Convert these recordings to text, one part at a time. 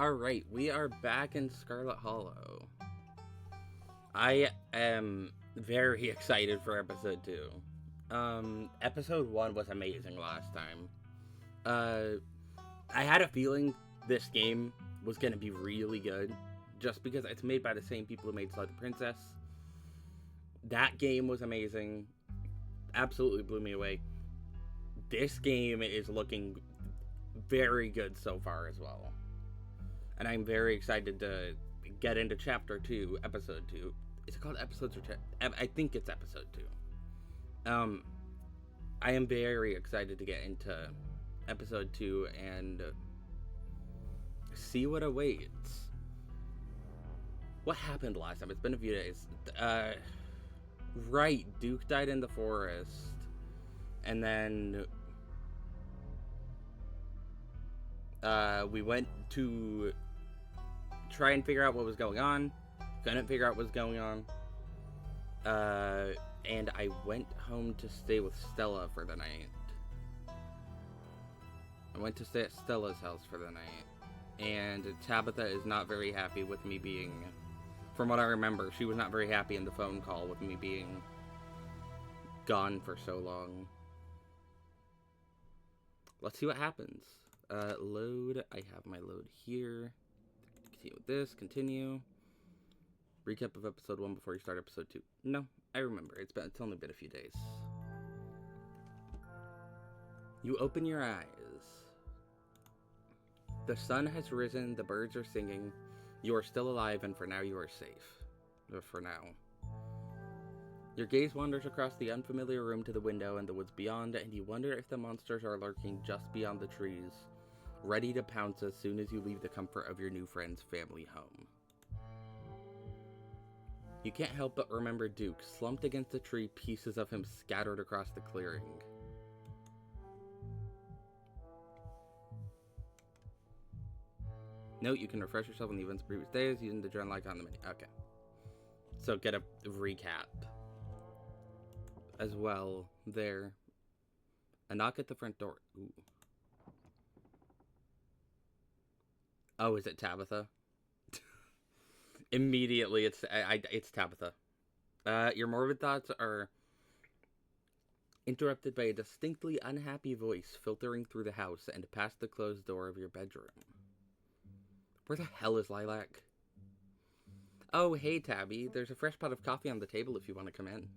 Alright, we are back in Scarlet Hollow. I am very excited for episode 2. Episode 1 was amazing last time. I had a feeling this game was going to be really good, just because it's made by the same people who made Twilight Princess. That game was amazing. Absolutely blew me away. This game is looking very good so far as well. And I'm very excited to get into Chapter 2, Episode 2. Is it called Episodes or I think it's Episode 2. I am very excited to get into Episode 2 and see what awaits. What happened last time? It's been a few days. Right, Duke died in the forest. And then we went to try and figure out what was going on. Couldn't figure out what was going on. And I went home to stay with Stella for the night. I went to stay at Stella's house for the night. And Tabitha is not very happy with me being... From what I remember, she was not very happy in the phone call with me being gone for so long. Let's see what happens. Load. I have my load here. Continue with this. Continue. Recap of episode 1 before you start episode 2. No, I remember. It's only been a few days. You open your eyes. The sun has risen. The birds are singing. You are still alive, and for now you are safe. For now. Your gaze wanders across the unfamiliar room to the window and the woods beyond, and you wonder if the monsters are lurking just beyond the trees, ready to pounce as soon as you leave the comfort of your new friend's family home. You can't help but remember Duke, slumped against a tree, pieces of him scattered across the clearing. Note, you can refresh yourself on the events of previous days using the journal icon on the menu. Okay. So get a recap as well there. A knock at the front door. Ooh. Oh, is it Tabitha? Immediately, it's Tabitha. Your morbid thoughts are interrupted by a distinctly unhappy voice filtering through the house and past the closed door of your bedroom. Where the hell is Lilac? Oh, hey, Tabby. There's a fresh pot of coffee on the table if you want to come in.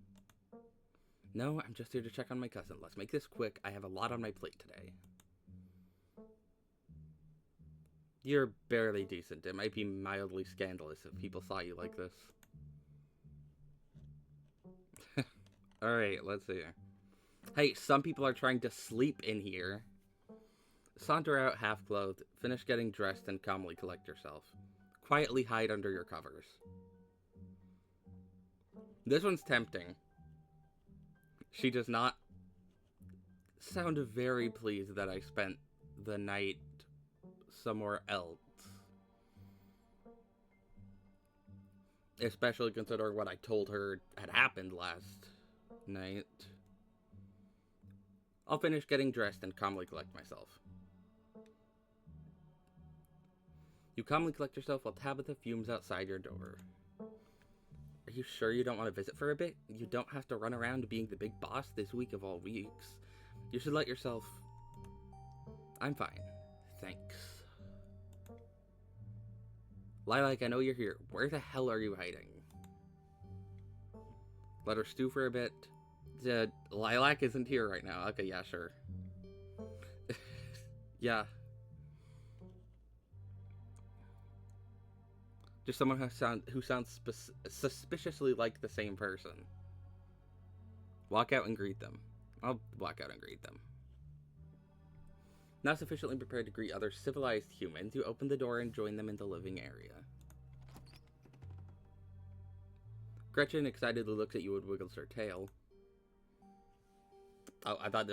No, I'm just here to check on my cousin. Let's make this quick. I have a lot on my plate today. You're barely decent. It might be mildly scandalous if people saw you like this. Alright, let's see. Hey, some people are trying to sleep in here. Saunter out half-clothed, finish getting dressed, and calmly collect yourself. Quietly hide under your covers. This one's tempting. She does not sound very pleased that I spent the night somewhere else. Especially considering what I told her had happened last night. I'll finish getting dressed and calmly collect myself. You calmly collect yourself while Tabitha fumes outside your door. Are you sure you don't want to visit for a bit? You don't have to run around being the big boss this week of all weeks. You should let yourself... I'm fine. Thanks. Lilac, I know you're here. Where the hell are you hiding? Let her stew for a bit. Lilac isn't here right now. Okay, yeah, sure. Yeah. Just someone who sounds suspiciously like the same person. Walk out and greet them. I'll walk out and greet them. Not sufficiently prepared to greet other civilized humans, you open the door and join them in the living area. Gretchen excitedly looks at you and wiggles her tail. Oh, I thought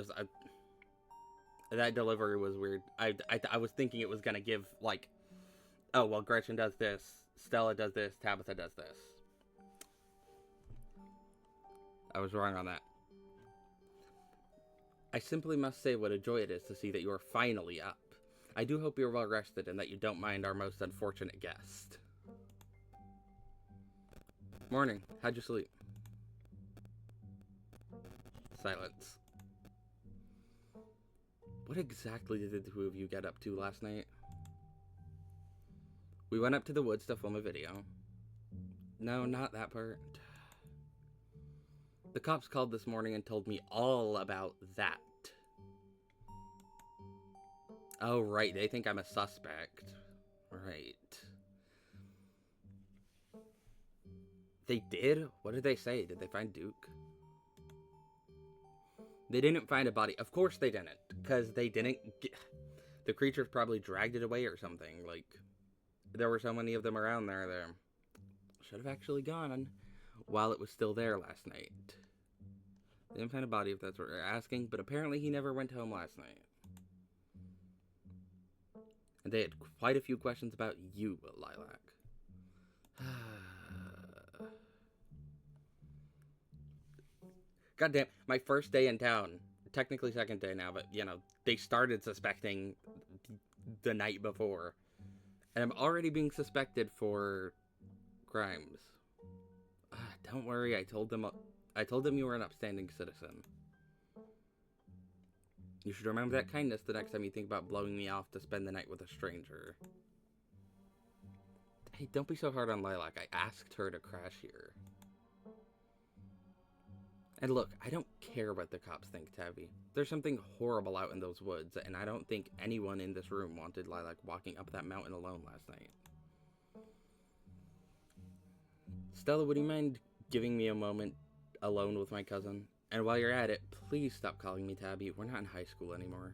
that delivery was weird. I was thinking it was gonna give, like, oh, well, Gretchen does this, Stella does this, Tabitha does this. I was wrong on that. I simply must say what a joy it is to see that you are finally up. I do hope you're well rested and that you don't mind our most unfortunate guest. Morning. How'd you sleep? Silence. What exactly did the two of you get up to last night? We went up to the woods to film a video. No, not that part. The cops called this morning and told me all about that. Oh, right. They think I'm a suspect. Right. They did? What did they say? Did they find Duke? They didn't find a body. Of course they didn't. Because they didn't get... The creatures probably dragged it away or something. Like, there were so many of them around there. Should have actually gone while it was still there last night. They didn't find a body, if that's what you're asking. But apparently he never went home last night. And they had quite a few questions about you, Lilac. Goddamn, my first day in town. Technically second day now, but, you know, they started suspecting the night before. And I'm already being suspected for crimes. Don't worry, I told them you were an upstanding citizen. You should remember that kindness the next time you think about blowing me off to spend the night with a stranger. Hey, don't be so hard on Lilac. I asked her to crash here. And look, I don't care what the cops think, Tabby. There's something horrible out in those woods, and I don't think anyone in this room wanted Lilac walking up that mountain alone last night. Stella, would you mind giving me a moment alone with my cousin? And while you're at it, please stop calling me Tabby. We're not in high school anymore.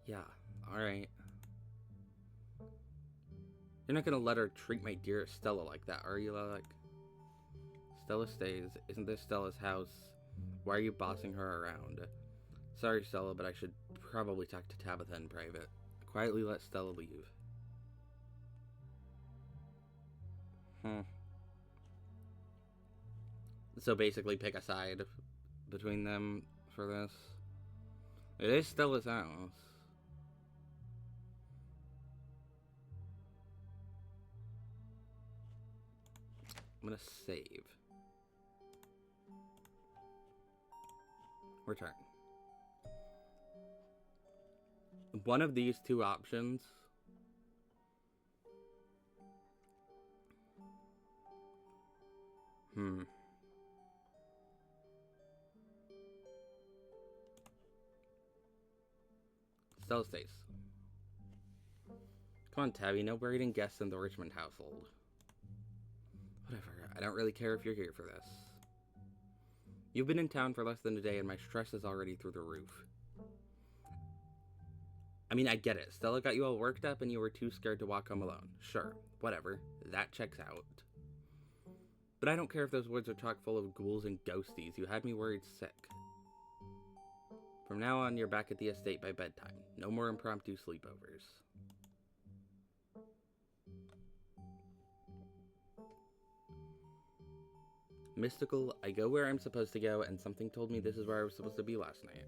Yeah, alright. You're not gonna let her treat my dear Stella like that, are you, Lilac? Stella stays. Isn't this Stella's house? Why are you bossing her around? Sorry, Stella, but I should probably talk to Tabitha in private. Quietly let Stella leave. So basically pick a side between them for this. It is Stella's house. I'm gonna save. Return. One of these two options Stella stays. Come on, Tabby, no buried guests in the Richmond household. Whatever, I don't really care if you're here for this. You've been in town for less than a day and my stress is already through the roof. I mean, I get it. Stella got you all worked up and you were too scared to walk home alone. Sure, whatever. That checks out. But I don't care if those woods are chock full of ghouls and ghosties. You had me worried sick. From now on, you're back at the estate by bedtime. No more impromptu sleepovers. Mystical, I go where I'm supposed to go, and something told me this is where I was supposed to be last night.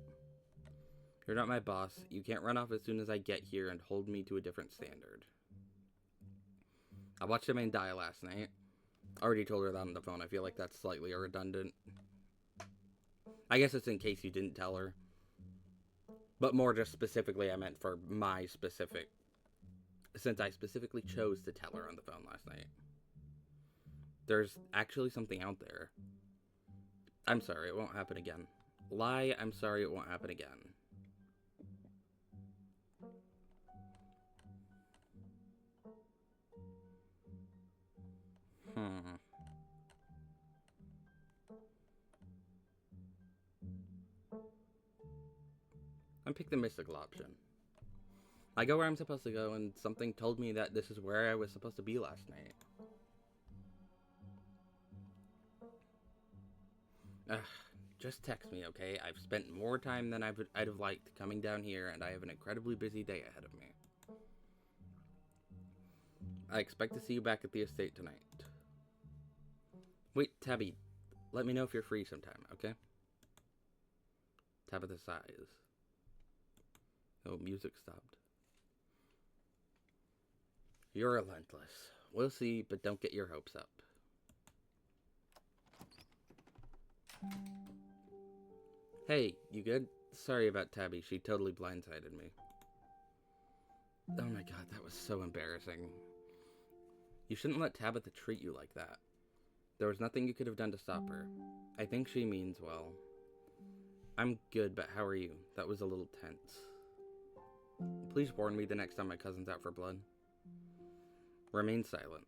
You're not my boss. You can't run off as soon as I get here and hold me to a different standard. I watched a man die last night. Already told her that on the phone. I feel like that's slightly redundant. I guess it's in case you didn't tell her. But more just specifically, I meant for my specific... Since I specifically chose to tell her on the phone last night. There's actually something out there. I'm sorry, it won't happen again. Lie, I'm sorry, it won't happen again. I picked the mystical option. I go where I'm supposed to go, and something told me that this is where I was supposed to be last night. Just text me, okay? I've spent more time than I'd have liked coming down here, and I have an incredibly busy day ahead of me. I expect to see you back at the estate tonight. Wait, Tabby, let me know if you're free sometime, okay? Tabitha sighs. Oh, music stopped. You're relentless. We'll see, but don't get your hopes up. Hey, you good? Sorry about Tabby. She totally blindsided me. Oh my god, that was so embarrassing. You shouldn't let Tabitha treat you like that. There was nothing you could have done to stop her. I think she means well. I'm good, but how are you? That was a little tense. Please warn me the next time my cousin's out for blood. Remain silent.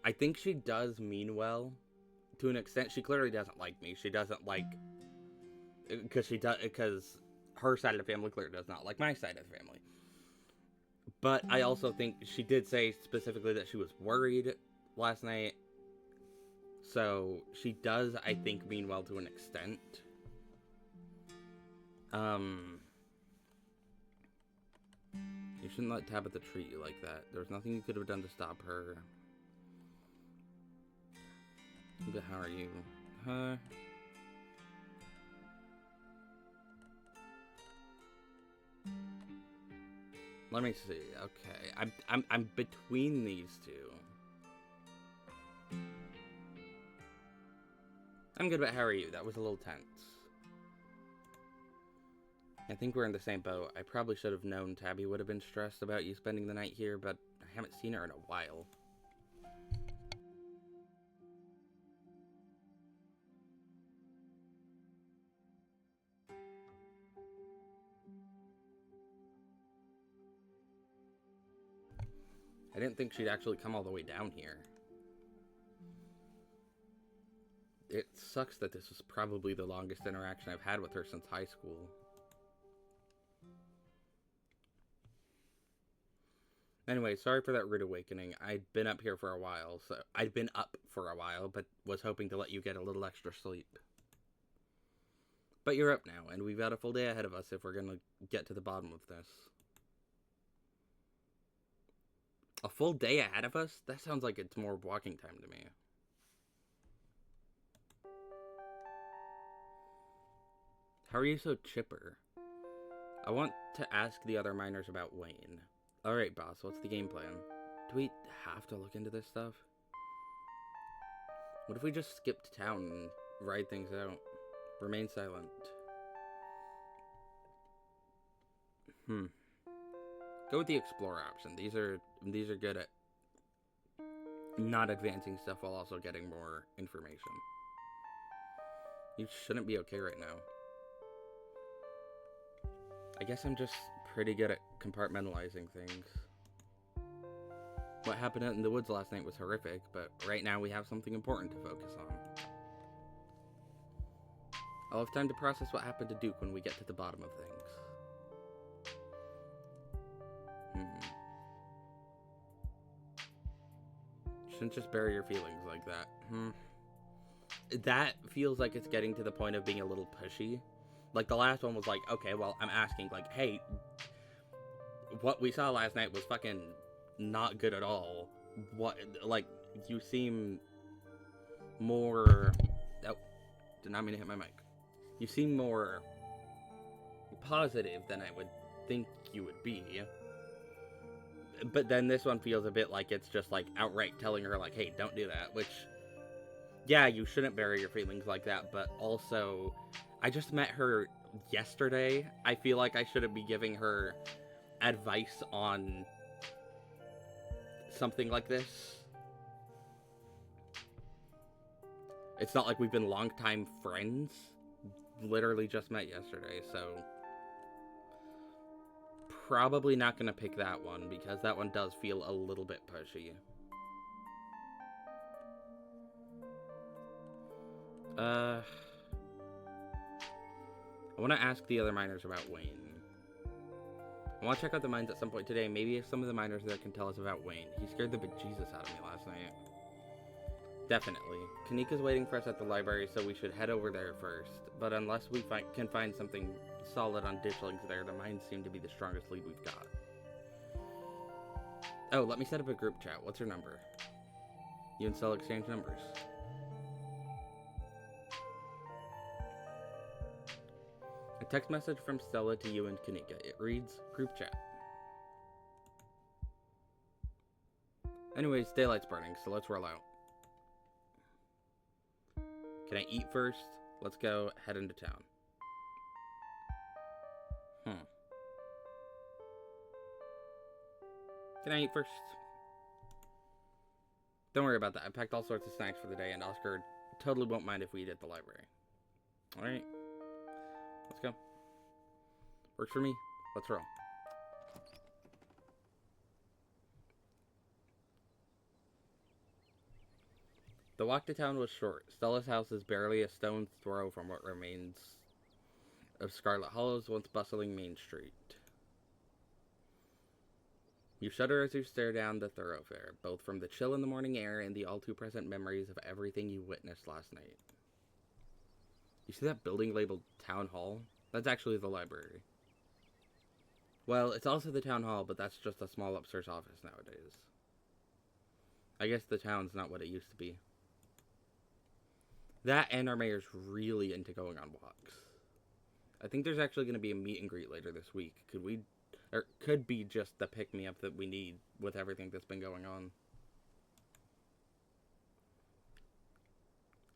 I think she does mean well. To an extent, she clearly doesn't like me. She doesn't like... Because her side of the family clearly does not like my side of the family. But I also think she did say specifically that she was worried last night. So she does, I think, mean well to an extent. You shouldn't let Tabitha treat you like that. There was nothing you could have done to stop her. But how are you? Huh? Let me see. Okay, I'm between these two. I'm good, but how are you? That was a little tense. I think we're in the same boat. I probably should have known Tabby would have been stressed about you spending the night here, but I haven't seen her in a while. I didn't think she'd actually come all the way down here. It sucks that this was probably the longest interaction I've had with her since high school. Anyway, sorry for that rude awakening. I'd been up for a while, but was hoping to let you get a little extra sleep. But you're up now, and we've got a full day ahead of us if we're gonna get to the bottom of this. A full day ahead of us? That sounds like it's more walking time to me. How are you so chipper? I want to ask the other miners about Wayne. Alright, boss, what's the game plan? Do we have to look into this stuff? What if we just skip to town and ride things out? Remain silent. Go with the explorer option. These are good at not advancing stuff while also getting more information. You shouldn't be okay right now. I guess I'm just pretty good at compartmentalizing things. What happened out in the woods last night was horrific, but right now we have something important to focus on. I'll have time to process what happened to Duke when we get to the bottom of things. Shouldn't just bury your feelings like that. That feels like it's getting to the point of being a little pushy. Like, the last one was like, okay, well, I'm asking, like, hey, what we saw last night was fucking not good at all. What, like, you seem more... Oh, did not mean to hit my mic. You seem more positive than I would think you would be. But then this one feels a bit like it's just, like, outright telling her, like, hey, don't do that, which... Yeah, you shouldn't bury your feelings like that, but also... I just met her yesterday. I feel like I shouldn't be giving her advice on something like this. It's not like we've been longtime friends. Literally just met yesterday, so... Probably not gonna pick that one, because that one does feel a little bit pushy. I want to ask the other miners about Wayne. I want to check out the mines at some point today. Maybe if some of the miners there can tell us about Wayne. He scared the bejesus out of me last night. Definitely. Kanika's waiting for us at the library, so we should head over there first. But unless we can find something solid on ditchlings there, the mines seem to be the strongest lead we've got. Oh, let me set up a group chat. What's her number? You and Cell exchange numbers. Text message from Stella to you and Kanika. It reads, group chat. Anyways, daylight's burning, so let's roll out. Can I eat first? Let's go head into town. Can I eat first? Don't worry about that. I packed all sorts of snacks for the day, and Oscar totally won't mind if we eat at the library. Alright. Let's go. Works for me. Let's roll. The walk to town was short. Stella's house is barely a stone's throw from what remains of Scarlet Hollow's once bustling main street. You shudder as you stare down the thoroughfare, both from the chill in the morning air and the all-too-present memories of everything you witnessed last night. You see that building labeled Town Hall? That's actually the library. Well, it's also the Town Hall, but that's just a small upstairs office nowadays. I guess the town's not what it used to be. That and our mayor's really into going on walks. I think there's actually going to be a meet and greet later this week. Could be just the pick-me-up that we need with everything that's been going on.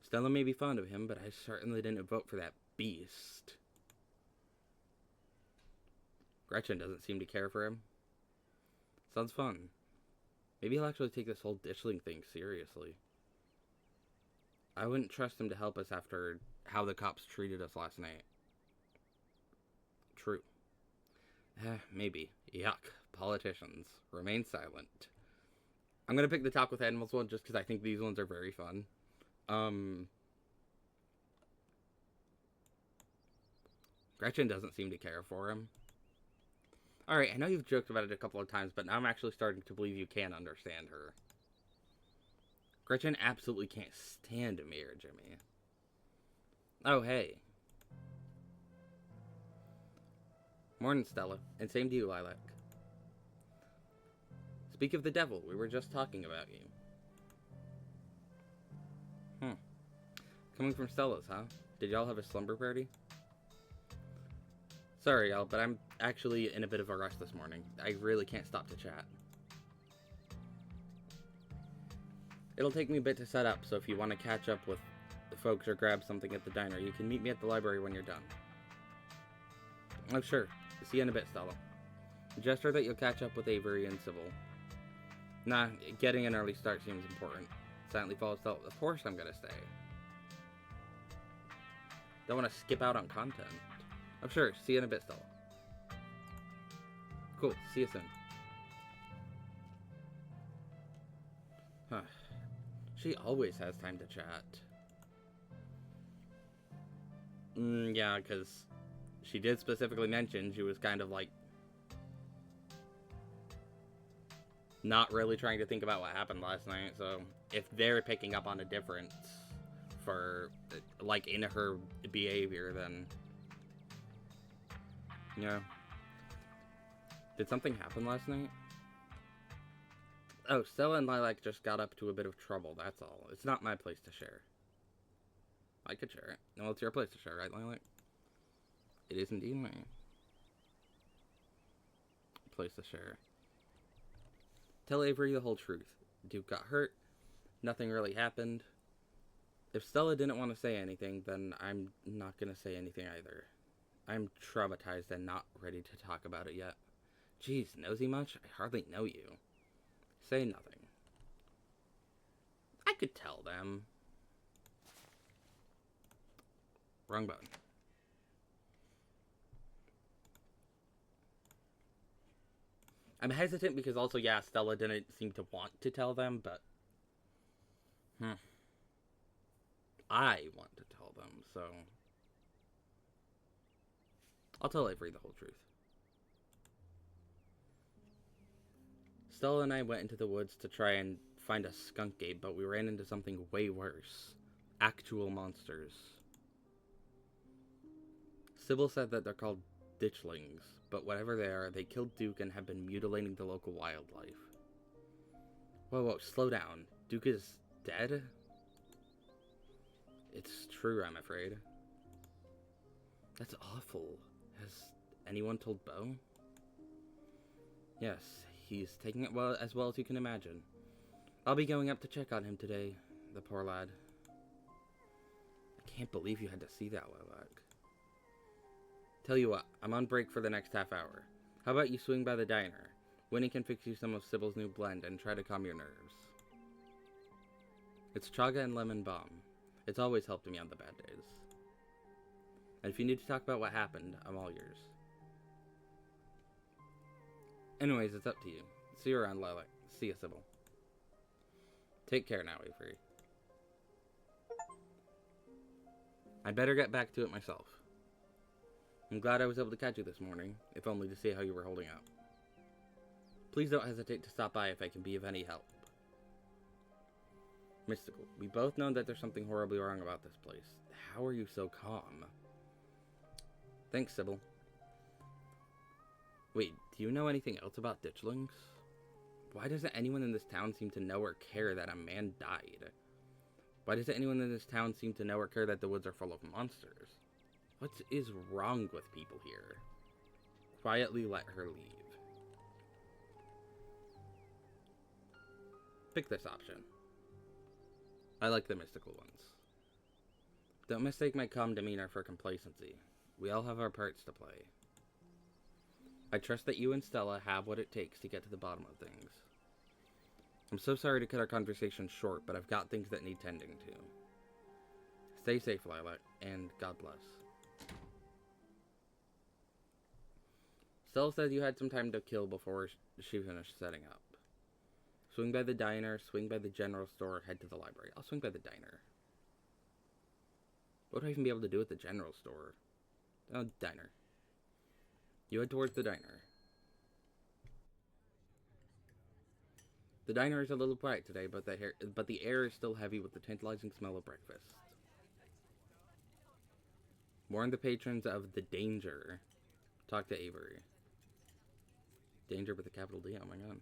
Stella may be fond of him, but I certainly didn't vote for that beast. Gretchen doesn't seem to care for him. Sounds fun. Maybe he'll actually take this whole ditchling thing seriously. I wouldn't trust him to help us after how the cops treated us last night. True. Maybe. Yuck. Politicians. Remain silent. I'm gonna pick the Talk with Animals one just because I think these ones are very fun. Gretchen doesn't seem to care for him. Alright, I know you've joked about it a couple of times, but now I'm actually starting to believe you can understand her. Gretchen absolutely can't stand Mayor Jimmy. Oh, hey. Morning, Stella. And same to you, Lilac. Speak of the devil, we were just talking about you. Coming from Stella's, huh? Did y'all have a slumber party? Sorry, y'all, but I'm actually in a bit of a rush this morning. I really can't stop to chat. It'll take me a bit to set up, so if you want to catch up with the folks or grab something at the diner, you can meet me at the library when you're done. Oh, sure. See you in a bit, Stella. Gesture that you'll catch up with Avery and Sybil. Nah, getting an early start seems important. Silently follows Stella. Of course I'm gonna stay. Don't want to skip out on content. Oh, sure. See you in a bit, Stella. Cool. See you soon. Huh. She always has time to chat. Yeah, because she did specifically mention she was kind of like not really trying to think about what happened last night, so if they're picking up on a difference for, like, in her behavior, then, yeah. Did something happen last night? Oh, Stella and Lilac just got up to a bit of trouble, that's all. It's not my place to share. I could share it. Well, it's your place to share, right, Lilac? It is indeed my place to share. Tell Avery the whole truth. Duke got hurt. Nothing really happened. If Stella didn't want to say anything, then I'm not going to say anything either. I'm traumatized and not ready to talk about it yet. Jeez, nosy much? I hardly know you. Say nothing. I could tell them. Wrong button. I'm hesitant because also, yeah, Stella didn't seem to want to tell them, but I want to tell them, so I'll tell Avery the whole truth. Stella and I went into the woods to try and find a skunk gate, but we ran into something way worse. Actual monsters. Sybil said that they're called ditchlings, but whatever they are, they killed Duke and have been mutilating the local wildlife. Whoa, slow down. Duke is dead? It's true, I'm afraid. That's awful. Has anyone told Bo? Yes, he's taking it as well as you can imagine. I'll be going up to check on him today, the poor lad. I can't believe you had to see that, Lilac. Tell you what, I'm on break for the next half hour. How about you swing by the diner? Winnie can fix you some of Sybil's new blend and try to calm your nerves. It's chaga and lemon balm. It's always helped me on the bad days. And if you need to talk about what happened, I'm all yours. Anyways, it's up to you. See you around, Lilac. See ya, Sybil. Take care now, Avery. I'd better get back to it myself. I'm glad I was able to catch you this morning, if only to see how you were holding up. Please don't hesitate to stop by if I can be of any help. Mystical, we both know that there's something horribly wrong about this place. How are you so calm? Thanks, Sybil. Wait, do you know anything else about ditchlings? Why doesn't anyone in this town seem to know or care that a man died? Why doesn't anyone in this town seem to know or care that the woods are full of monsters? What is wrong with people here? Quietly let her leave. Pick this option. I like the mystical ones. Don't mistake my calm demeanor for complacency. We all have our parts to play. I trust that you and Stella have what it takes to get to the bottom of things. I'm so sorry to cut our conversation short, but I've got things that need tending to. Stay safe, Lilac, and God bless. Stella said you had some time to kill before she finished setting up. Swing by the diner, swing by the general store, head to the library. I'll swing by the diner. What would I even be able to do at the general store? Oh, diner. You head towards the diner. The diner is a little quiet today, but the air is still heavy with the tantalizing smell of breakfast. Warn the patrons of the danger. Talk to Avery. Danger with a capital D, oh my god.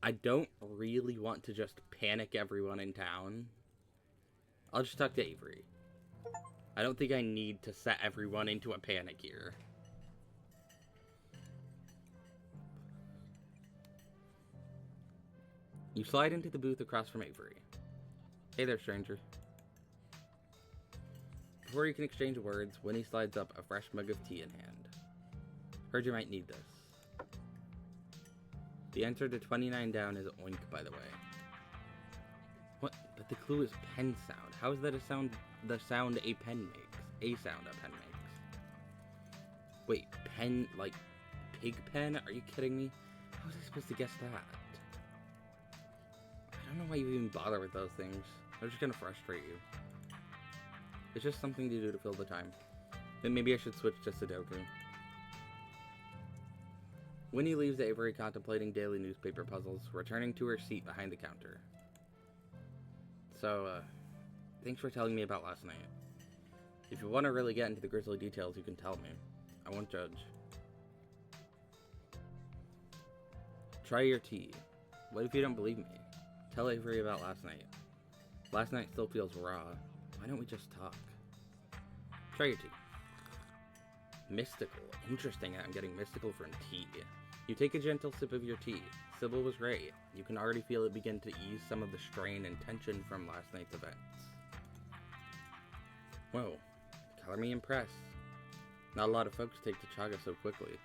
I don't really want to just panic everyone in town. I'll just talk to Avery. I don't think I need to set everyone into a panic here. You slide into the booth across from Avery. Hey there, stranger. Before you can exchange words, Winnie slides up a fresh mug of tea in hand. Heard you might need this. The answer to 29 down is oink, by the way. What? But the clue is pen sound. How is that the sound a pen makes? A sound a pen makes. Wait, pen, like pig pen? Are you kidding me? How was I supposed to guess that? I don't know why you even bother with those things. They're just gonna frustrate you. It's just something to do to fill the time. Then maybe I should switch to Sudoku. Winnie leaves Avery contemplating daily newspaper puzzles, returning to her seat behind the counter. So, thanks for telling me about last night. If you want to really get into the grisly details, you can tell me. I won't judge. Try your tea. What if you don't believe me? Tell Avery about last night. Last night still feels raw. Why don't we just talk? Try your tea. Mystical. Interesting, I'm getting mystical from tea. You take a gentle sip of your tea. Sybil was right. You can already feel it begin to ease some of the strain and tension from last night's events. Whoa. Color me impressed. Not a lot of folks take to chaga so quickly.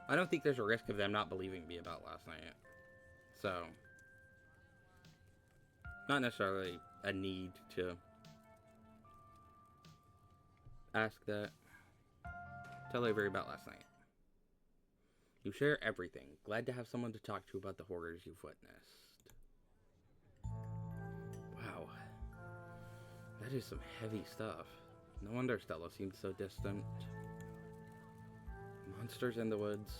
I don't think there's a risk of them not believing me about last night. So, not necessarily a need to ask that. Tell Avery about last night. You share everything. Glad to have someone to talk to about the horrors you've witnessed. Wow. That is some heavy stuff. No wonder Stella seemed so distant. Monsters in the woods.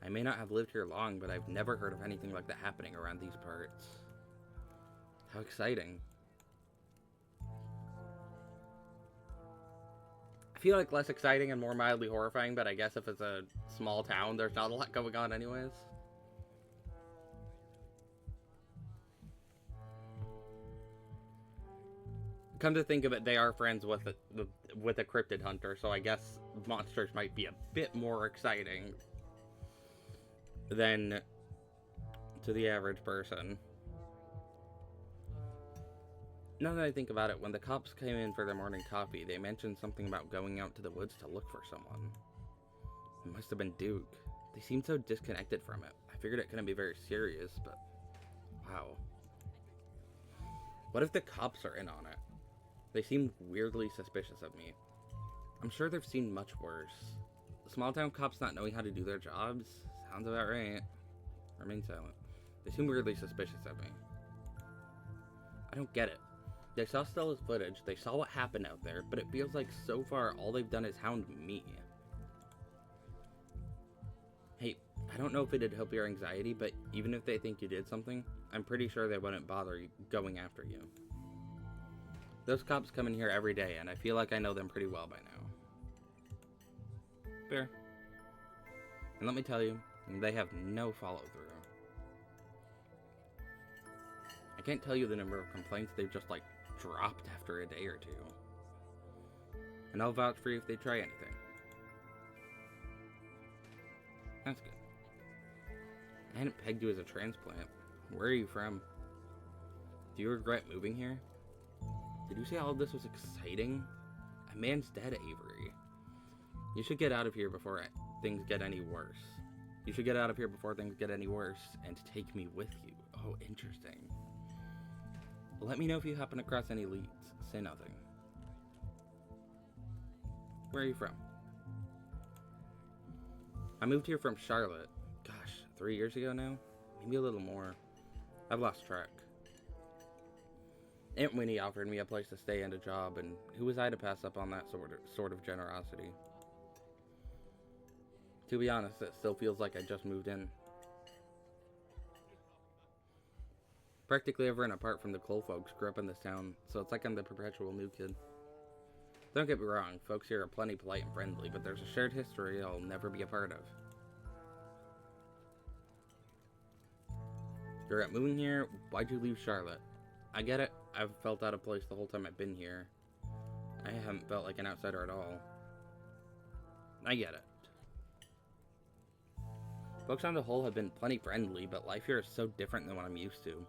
I may not have lived here long, but I've never heard of anything like that happening around these parts. How exciting. I feel like less exciting and more mildly horrifying, but I guess if it's a small town, there's not a lot going on anyways. Come to think of it, they are friends with a cryptid hunter, so I guess monsters might be a bit more exciting than to the average person. Now that I think about it, when the cops came in for their morning coffee, they mentioned something about going out to the woods to look for someone. It must have been Duke. They seemed so disconnected from it. I figured it couldn't be very serious, but wow. What if the cops are in on it? They seem weirdly suspicious of me. I'm sure they've seen much worse. Small town cops not knowing how to do their jobs? Sounds about right. Remain silent. They seem weirdly suspicious of me. I don't get it. They saw Stella's footage, they saw what happened out there, but it feels like so far all they've done is hound me. Hey, I don't know if it'd help your anxiety, but even if they think you did something, I'm pretty sure they wouldn't bother going after you. Those cops come in here every day, and I feel like I know them pretty well by now. Fair. And let me tell you, they have no follow-through. I can't tell you the number of complaints they've just, like, dropped after a day or two. And I'll vouch for you if they try anything. That's good. I hadn't pegged you as a transplant. Where are you from? Do you regret moving here? Did you say all of this was exciting? A man's dead, Avery. You should get out of here before things get any worse. You should get out of here before things get any worse and take me with you. Oh, interesting. Let me know if you happen across any leads. Say nothing. Where are you from? I moved here from Charlotte. Gosh, 3 years ago now? Maybe a little more. I've lost track. Aunt Winnie offered me a place to stay and a job, and who was I to pass up on that sort of generosity? To be honest, it still feels like I just moved in. Practically everyone apart from the Cole folks grew up in this town, so it's like I'm the perpetual new kid. Don't get me wrong, folks here are plenty polite and friendly, but there's a shared history I'll never be a part of. You're at moving here, why'd you leave Charlotte? I get it, I've felt out of place the whole time I've been here. I haven't felt like an outsider at all. I get it. Folks on the whole have been plenty friendly, but life here is so different than what I'm used to.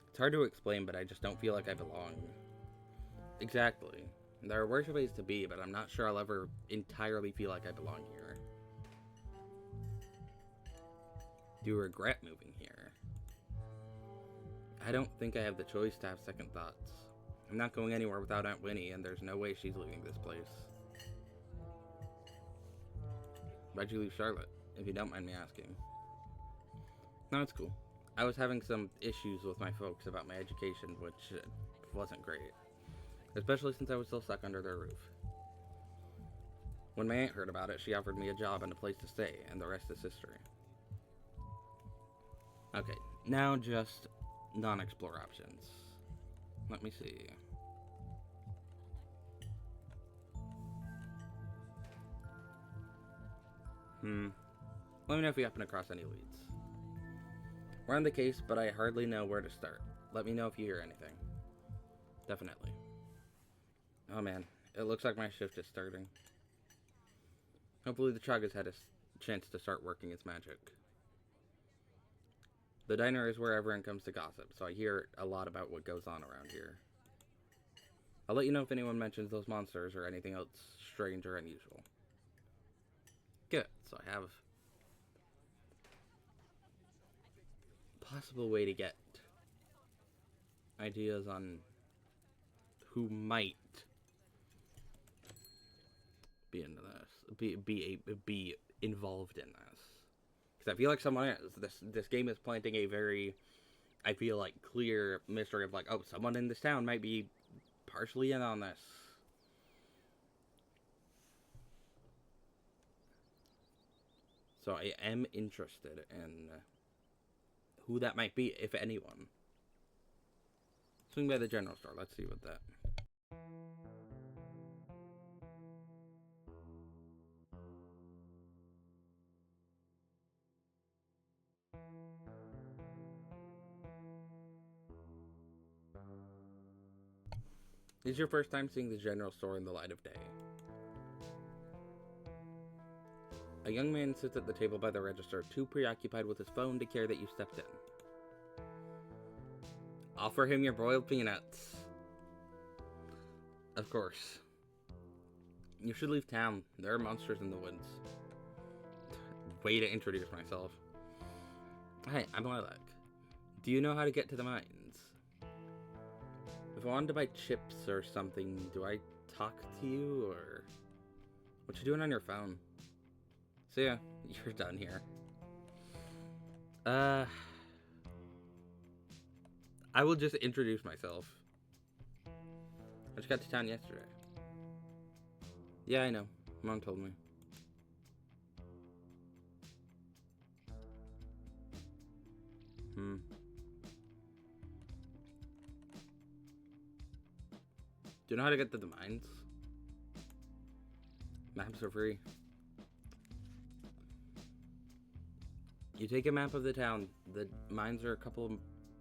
It's hard to explain, but I just don't feel like I belong. Exactly. There are worse ways to be, but I'm not sure I'll ever entirely feel like I belong here. Do you regret moving here? I don't think I have the choice to have second thoughts. I'm not going anywhere without Aunt Winnie, and there's no way she's leaving this place. Why'd you leave Charlotte, if you don't mind me asking? No, it's cool. I was having some issues with my folks about my education, which wasn't great. Especially since I was still stuck under their roof. When my aunt heard about it, she offered me a job and a place to stay, and the rest is history. Okay, now just non-explore options. Let me see. Let me know if you happen across any leads. We're on the case, but I hardly know where to start. Let me know if you hear anything. Definitely. Oh man, it looks like my shift is starting. Hopefully the Chaga's had a chance to start working its magic. The diner is where everyone comes to gossip, so I hear a lot about what goes on around here. I'll let you know if anyone mentions those monsters or anything else strange or unusual. Good, so I have a possible way to get ideas on who might be into this, be involved in this. Because I feel like someone is. This game is planting a very, I feel like, clear mystery of like, oh, someone in this town might be partially in on this. So I am interested in who that might be, if anyone. Swing by the general store. Let's see what that. Is your first time seeing the general store in the light of day? A young man sits at the table by the register, too preoccupied with his phone to care that you stepped in. Offer him your broiled peanuts. Of course. You should leave town. There are monsters in the woods. Way to introduce myself. Hi, I'm Lilac. Do you know how to get to the mines? If I wanted to buy chips or something, do I talk to you, or... What you doing on your phone? So yeah, you're done here. I will just introduce myself. I just got to town yesterday. Yeah, I know. Mom told me. Do you know how to get to the mines? Maps are free. You take a map of the town. The mines are a couple of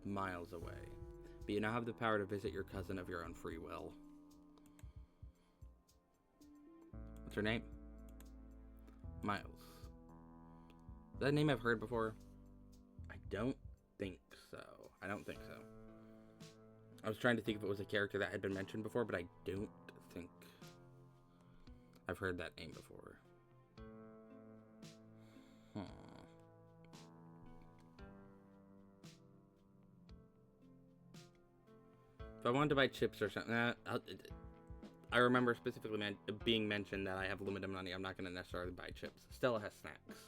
miles away. But you now have the power to visit your cousin of your own free will. What's her name? Miles. Is that a name I've heard before? I don't think so. I don't think so. I was trying to think if it was a character that had been mentioned before, but I don't think I've heard that name before. If I wanted to buy chips or something, I remember specifically being mentioned that I have limited money. I'm not going to necessarily buy chips. Stella has snacks.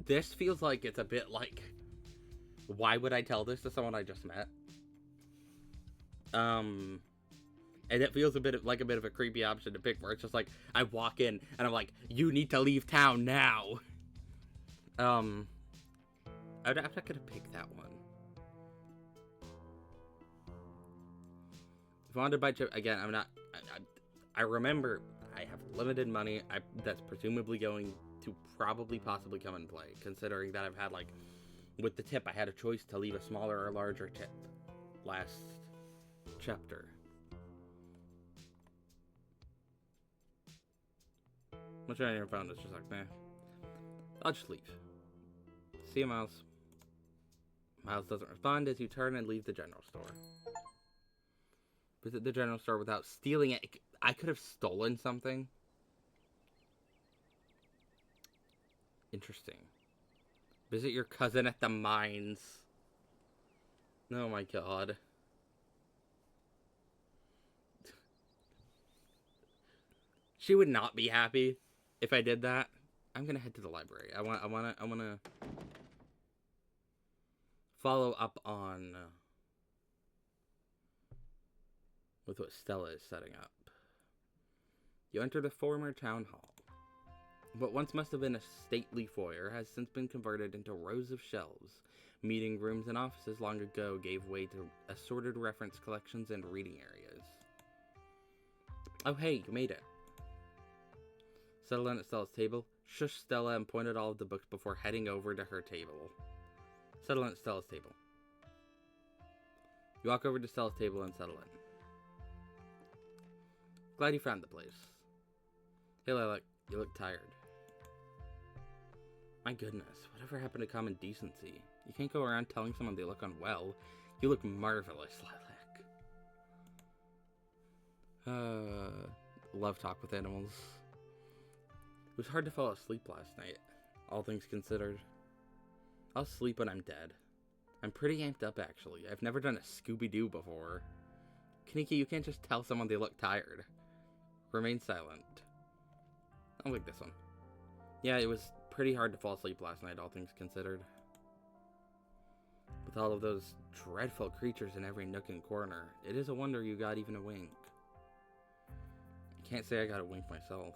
This feels like it's a bit like, why would I tell this to someone I just met? And it feels a bit of a creepy option to pick, where it's just like, I walk in and I'm like, you need to leave town now. I'm not gonna pick that one. If I wanted to buy chip again, I'm not. I remember I have limited money. That's presumably going to possibly come in play, considering that I've had, like, with the tip, I had a choice to leave a smaller or larger tip last chapter. What's on your phone? It's just like, meh. I'll just leave. See you, Miles. Miles doesn't respond as you turn and leave the general store. Visit the general store without stealing it. I could have stolen something. Interesting. Visit your cousin at the mines. Oh my god. She would not be happy if I did that. I'm gonna head to the library. I wanna follow up on with what Stella is setting up. You enter the former town hall. What once must have been a stately foyer has since been converted into rows of shelves. Meeting rooms and offices long ago gave way to assorted reference collections and reading areas. Oh hey, you made it. Settle in at Stella's table. Shush Stella and point at all of the books before heading over to her table. Settle in at Stella's table. You walk over to Stella's table and settle in. Glad you found the place. Hey Lilac, you look tired. My goodness, whatever happened to common decency? You can't go around telling someone they look unwell. You look marvelous, Lilac. Love talk with animals. It was hard to fall asleep last night, all things considered. I'll sleep when I'm dead. I'm pretty amped up, actually. I've never done a Scooby-Doo before. Kaneki, you can't just tell someone they look tired. Remain silent. I'll like this one. Yeah, it was pretty hard to fall asleep last night, all things considered. With all of those dreadful creatures in every nook and corner, it is a wonder you got even a wink. I can't say I got a wink myself.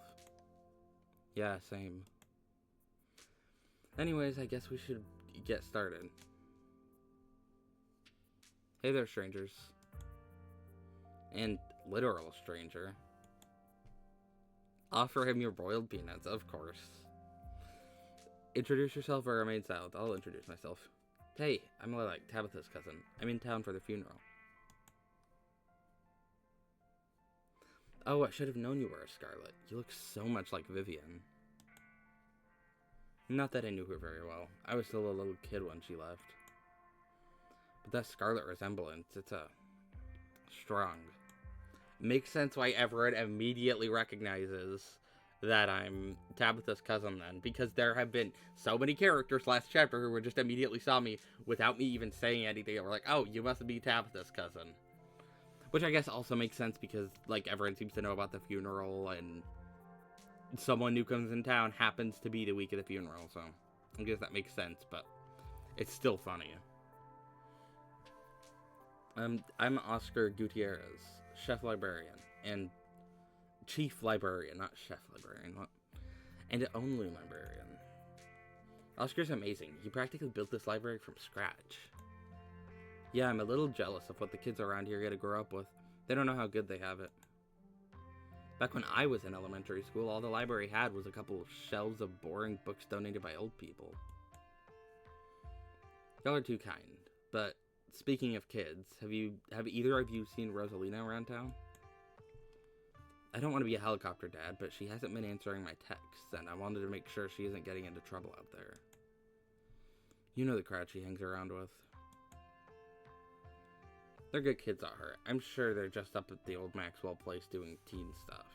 Yeah, same. Anyways, I guess we should get started. Hey there, strangers. And literal stranger. Offer him your broiled peanuts, of course. Introduce yourself or remain silent. I'll introduce myself. Hey, I'm Lilac, Tabitha's cousin. I'm in town for the funeral. Oh, I should have known you were a Scarlet. You look so much like Vivian. Not that I knew her very well. I was still a little kid when she left. But that Scarlet resemblance, it's strong. Makes sense why Everett immediately recognizes that I'm Tabitha's cousin then, because there have been so many characters last chapter who just immediately saw me without me even saying anything. They were like, oh, you must be Tabitha's cousin. Which I guess also makes sense because, like, everyone seems to know about the funeral, and someone who comes in town happens to be the week of the funeral, so I guess that makes sense, but it's still funny. I'm Oscar Gutierrez, chef librarian, and chief librarian, not chef librarian, and only librarian. Oscar's amazing. He practically built this library from scratch. Yeah, I'm a little jealous of what the kids around here get to grow up with. They don't know how good they have it. Back when I was in elementary school, all the library had was a couple of shelves of boring books donated by old people. Y'all are too kind. But speaking of kids, have either of you seen Rosalina around town? I don't want to be a helicopter dad, but she hasn't been answering my texts, and I wanted to make sure she isn't getting into trouble out there. You know the crowd she hangs around with. They're good kids at heart. I'm sure they're just up at the old Maxwell place doing teen stuff.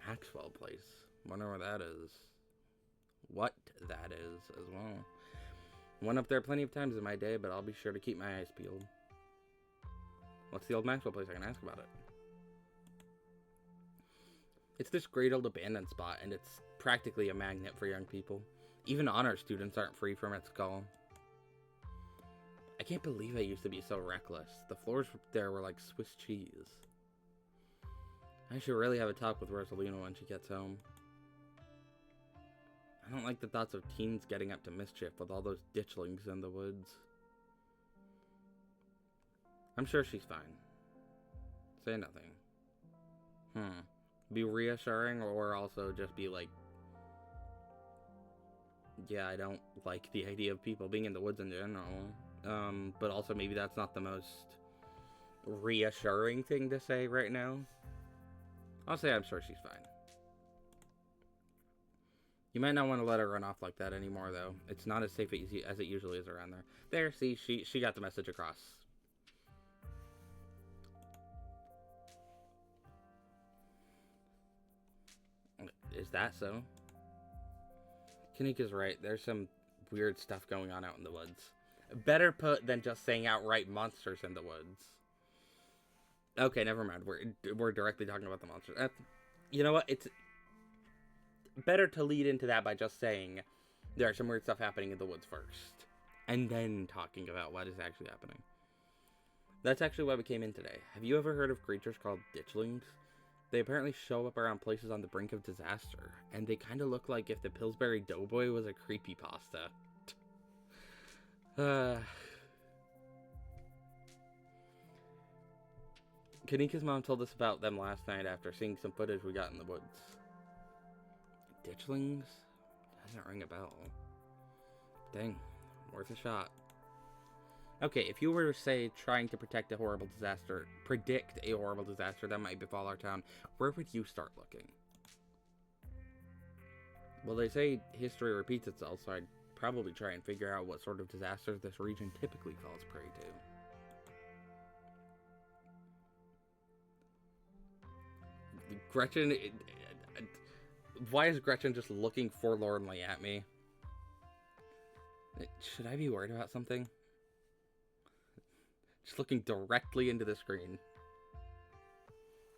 Maxwell place? Wonder where that is. What that is, as well. Went up there plenty of times in my day, but I'll be sure to keep my eyes peeled. What's the old Maxwell place? I can ask about it. It's this great old abandoned spot, and it's practically a magnet for young people. Even honor students aren't free from its call. I can't believe I used to be so reckless. The floors there were like Swiss cheese. I should really have a talk with Rosalina when she gets home. I don't like the thoughts of teens getting up to mischief with all those ditchlings in the woods. I'm sure she's fine. Say nothing. Be reassuring or also just be like, yeah, I don't like the idea of people being in the woods in general. But also maybe that's not the most reassuring thing to say right now. I'll say I'm sure she's fine. You might not want to let her run off like that anymore, though. It's not as safe as it usually is around there. There, see, she got the message across. Is that so? Kanika's right. There's some weird stuff going on out in the woods. Better put than just saying outright monsters in the woods. Okay, never mind. We're directly talking about the monsters. You know what? It's better to lead into that by just saying there's some weird stuff happening in the woods first, and then talking about what is actually happening. That's actually why we came in today. Have you ever heard of creatures called ditchlings? They apparently show up around places on the brink of disaster, and they kind of look like if the Pillsbury Doughboy was a creepypasta. Kanika's mom told us about them last night after seeing some footage we got in the woods. Ditchlings? Doesn't ring a bell. Dang, worth a shot. Okay, if you were to say trying to predict a horrible disaster that might befall our town, where would you start looking? Well, they say history repeats itself, so I'd probably try and figure out what sort of disasters this region typically falls prey to. Gretchen... Why is Gretchen just looking forlornly at me? Should I be worried about something? Just looking directly into the screen.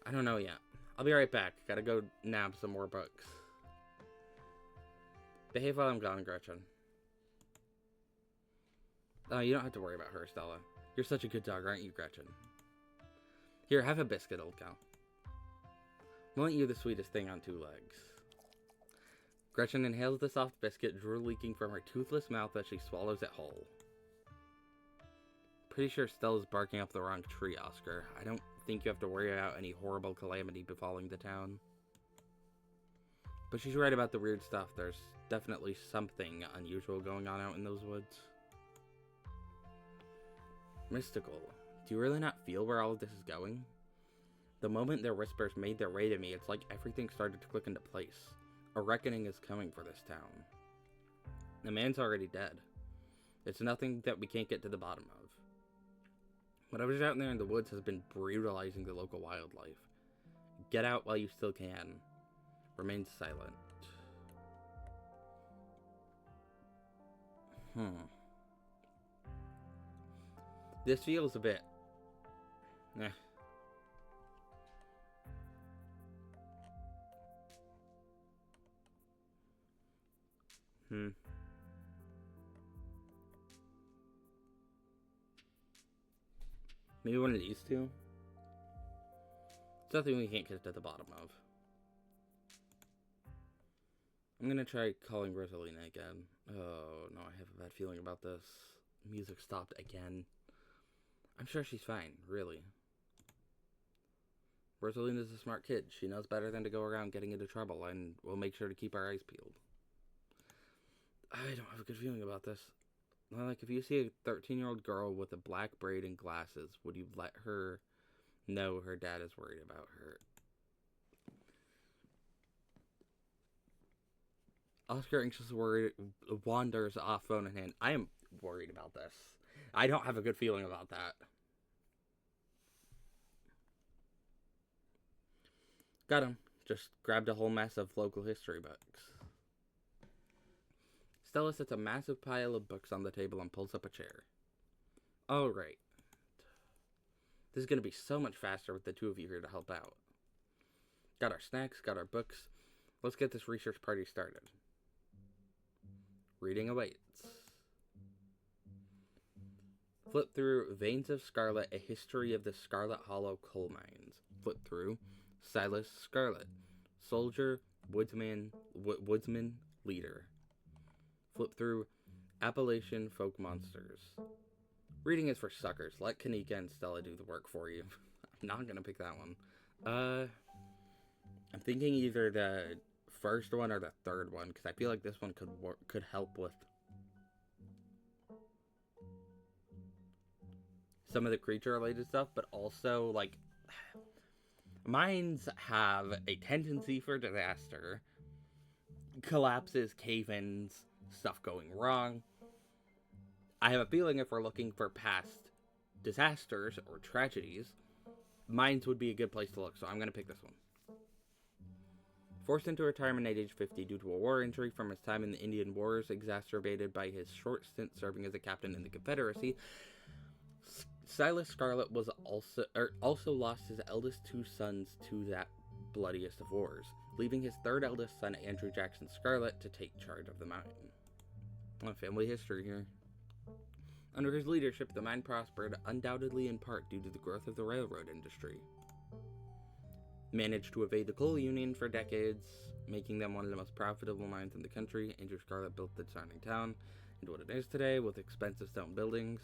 I don't know yet. I'll be right back. Gotta go nab some more books. Behave while I'm gone, Gretchen. Oh, you don't have to worry about her, Stella. You're such a good dog, aren't you, Gretchen? Here, have a biscuit, old cow. Won't you the sweetest thing on two legs? Gretchen inhales the soft biscuit, drool leaking from her toothless mouth as she swallows it whole. Pretty sure Stella's barking up the wrong tree, Oscar. I don't think you have to worry about any horrible calamity befalling the town. But she's right about the weird stuff. There's definitely something unusual going on out in those woods. Mystical. Do you really not feel where all of this is going? The moment their whispers made their way to me, it's like everything started to click into place. A reckoning is coming for this town. The man's already dead. It's nothing that we can't get to the bottom of. Whatever's out there in the woods has been brutalizing the local wildlife. Get out while you still can. Remain silent. This feels a bit... eh. Maybe one of these two? It's nothing we can't get to the bottom of. I'm gonna try calling Rosalina again. Oh, no, I have a bad feeling about this. Music stopped again. I'm sure she's fine, really. Rosalina's a smart kid. She knows better than to go around getting into trouble, and we'll make sure to keep our eyes peeled. I don't have a good feeling about this. Like, if you see a 13-year-old girl with a black braid and glasses, would you let her know her dad is worried about her? Oscar anxiously wanders off, phone in hand. I am worried about this. I don't have a good feeling about that. Got him. Just grabbed a whole mess of local history books. Stella sets a massive pile of books on the table and pulls up a chair. Oh, right. This is going to be so much faster with the two of you here to help out. Got our snacks, got our books. Let's get this research party started. Reading awaits. Flip through Veins of Scarlet, A History of the Scarlet Hollow Coal Mines. Flip through Silas Scarlet, Soldier, Woodsman, Leader. Flip through Appalachian Folk Monsters. Reading is for suckers. Let Kanika and Stella do the work for you. I'm not gonna pick that one. I'm thinking either the first one or the third one, because I feel like this one could help with some of the creature-related stuff, but also, like, mines have a tendency for disaster. Collapses, cave-ins, stuff going wrong. I have a feeling if we're looking for past disasters or tragedies, mines would be a good place to look, so I'm going to pick this one. Forced into retirement at age 50 due to a war injury from his time in the Indian Wars, exacerbated by his short stint serving as a captain in the Confederacy, Silas Scarlet was also lost his eldest two sons to that bloodiest of wars, leaving his third eldest son, Andrew Jackson Scarlet, to take charge of the mine. Family history here. Under his leadership, the mine prospered, undoubtedly in part due to the growth of the railroad industry. Managed to evade the coal union for decades, making them one of the most profitable mines in the country, Andrew Scarlet built the charming town into what it is today, with expensive stone buildings,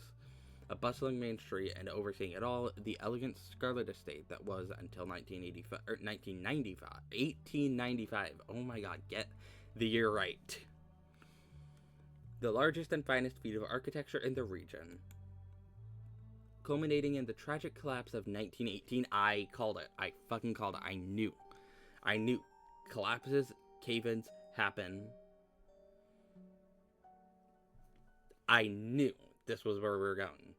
a bustling main street, and overseeing it all, the elegant Scarlet Estate that was until 1895. Oh my god, get the year right. The largest and finest feat of architecture in the region, culminating in the tragic collapse of 1918. I called it. I fucking called it. I knew. Collapses, cave-ins happen. I knew this was where we were going.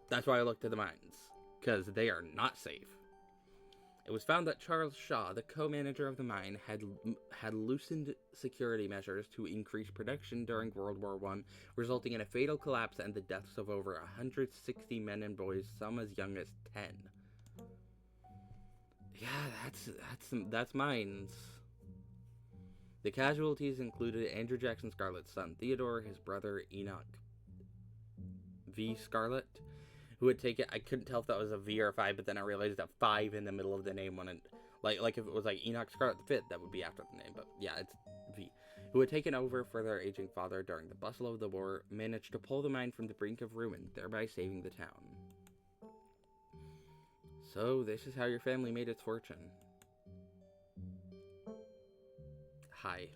That's why I looked to the mines, because they are not safe. It was found that Charles Shaw, the co-manager of the mine, had loosened security measures to increase production during World War I, resulting in a fatal collapse and the deaths of over 160 men and boys, some as young as 10. Yeah, that's mines. The casualties included Andrew Jackson Scarlet's son Theodore, his brother Enoch V. Scarlet, who would take it. I couldn't tell if that was a V or a 5, but then I realized a 5 in the middle of the name when it, like if it was like Enoch Scarlet the Fifth, that would be after the name. But yeah, it's V. Who had taken over for their aging father during the bustle of the war, managed to pull the mine from the brink of ruin, thereby saving the town. So this is how your family made its fortune. Hi.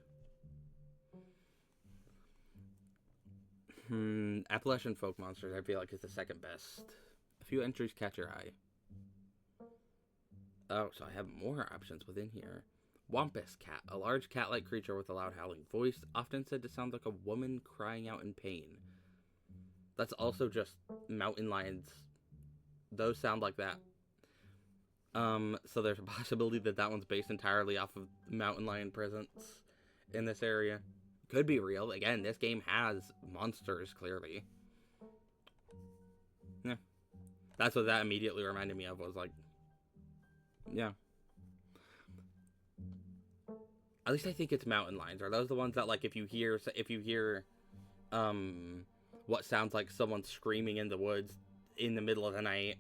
Appalachian folk monsters, I feel like, is the second best. A few entries catch your eye. Oh, so I have more options within here. Wampus cat, a large cat-like creature with a loud howling voice, often said to sound like a woman crying out in pain. That's also just mountain lions. Those sound like that. So there's a possibility that that one's based entirely off of mountain lion presence in this area. Could be real. Again, this game has monsters, clearly. Yeah. That's what that immediately reminded me of, was like, yeah. At least I think it's mountain lions. Are those the ones that, like, if you hear, what sounds like someone screaming in the woods in the middle of the night,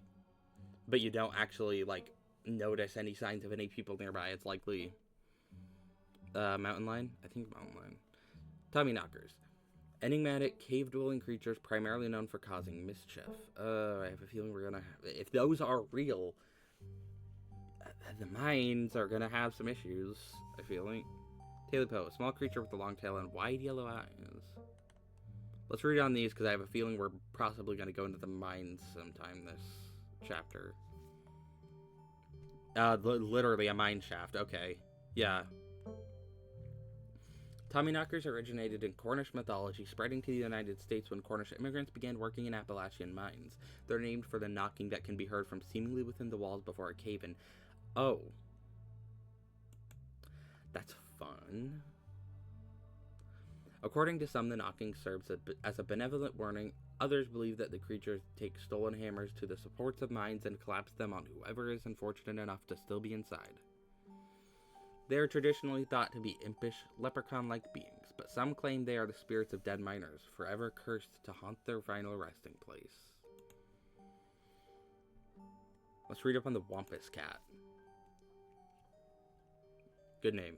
but you don't actually, like, notice any signs of any people nearby, it's likely mountain lion? I think mountain lion. Tommyknockers. Enigmatic, cave-dwelling creatures primarily known for causing mischief. I have a feeling we're gonna... If those are real, the mines are gonna have some issues, I feel like. Tailipo, a small creature with a long tail and wide yellow eyes. Let's read on these, because I have a feeling we're possibly gonna go into the mines sometime this chapter. Literally a mine shaft, okay. Yeah. Tommyknockers originated in Cornish mythology, spreading to the United States when Cornish immigrants began working in Appalachian mines. They're named for the knocking that can be heard from seemingly within the walls before a cave-in. Oh. That's fun. According to some, the knocking serves as a benevolent warning. Others believe that the creatures take stolen hammers to the supports of mines and collapse them on whoever is unfortunate enough to still be inside. They are traditionally thought to be impish, leprechaun-like beings, but some claim they are the spirits of dead miners, forever cursed to haunt their final resting place. Let's read up on the Wampus cat. Good name.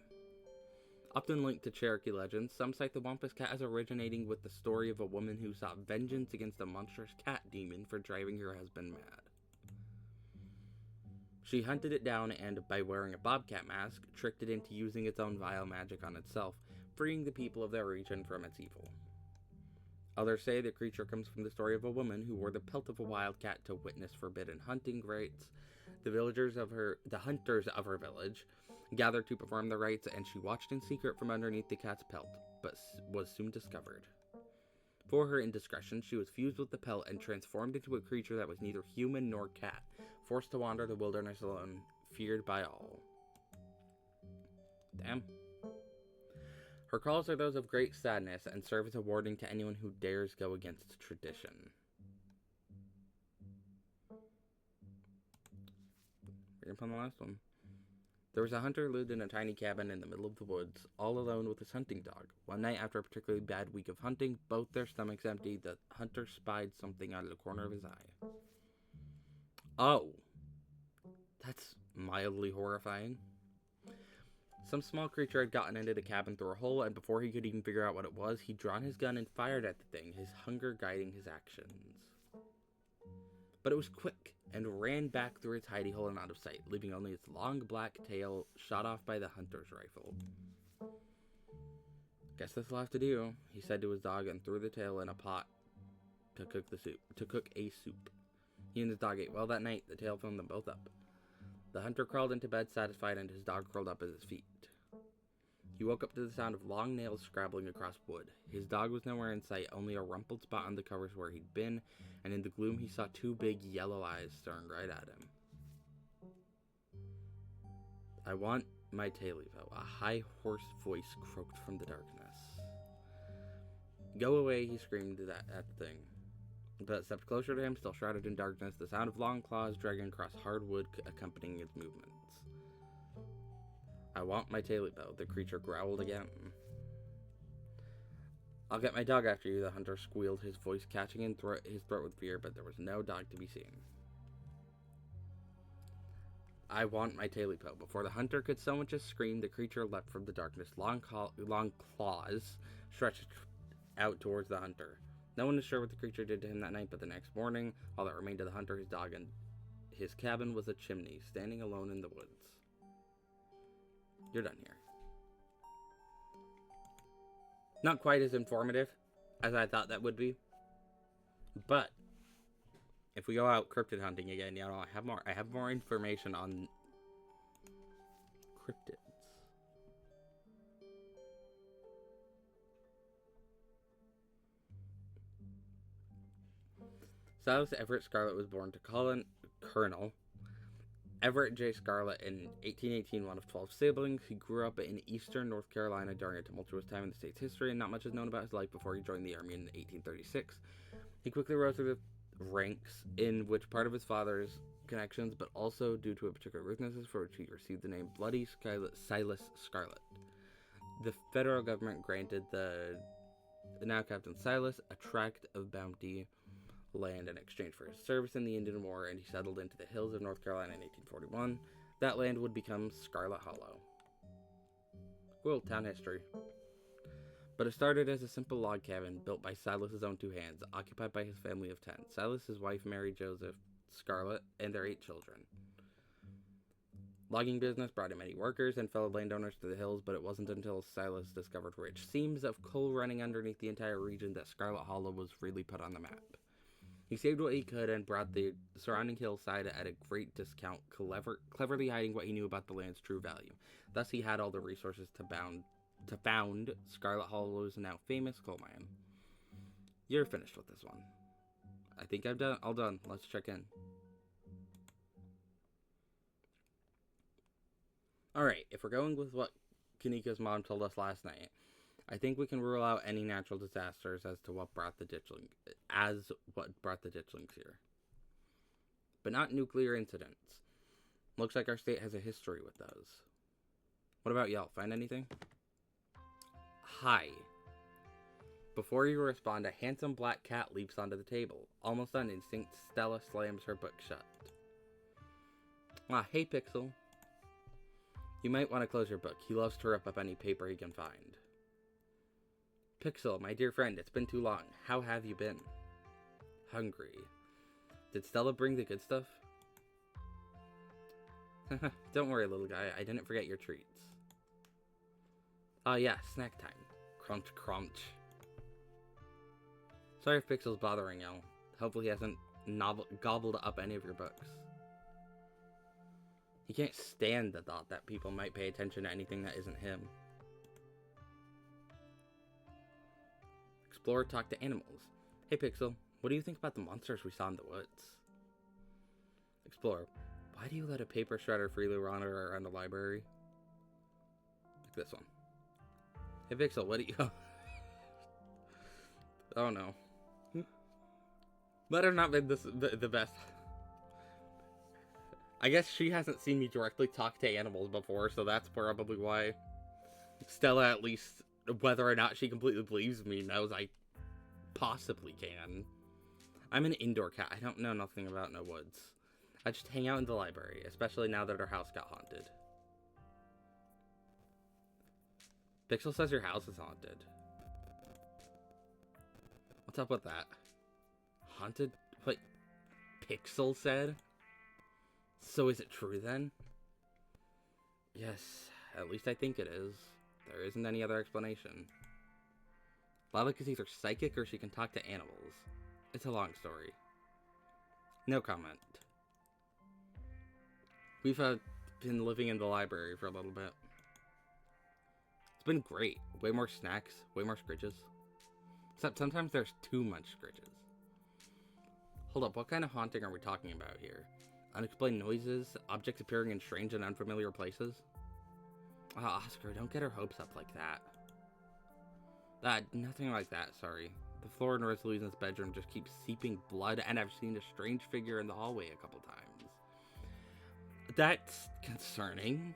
Often linked to Cherokee legends, some cite the Wampus cat as originating with the story of a woman who sought vengeance against a monstrous cat demon for driving her husband mad. She hunted it down and, by wearing a bobcat mask, tricked it into using its own vile magic on itself, freeing the people of their region from its evil. Others say the creature comes from the story of a woman who wore the pelt of a wildcat to witness forbidden hunting rites. The hunters of her village gathered to perform the rites, and she watched in secret from underneath the cat's pelt, but was soon discovered. For her indiscretion, she was fused with the pelt and transformed into a creature that was neither human nor cat, forced to wander the wilderness alone, feared by all. Damn. Her calls are those of great sadness and serve as a warning to anyone who dares go against tradition. Read up on the last one. There was a hunter who lived in a tiny cabin in the middle of the woods, all alone with his hunting dog. One night, after a particularly bad week of hunting, both their stomachs empty, the hunter spied something out of the corner of his eye. Oh. That's mildly horrifying. Some small creature had gotten into the cabin through a hole, and before he could even figure out what it was, he'd drawn his gun and fired at the thing, his hunger guiding his actions. But it was quick, and ran back through its hidey hole and out of sight, leaving only its long black tail shot off by the hunter's rifle. Guess this'll have to do, he said to his dog, and threw the tail in a pot to cook a soup. He and his dog ate well that night. The tail filled them both up. The hunter crawled into bed satisfied, and his dog curled up at his feet. He woke up to the sound of long nails scrabbling across wood. His dog was nowhere in sight, only a rumpled spot on the covers where he'd been, and in the gloom he saw two big yellow eyes staring right at him. I want my Tailipo, a high hoarse voice croaked from the darkness. Go away, he screamed at the thing. But stepped closer to him, still shrouded in darkness, the sound of long claws dragging across hard wood accompanying its movements. I want my Tailipo, the creature growled again. I'll get my dog after you, the hunter squealed, his voice catching in his throat with fear, but there was no dog to be seen. I want my Tailipo. Before the hunter could so much as scream, the creature leapt from the darkness, long claws stretched out towards the hunter. No one is sure what the creature did to him that night, but the next morning, all that remained of the hunter, his dog, and his cabin was a chimney, standing alone in the woods. You're done here. Not quite as informative as I thought that would be. But if we go out cryptid hunting again, I have more information on cryptids. Silas Everett Scarlett was born to Colonel Everett J. Scarlett in 1818, one of 12 siblings. He grew up in eastern North Carolina during a tumultuous time in the state's history, and not much is known about his life before he joined the Army in 1836. He quickly rose through the ranks, in which part of his father's connections, but also due to a particular weaknesses for which he received the name Bloody Silas Scarlett. The federal government granted the now Captain Silas a tract of bounty land in exchange for his service in the Indian War, and he settled into the hills of North Carolina in 1841. That land would become Scarlet Hollow. Cool town history. But it started as a simple log cabin built by Silas's own two hands, occupied by his family of 10. Silas, his wife, Mary Joseph Scarlett, and their 8 children. Logging business brought in many workers and fellow landowners to the hills, but it wasn't until Silas discovered rich seams of coal running underneath the entire region that Scarlet Hollow was really put on the map. He saved what he could and brought the surrounding hillside at a great discount, cleverly hiding what he knew about the land's true value. Thus, he had all the resources to found Scarlet Hollow's now famous coal mine. You're finished with this one. I think I'm done. All done. Let's check in. Alright, if we're going with what Kanika's mom told us last night, I think we can rule out any natural disasters as what brought the ditchlings here. But not nuclear incidents. Looks like our state has a history with those. What about y'all? Find anything? Hi. Before you respond, a handsome black cat leaps onto the table. Almost on instinct, Stella slams her book shut. Ah, hey Pixel. You might want to close your book. He loves to rip up any paper he can find. Pixel, my dear friend, it's been too long. How have you been? Hungry. Did Stella bring the good stuff? Don't worry, little guy. I didn't forget your treats. Oh yeah, snack time. Crunch, crunch. Sorry if Pixel's bothering y'all. Hopefully he hasn't gobbled up any of your books. He can't stand the thought that people might pay attention to anything that isn't him. Explore, talk to animals. Hey Pixel, what do you think about the monsters we saw in the woods? Explore, why do you let a paper shredder freely wander around the library? Like this one. Hey Pixel, what do you... Oh no. Might have not been the best. I guess she hasn't seen me directly talk to animals before, so that's probably why Stella, at least, whether or not she completely believes me, knows I possibly can. I'm an indoor cat. I don't know nothing about no woods. I just hang out in the library, especially now that our house got haunted. Pixel says your house is haunted. What's up with that? Haunted? What Pixel said? So is it true then? Yes, at least I think it is. There isn't any other explanation. Lilac is either psychic or she can talk to animals. It's a long story. No comment. We've been living in the library for a little bit. It's been great. Way more snacks, way more scritches. Except sometimes there's too much scritches. Hold up, what kind of haunting are we talking about here? Unexplained noises, objects appearing in strange and unfamiliar places? Oh, Oscar, don't get her hopes up like that. Nothing like that, sorry. The floor in Resolution's bedroom just keeps seeping blood, and I've seen a strange figure in the hallway a couple times. That's concerning.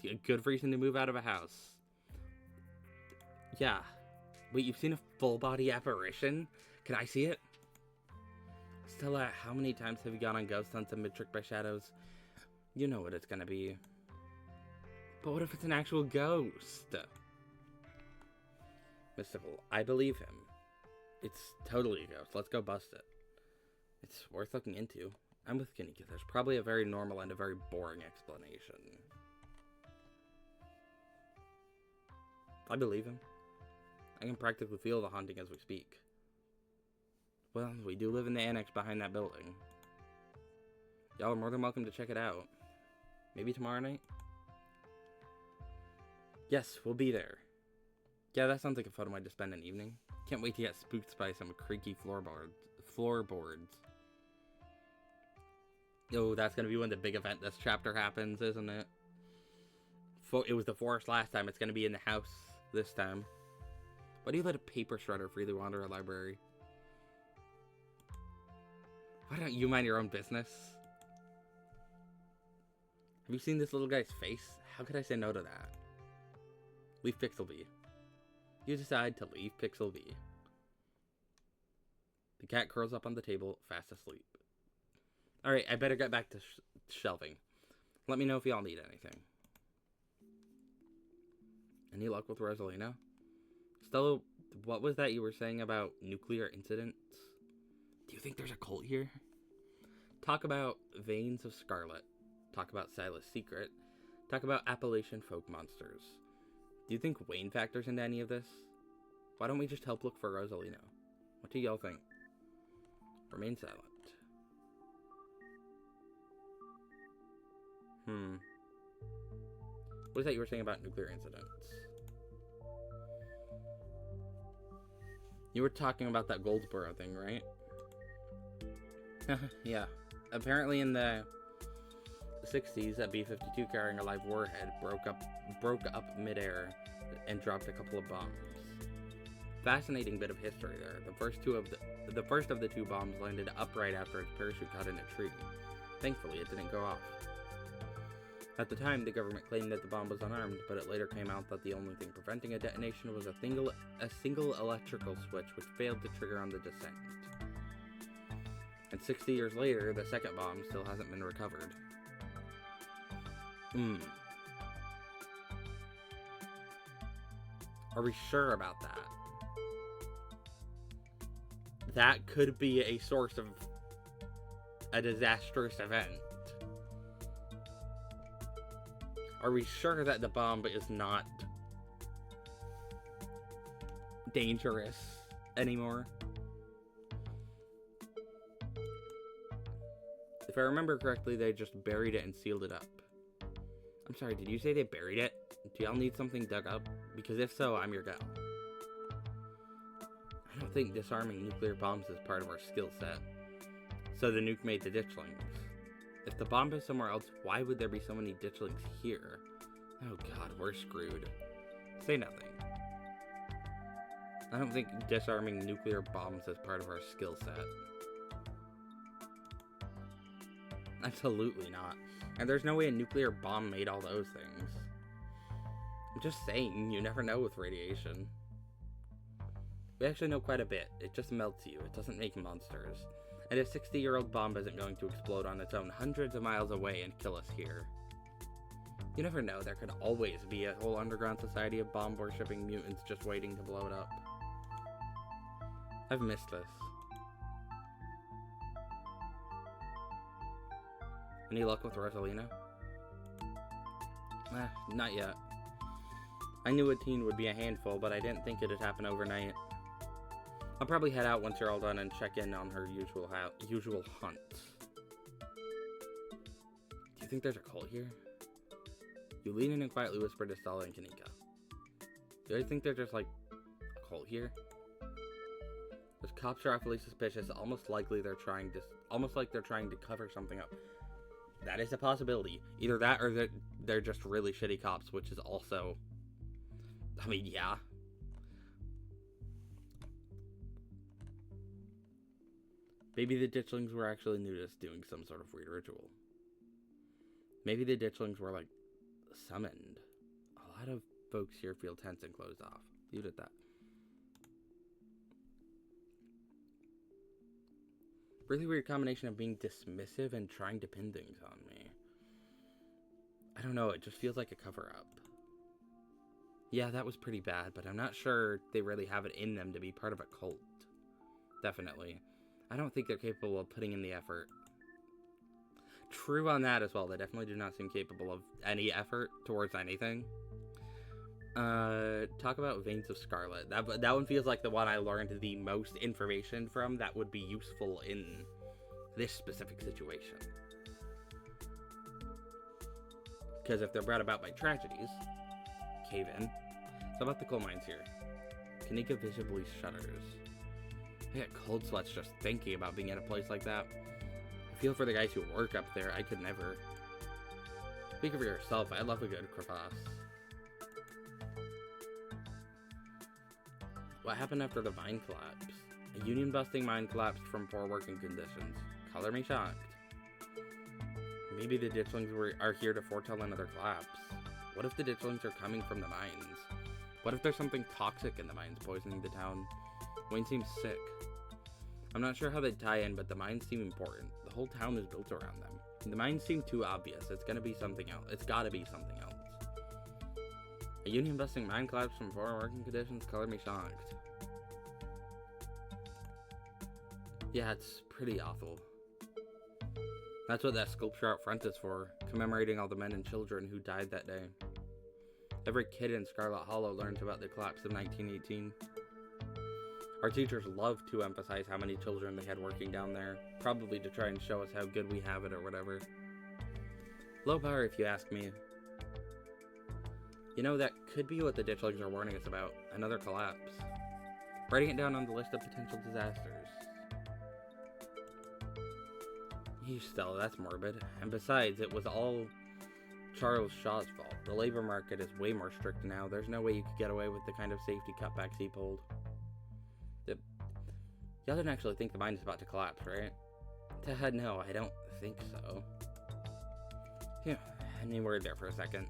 A good reason to move out of a house. Yeah. Wait, you've seen a full-body apparition? Can I see it? Stella, how many times have you gone on ghost hunts and been tricked by shadows? You know what it's gonna be. But what if it's an actual ghost? Mystical, I believe him. It's totally a ghost. Let's go bust it. It's worth looking into. I'm with Kanika. There's probably a very normal and a very boring explanation. I believe him. I can practically feel the haunting as we speak. Well, we do live in the annex behind that building. Y'all are more than welcome to check it out. Maybe tomorrow night? Yes, we'll be there. Yeah, that sounds like a fun way to spend an evening. Can't wait to get spooked by some creaky floorboards. Oh, that's gonna be when the big event this chapter happens, isn't it? It was the forest last time. It's gonna be in the house this time. Why do you let a paper shredder freely wander a library? Why don't you mind your own business? Have you seen this little guy's face? How could I say no to that? Leave Pixelby. You decide to leave Pixelby. The cat curls up on the table, fast asleep. Alright, I better get back to shelving. Let me know if y'all need anything. Any luck with Rosalina? Stella, what was that you were saying about nuclear incidents? Do you think there's a cult here? Talk about Veins of Scarlet. Talk about Silas' Secret. Talk about Appalachian folk monsters. Do you think Wayne factors into any of this? Why don't we just help look for Rosalina? What do y'all think? Remain silent. What is that you were saying about nuclear incidents? You were talking about that Goldsboro thing, right? Yeah. Apparently in the 60s, a B-52 carrying a live warhead broke up midair and dropped a couple of bombs. Fascinating bit of history there. The first of the two bombs landed upright after its parachute caught in a tree. Thankfully, it didn't go off. At the time, the government claimed that the bomb was unarmed, but it later came out that the only thing preventing a detonation was a single electrical switch which failed to trigger on the descent. And 60 years later, the second bomb still hasn't been recovered. Are we sure about that? That could be a source of a disastrous event. Are we sure that the bomb is not dangerous anymore? If I remember correctly, they just buried it and sealed it up. I'm sorry, did you say they buried it? Do y'all need something dug up? Because if so, I'm your gal. I don't think disarming nuclear bombs is part of our skill set. So the nuke made the ditchlings. If the bomb is somewhere else, why would there be so many ditchlings here? Oh god, we're screwed. Say nothing. I don't think disarming nuclear bombs is part of our skill set. Absolutely not. And there's no way a nuclear bomb made all those things. I'm just saying, you never know with radiation. We actually know quite a bit. It just melts you. It doesn't make monsters. And a 60-year-old bomb isn't going to explode on its own hundreds of miles away and kill us here. You never know, there could always be a whole underground society of bomb-worshipping mutants just waiting to blow it up. I've missed this. Any luck with Rosalina? Not yet. I knew a teen would be a handful, but I didn't think it'd happen overnight. I'll probably head out once you're all done and check in on her usual hunt. Do you think there's a cult here? You lean in and quietly whisper to Stella and Kanika. Do you think there's just like a cult here? Those cops are awfully suspicious, almost like they're trying to cover something up. That is a possibility. Either that or they're just really shitty cops, which is also, I mean, yeah. Maybe the ditchlings were actually nudists doing some sort of weird ritual. Maybe the ditchlings were, like, summoned. A lot of folks here feel tense and closed off. Leave it at that. Really weird combination of being dismissive and trying to pin things on me. I don't know, it just feels like a cover-up. Yeah, that was pretty bad, but I'm not sure they really have it in them to be part of a cult. Definitely. I don't think they're capable of putting in the effort. True on that as well. They definitely do not seem capable of any effort towards anything. Talk about Veins of Scarlet. That one feels like the one I learned the most information from that would be useful in this specific situation. Because if they're brought about by tragedies, cave-in. So about the coal mines here. Kanika visibly shudders. I get cold sweats just thinking about being at a place like that. I feel for the guys who work up there. I could never. Speak for yourself. I love a good crevasse. What happened after the mine collapse? A union-busting mine collapsed from poor working conditions. Color me shocked. Maybe the ditchlings are here to foretell another collapse. What if the ditchlings are coming from the mines? What if there's something toxic in the mines poisoning the town? Wayne seems sick. I'm not sure how they tie in, but the mines seem important. The whole town is built around them. The mines seem too obvious. It's gonna be something else. It's gotta be something else. A union-busting mine collapse from poor working conditions? Color me shocked. Yeah, it's pretty awful. That's what that sculpture out front is for, commemorating all the men and children who died that day. Every kid in Scarlet Hollow learns about the collapse of 1918. Our teachers love to emphasize how many children they had working down there, probably to try and show us how good we have it or whatever. Low power if you ask me. You know, that could be what the ditchlings are warning us about, another collapse. Writing it down on the list of potential disasters. Stella, that's morbid. And besides, it was all Charles Shaw's fault. The labor market is way more strict now. There's no way you could get away with the kind of safety cutbacks he pulled. Y'all didn't actually think the mine is about to collapse, right? No, I don't think so. Phew, any word there for a second.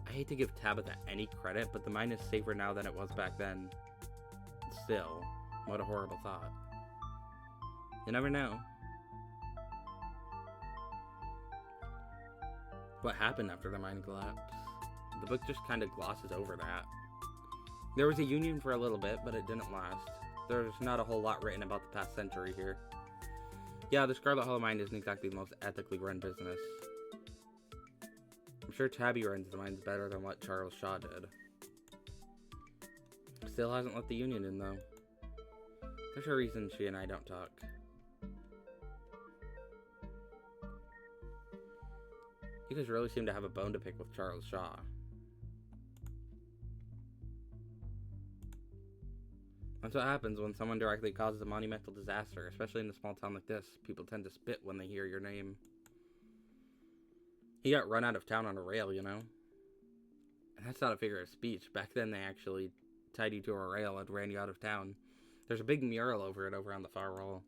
I hate to give Tabitha any credit, but the mine is safer now than it was back then. Still, what a horrible thought. You never know. What happened after the mine collapse? The book just kind of glosses over that. There was a union for a little bit, but it didn't last. There's not a whole lot written about the past century here. Yeah, the Scarlet Hollow mine isn't exactly the most ethically run business. I'm sure Tabby runs the mines better than what Charles Shaw did. Still hasn't let the union in, though. There's a reason she and I don't talk. You guys really seem to have a bone to pick with Charles Shaw. That's what happens when someone directly causes a monumental disaster, especially in a small town like this. People tend to spit when they hear your name. He got run out of town on a rail, you know? And that's not a figure of speech. Back then they actually tied you to a rail and ran you out of town. There's a big mural over it over on the far wall.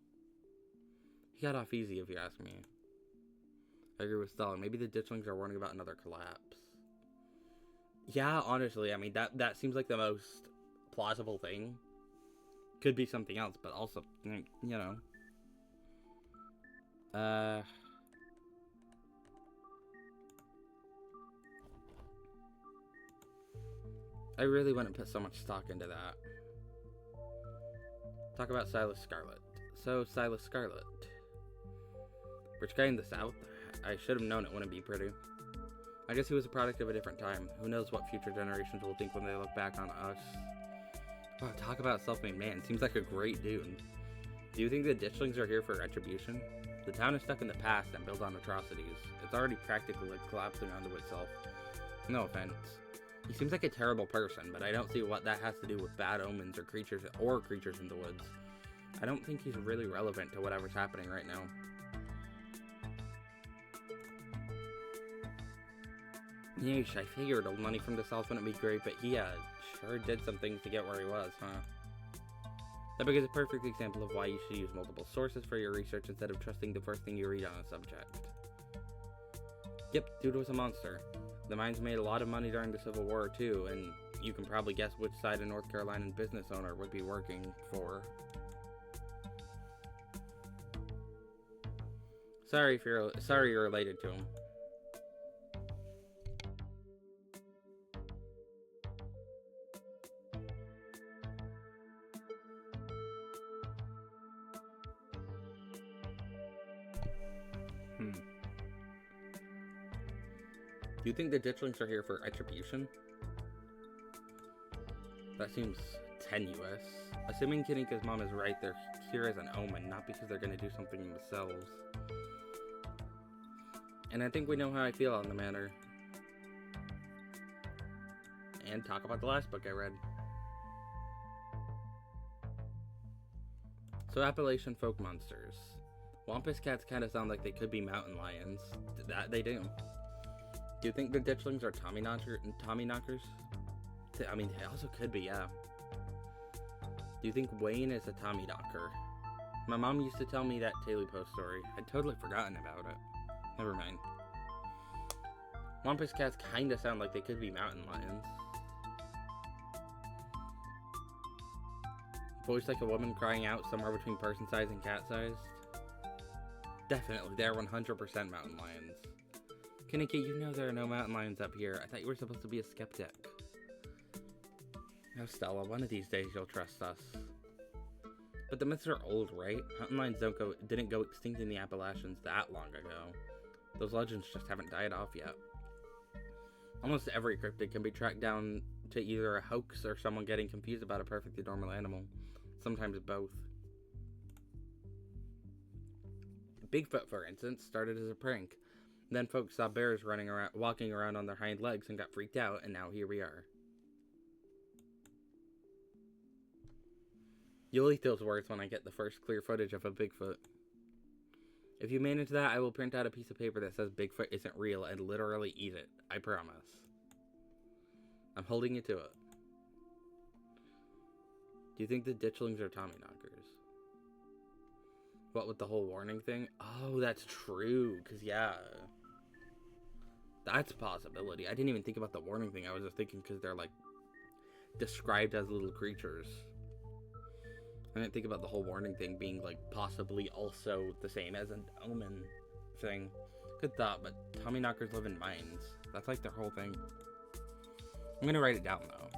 He got off easy, if you ask me. I agree with Stella. Maybe the ditchlings are warning about another collapse. Yeah, honestly, I mean, that seems like the most plausible thing. Could be something else, but also, you know. I really wouldn't put so much stock into that. Talk about Silas Scarlet. So, Silas Scarlet. Rich guy in the South? I should have known it wouldn't be pretty. I guess he was a product of a different time. Who knows what future generations will think when they look back on us. Wow, talk about self-made man. Seems like a great dude. Do you think the ditchlings are here for retribution? The town is stuck in the past and built on atrocities. It's already practically collapsing onto itself. No offense. He seems like a terrible person, but I don't see what that has to do with bad omens or creatures in the woods. I don't think he's really relevant to whatever's happening right now. Yeesh, I figured old money from the South wouldn't be great, but he sure did some things to get where he was, huh? That book is a perfect example of why you should use multiple sources for your research instead of trusting the first thing you read on a subject. Yep, dude was a monster. The mines made a lot of money during the Civil War, too, and you can probably guess which side a North Carolinian business owner would be working for. Sorry you're related to him. Do you think the ditchlings are here for retribution? That seems tenuous. Assuming Kinika's mom is right, they're here as an omen, not because they're gonna do something themselves. And I think we know how I feel on the matter. And talk about the last book I read. So, Appalachian folk monsters. Wampus cats kind of sound like they could be mountain lions. That they do. Do you think the ditchlings are Tommy knockers? I mean, they also could be, yeah. Do you think Wayne is a Tommy knocker? My mom used to tell me that Taily Post story. I'd totally forgotten about it. Never mind. Wampus cats kind of sound like they could be mountain lions. Voice like a woman crying out somewhere between person-sized and cat-sized. Definitely, they're 100% mountain lions. Kinika, you know there are no mountain lions up here. I thought you were supposed to be a skeptic. Now, Stella, one of these days you'll trust us. But the myths are old, right? Mountain lions didn't go extinct in the Appalachians that long ago. Those legends just haven't died off yet. Almost every cryptid can be tracked down to either a hoax or someone getting confused about a perfectly normal animal. Sometimes both. Bigfoot, for instance, started as a prank. Then folks saw bears walking around on their hind legs and got freaked out, and now here we are. You'll eat those words when I get the first clear footage of a Bigfoot. If you manage that, I will print out a piece of paper that says Bigfoot isn't real and literally eat it. I promise. I'm holding you to it. Do you think the ditchlings are Tommy knockers? What with the whole warning thing? Oh, that's true. Because, yeah. That's a possibility. I didn't even think about the warning thing. I was just thinking because they're, like, described as little creatures. I didn't think about the whole warning thing being, like, possibly also the same as an omen thing. Good thought, but Tommy knockers live in mines. That's, like, their whole thing. I'm gonna write it down, though.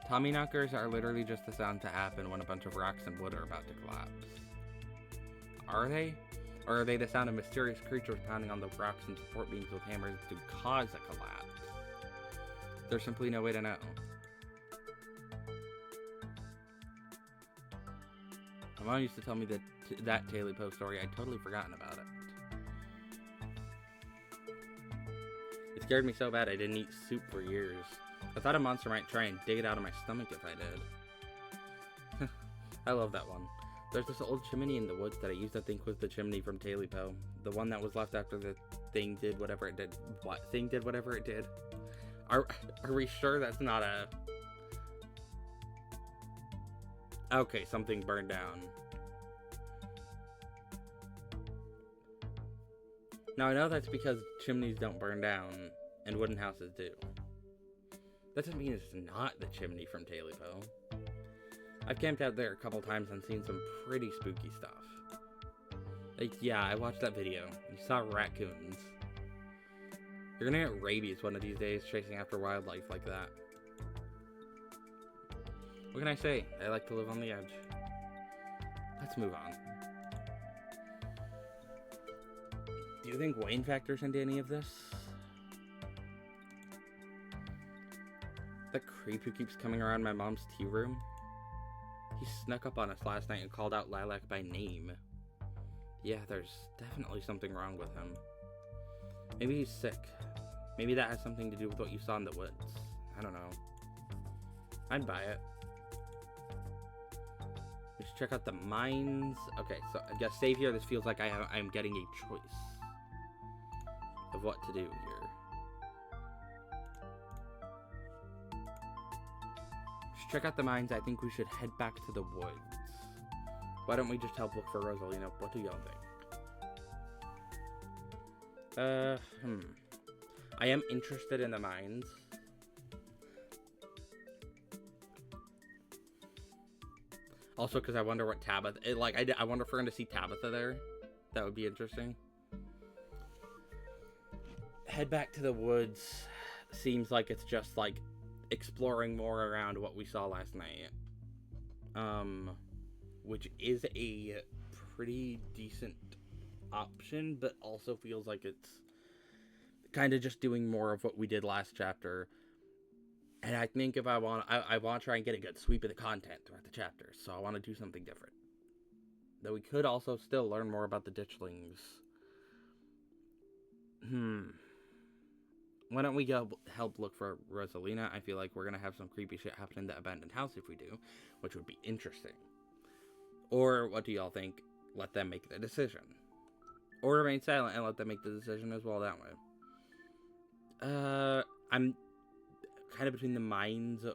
Tommy knockers are literally just the sound to happen when a bunch of rocks and wood are about to collapse. Are they? Or are they the sound of mysterious creatures pounding on the rocks and support beams with hammers to cause a collapse? There's simply no way to know. My mom used to tell me that Taily Post story. I'd totally forgotten about it. It scared me so bad I didn't eat soup for years. I thought a monster might try and dig it out of my stomach if I did. I love that one. There's this old chimney in the woods that I used to think was the chimney from Taily Po. The one that was left after the thing did whatever it did. What thing did whatever it did? Are we sure that's not a... Okay, something burned down. Now I know that's because chimneys don't burn down, and wooden houses do. That doesn't mean it's not the chimney from Taily Po. I've camped out there a couple times and seen some pretty spooky stuff. Like, yeah, I watched that video. You saw raccoons. You're gonna get rabies one of these days chasing after wildlife like that. What can I say? I like to live on the edge. Let's move on. Do you think Wayne factors into any of this? The creep who keeps coming around my mom's tea room? He snuck up on us last night and called out Lilac by name. Yeah, there's definitely something wrong with him. Maybe he's sick. Maybe that has something to do with what you saw in the woods. I don't know. I'd buy it. We should check out the mines. Okay, so I guess save here. This feels like I'm getting a choice of what to do here. Check out the mines. I think we should head back to the woods. Why don't we just help look for Rosalina? What do y'all think? I am interested in the mines. Also, because I wonder what Tabitha... I wonder if we're going to see Tabitha there. That would be interesting. Head back to the woods. Seems like it's just, like, exploring more around what we saw last night. Which is a pretty decent option, but also feels like it's kind of just doing more of what we did last chapter. And I think if I want to try and get a good sweep of the content throughout the chapters, so I want to do something different. Though we could also still learn more about the ditchlings. Why don't we go help look for Rosalina? I feel like we're gonna have some creepy shit happen in the abandoned house if we do, which would be interesting. Or what do y'all think? Let them make the decision. Or remain silent and let them make the decision as well that way. I'm kind of between the mines.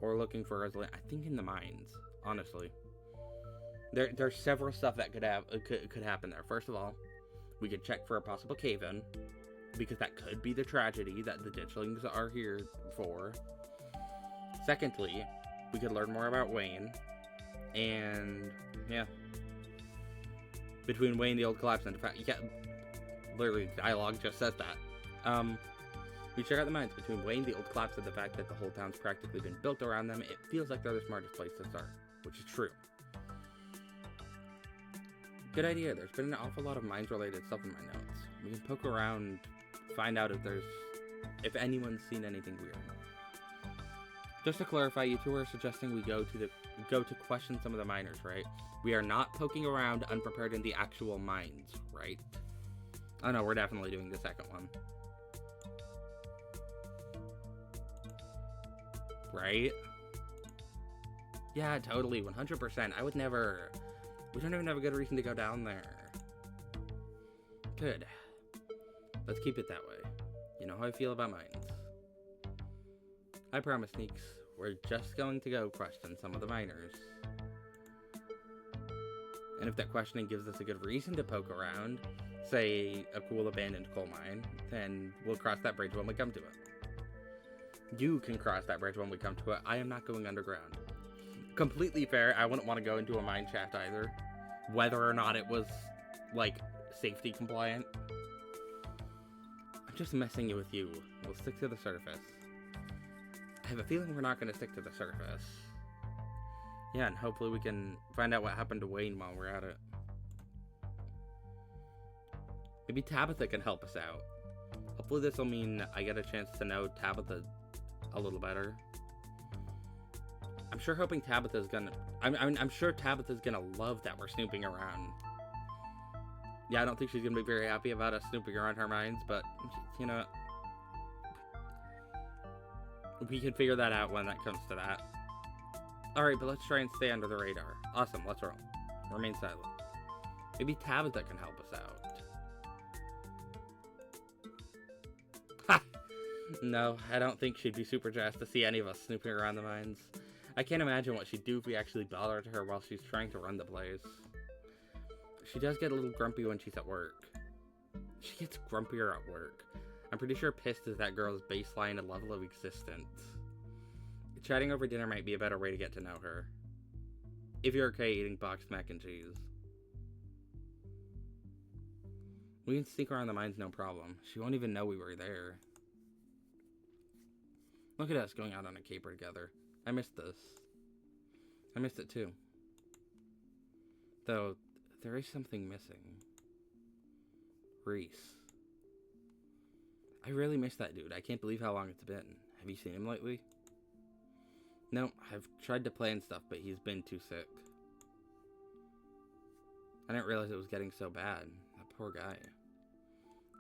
Or looking for Rosalina. I think in the mines, honestly. There's several stuff that could happen there. First of all, we could check for a possible cave-in, because that could be the tragedy that the ditchlings are here for. Secondly, we could learn more about Wayne, and yeah, between Wayne, the old collapse, and literally dialogue just says that. We check out the mines. Between Wayne, the old collapse, and the fact that the whole town's practically been built around them, it feels like they're the smartest place to start, which is true. Good idea. There's been an awful lot of mines-related stuff in my notes. We can poke around, find out if anyone's seen anything weird. Just to clarify, you two are suggesting we go to question some of the miners, right? We are not poking around unprepared in the actual mines, right? Oh no, we're definitely doing the second one. Right? Yeah, totally, 100%. I would never... We don't even have a good reason to go down there. Good. Let's keep it that way. You know how I feel about mines. I promise, Sneaks. We're just going to go question some of the miners. And if that questioning gives us a good reason to poke around, say a cool abandoned coal mine, then we'll cross that bridge when we come to it. You can cross that bridge when we come to it. I am not going underground. Completely fair. I wouldn't want to go into a mine shaft either, whether or not it was, like, safety compliant. I'm just messing with you. We'll stick to the surface. I have a feeling we're not going to stick to the surface. Yeah, and hopefully we can find out what happened to Wayne while we're at it. Maybe Tabitha can help us out. Hopefully this will mean I get a chance to know Tabitha a little better. I'm sure Tabitha's gonna love that we're snooping around. Yeah, I don't think she's gonna be very happy about us snooping around her mines, but, you know, we can figure that out when that comes to that. Alright, but let's try and stay under the radar. Awesome, let's roll. Remain silent. Maybe Tabitha can help us out. Ha! No, I don't think she'd be super jazzed to see any of us snooping around the mines. I can't imagine what she'd do if we actually bothered her while she's trying to run the place. She does get a little grumpy when she's at work. She gets grumpier at work. I'm pretty sure pissed is that girl's baseline and level of existence. Chatting over dinner might be a better way to get to know her. If you're okay eating boxed mac and cheese. We can sneak around the mines no problem. She won't even know we were there. Look at us going out on a caper together. I missed this. I missed it too. Though, there is something missing. Reese. I really miss that dude. I can't believe how long it's been. Have you seen him lately? No, I've tried to plan stuff, but he's been too sick. I didn't realize it was getting so bad. That poor guy.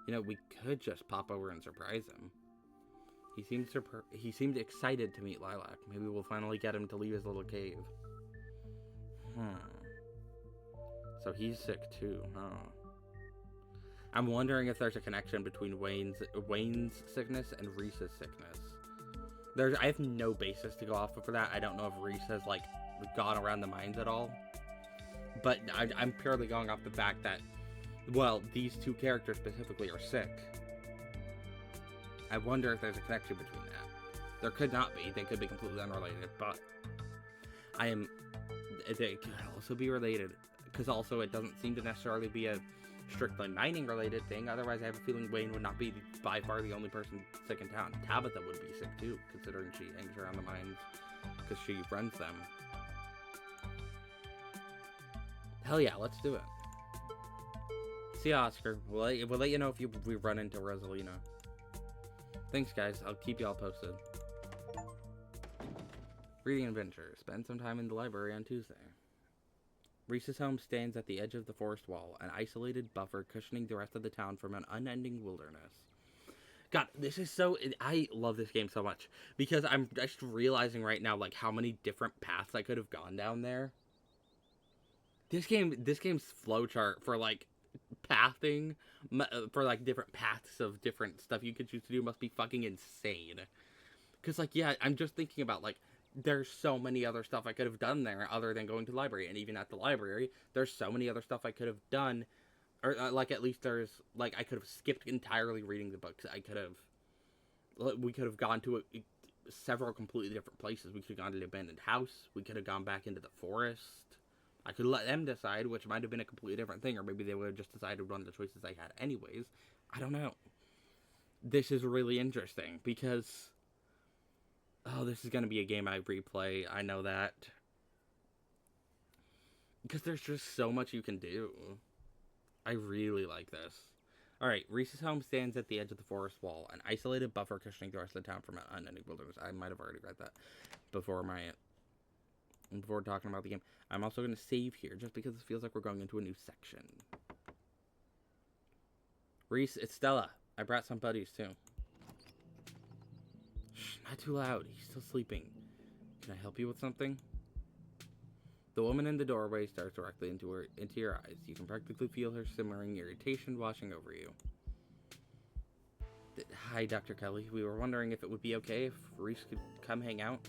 You know, we could just pop over and surprise him. He seemed excited to meet Lilac. Maybe we'll finally get him to leave his little cave. So he's sick too, huh? I'm wondering if there's a connection between Wayne's sickness and Reese's sickness. I have no basis to go off of for that. I don't know if Reese has, like, gone around the mines at all. But I'm purely going off the fact that, well, these two characters specifically are sick. I wonder if there's a connection between that. There could not be. They could be completely unrelated, but they could also be related. Because also it doesn't seem to necessarily be a strictly mining related thing. Otherwise I have a feeling Wayne would not be by far the only person sick in town. Tabitha would be sick too, considering she hangs around the mines because she runs them. Hell yeah, let's do it. See ya, Oscar. We'll let you know if we run into Rosalina. Thanks, guys. I'll keep y'all posted. Reading adventure. Spend some time in the library on Tuesday. Reese's home stands at the edge of the forest wall, an isolated buffer cushioning the rest of the town from an unending wilderness. God, this is so... I love this game so much, because I'm just realizing right now, like, how many different paths I could have gone down there. This game's flowchart for, like, pathing, for, like, different paths of different stuff you could choose to do must be fucking insane. Because, like, yeah, I'm just thinking about, like, there's so many other stuff I could have done there other than going to the library. And even at the library, there's so many other stuff I could have done. Or, like, at least there's, like, I could have skipped entirely reading the books. We could have gone to several completely different places. We could have gone to the abandoned house. We could have gone back into the forest. I could let them decide, which might have been a completely different thing. Or maybe they would have just decided one of the choices I had anyways. I don't know. This is really interesting because... Oh, this is going to be a game I replay. I know that. Because there's just so much you can do. I really like this. Alright, Reese's home stands at the edge of the forest wall, an isolated buffer cushioning the rest of the town from an unending wilderness. I might have already read that before talking about the game. I'm also going to save here, just because it feels like we're going into a new section. Reese, it's Stella. I brought some buddies, too. Shh, not too loud. He's still sleeping. Can I help you with something? The woman in the doorway stares directly into your eyes. You can practically feel her simmering irritation washing over you. Hi, Dr. Kelly. We were wondering if it would be okay if Reese could come hang out.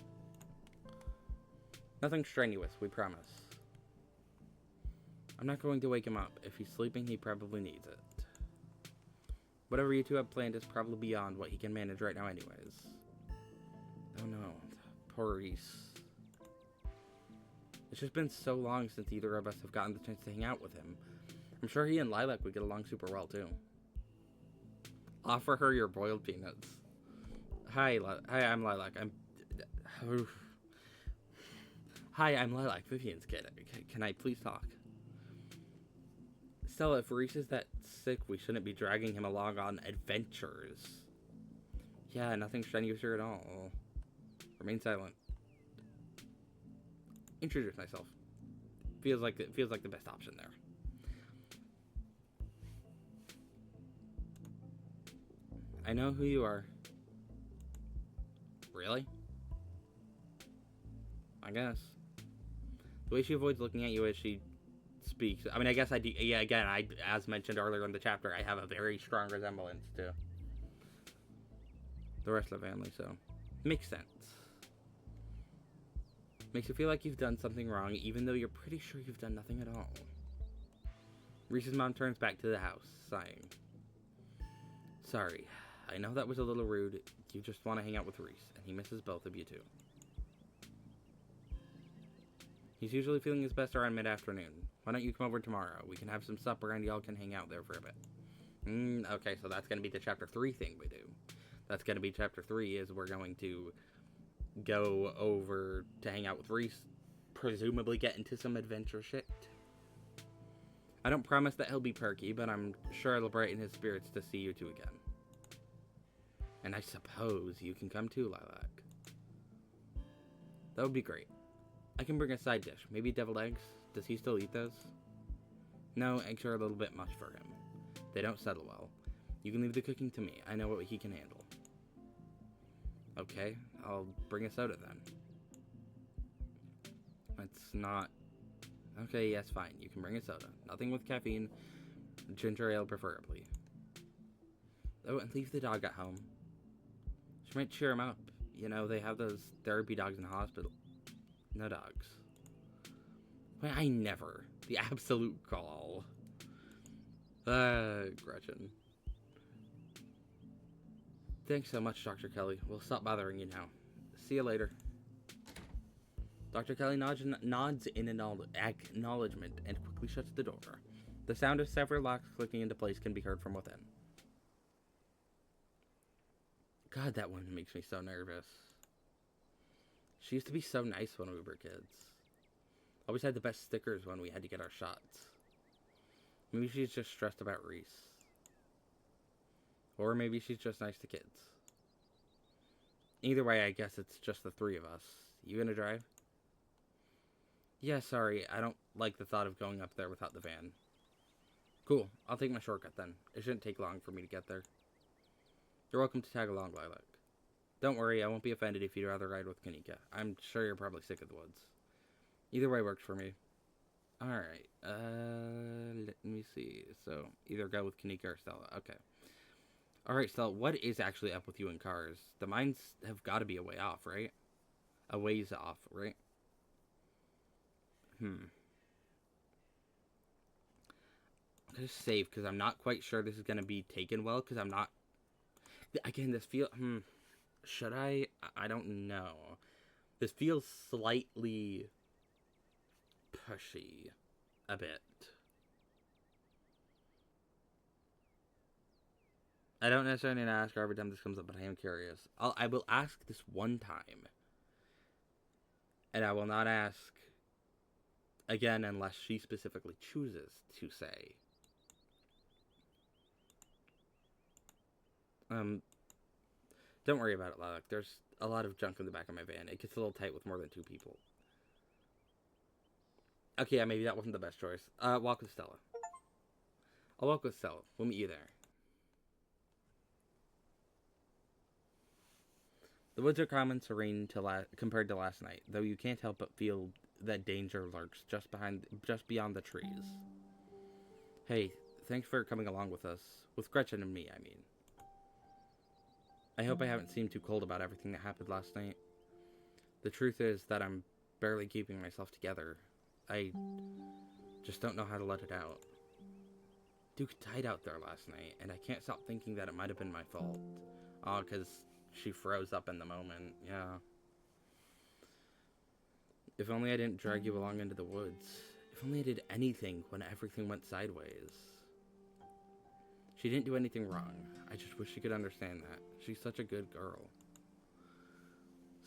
Nothing strenuous, we promise. I'm not going to wake him up. If he's sleeping, he probably needs it. Whatever you two have planned is probably beyond what he can manage right now anyways. Oh no, poor Reese. It's just been so long since either of us have gotten the chance to hang out with him. I'm sure he and Lilac would get along super well, too. Offer her your boiled peanuts. Hi, I'm Lilac. Hi, I'm Lilac, Vivian's kid. Can I please talk? Stella, if Reese is that sick, we shouldn't be dragging him along on adventures. Yeah, nothing strenuous here at all. Remain silent. Introduce myself. Feels like the best option there. I know who you are. Really? I guess. The way she avoids looking at you as she speaks. I mean, I guess I do. Yeah, again, as mentioned earlier in the chapter, I have a very strong resemblance to the rest of the family, so makes sense. Makes you feel like you've done something wrong, even though you're pretty sure you've done nothing at all. Reese's mom turns back to the house, sighing. Sorry, I know that was a little rude. You just want to hang out with Reese, and he misses both of you too. He's usually feeling his best around mid-afternoon. Why don't you come over tomorrow? We can have some supper and y'all can hang out there for a bit. Okay, so that's going to be the chapter 3 thing we do. That's going to be chapter 3 is we're going to go over to hang out with Reese, presumably get into some adventure shit. I don't promise that he'll be perky, but I'm sure it'll brighten his spirits to see you two again. And I suppose you can come too, Lilac. That would be great. I can bring a side dish, maybe deviled eggs. Does he still eat those? No, eggs are a little bit much for him. They don't settle well. You can leave the cooking to me. I know what he can handle. Okay, I'll bring a soda then. It's not... Okay, yes, fine. You can bring a soda. Nothing with caffeine. Ginger ale, preferably. Oh, and leave the dog at home. She might cheer him up. You know, they have those therapy dogs in the hospital. No dogs. Wait, I never. The absolute gall. Gretchen. Thanks so much, Dr. Kelly. We'll stop bothering you now. See you later. Dr. Kelly nods in acknowledgement and quickly shuts the door. The sound of several locks clicking into place can be heard from within. God, that one makes me so nervous. She used to be so nice when we were kids. Always had the best stickers when we had to get our shots. Maybe she's just stressed about Reese. Or maybe she's just nice to kids. Either way, I guess it's just the three of us. You gonna drive? Yeah, sorry. I don't like the thought of going up there without the van. Cool. I'll take my shortcut then. It shouldn't take long for me to get there. You're welcome to tag along, Lilac. Don't worry, I won't be offended if you'd rather ride with Kanika. I'm sure you're probably sick of the woods. Either way works for me. Alright, let me see. So, either go with Kanika or Stella. Okay. Alright, Stella, what is actually up with you in cars? The mines have got to be a way off, right? A ways off, right? I'm gonna save, because I'm not quite sure this is gonna be taken well, because I'm not... Again, this feel... Should I? I don't know. This feels slightly... pushy. A bit. I don't necessarily need to ask her every time this comes up, but I am curious. I will ask this one time. And I will not ask again unless she specifically chooses to say. Don't worry about it, Lilac. There's a lot of junk in the back of my van. It gets a little tight with more than 2 people. Okay, yeah, maybe that wasn't the best choice. Walk with Stella. I'll walk with Stella. We'll meet you there. The woods are calm and serene compared to last night, though you can't help but feel that danger lurks just beyond the trees. Hey, thanks for coming along with us. With Gretchen and me, I mean. I hope I haven't seemed too cold about everything that happened last night. The truth is that I'm barely keeping myself together. I just don't know how to let it out. Duke died out there last night, and I can't stop thinking that it might have been my fault. Oh, because she froze up in the moment, yeah. If only I didn't drag you along into the woods. If only I did anything when everything went sideways. She didn't do anything wrong. I just wish she could understand that. She's such a good girl.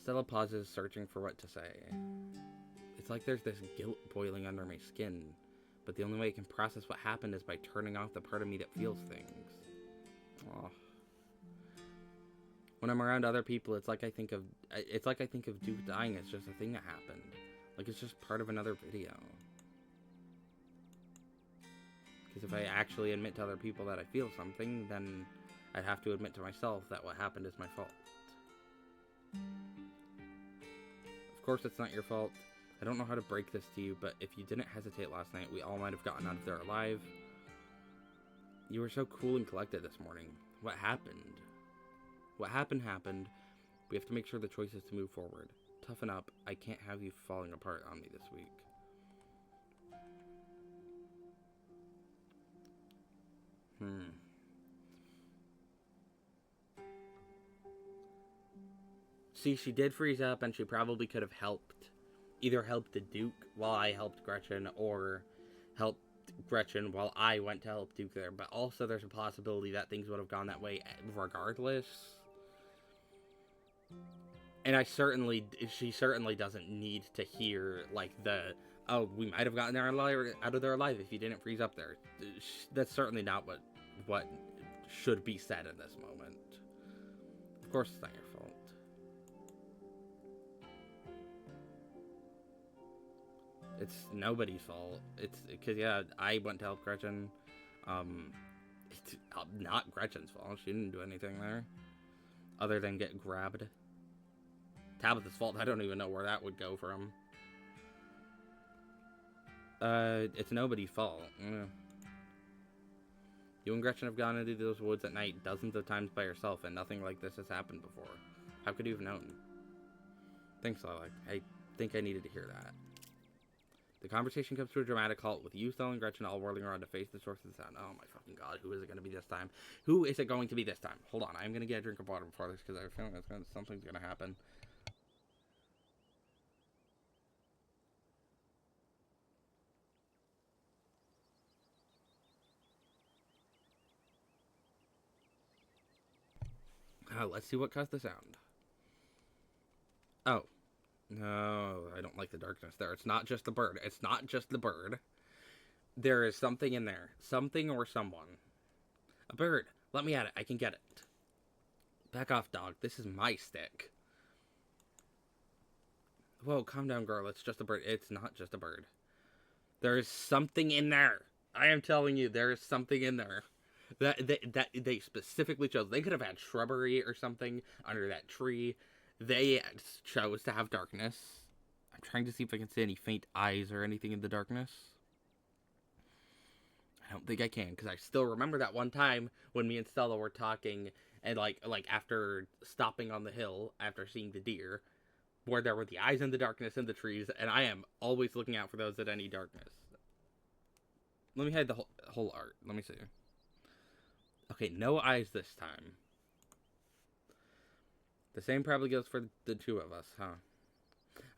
Stella pauses, searching for what to say. It's like there's this guilt boiling under my skin, but the only way I can process what happened is by turning off the part of me that feels things. Oh. When I'm around other people, it's like I think of Duke dying as just a thing that happened. Like it's just part of another video. Because if I actually admit to other people that I feel something, then I'd have to admit to myself that what happened is my fault. Of course it's not your fault. I don't know how to break this to you, but if you didn't hesitate last night, we all might have gotten out of there alive. You were so cool and collected this morning. What happened? What happened happened. We have to make sure the choice is to move forward. Toughen up. I can't have you falling apart on me this week. See, she did freeze up, and she probably could have either helped the Duke while I helped Gretchen, or helped Gretchen while I went to help Duke there. But also there's a possibility that things would have gone that way regardless. And she certainly doesn't need to hear, like, oh, we might have gotten out of there alive if you didn't freeze up there. That's certainly not what should be said in this moment. Of course it's not your fault. It's nobody's fault. It's because, yeah, I went to help Gretchen. It's not Gretchen's fault. She didn't do anything there other than get grabbed. Tabitha's fault. I don't even know where that would go from. It's nobody's fault. You and Gretchen have gone into those woods at night dozens of times by yourself, and nothing like this has happened before. How could you have known? Thanks, Lilac. I think I needed to hear that. The conversation comes to a dramatic halt, with you, Stella, and Gretchen all whirling around to face the source of the sound. Oh my fucking god, who is it going to be this time? Who is it going to be this time? Hold on, I'm going to get a drink of water before this, because I have a feeling something's going to happen. Let's see what caused the sound. Oh. No, I don't like the darkness there. It's not just the bird. It's not just the bird. There is something in there. Something or someone. A bird. Let me at it. I can get it. Back off, dog. This is my stick. Whoa, calm down, girl. It's just a bird. It's not just a bird. There's something in there. I am telling you, there is something in there. That they specifically chose. They could have had shrubbery or something under that tree. They chose to have darkness. I'm trying to see if I can see any faint eyes or anything in the darkness. I don't think I can, because I still remember that one time when me and Stella were talking, and like after stopping on the hill, after seeing the deer, where there were the eyes in the darkness in the trees, and I am always looking out for those at any darkness. Let me hide the whole art. Let me see. Okay, no eyes this time. The same probably goes for the two of us, huh?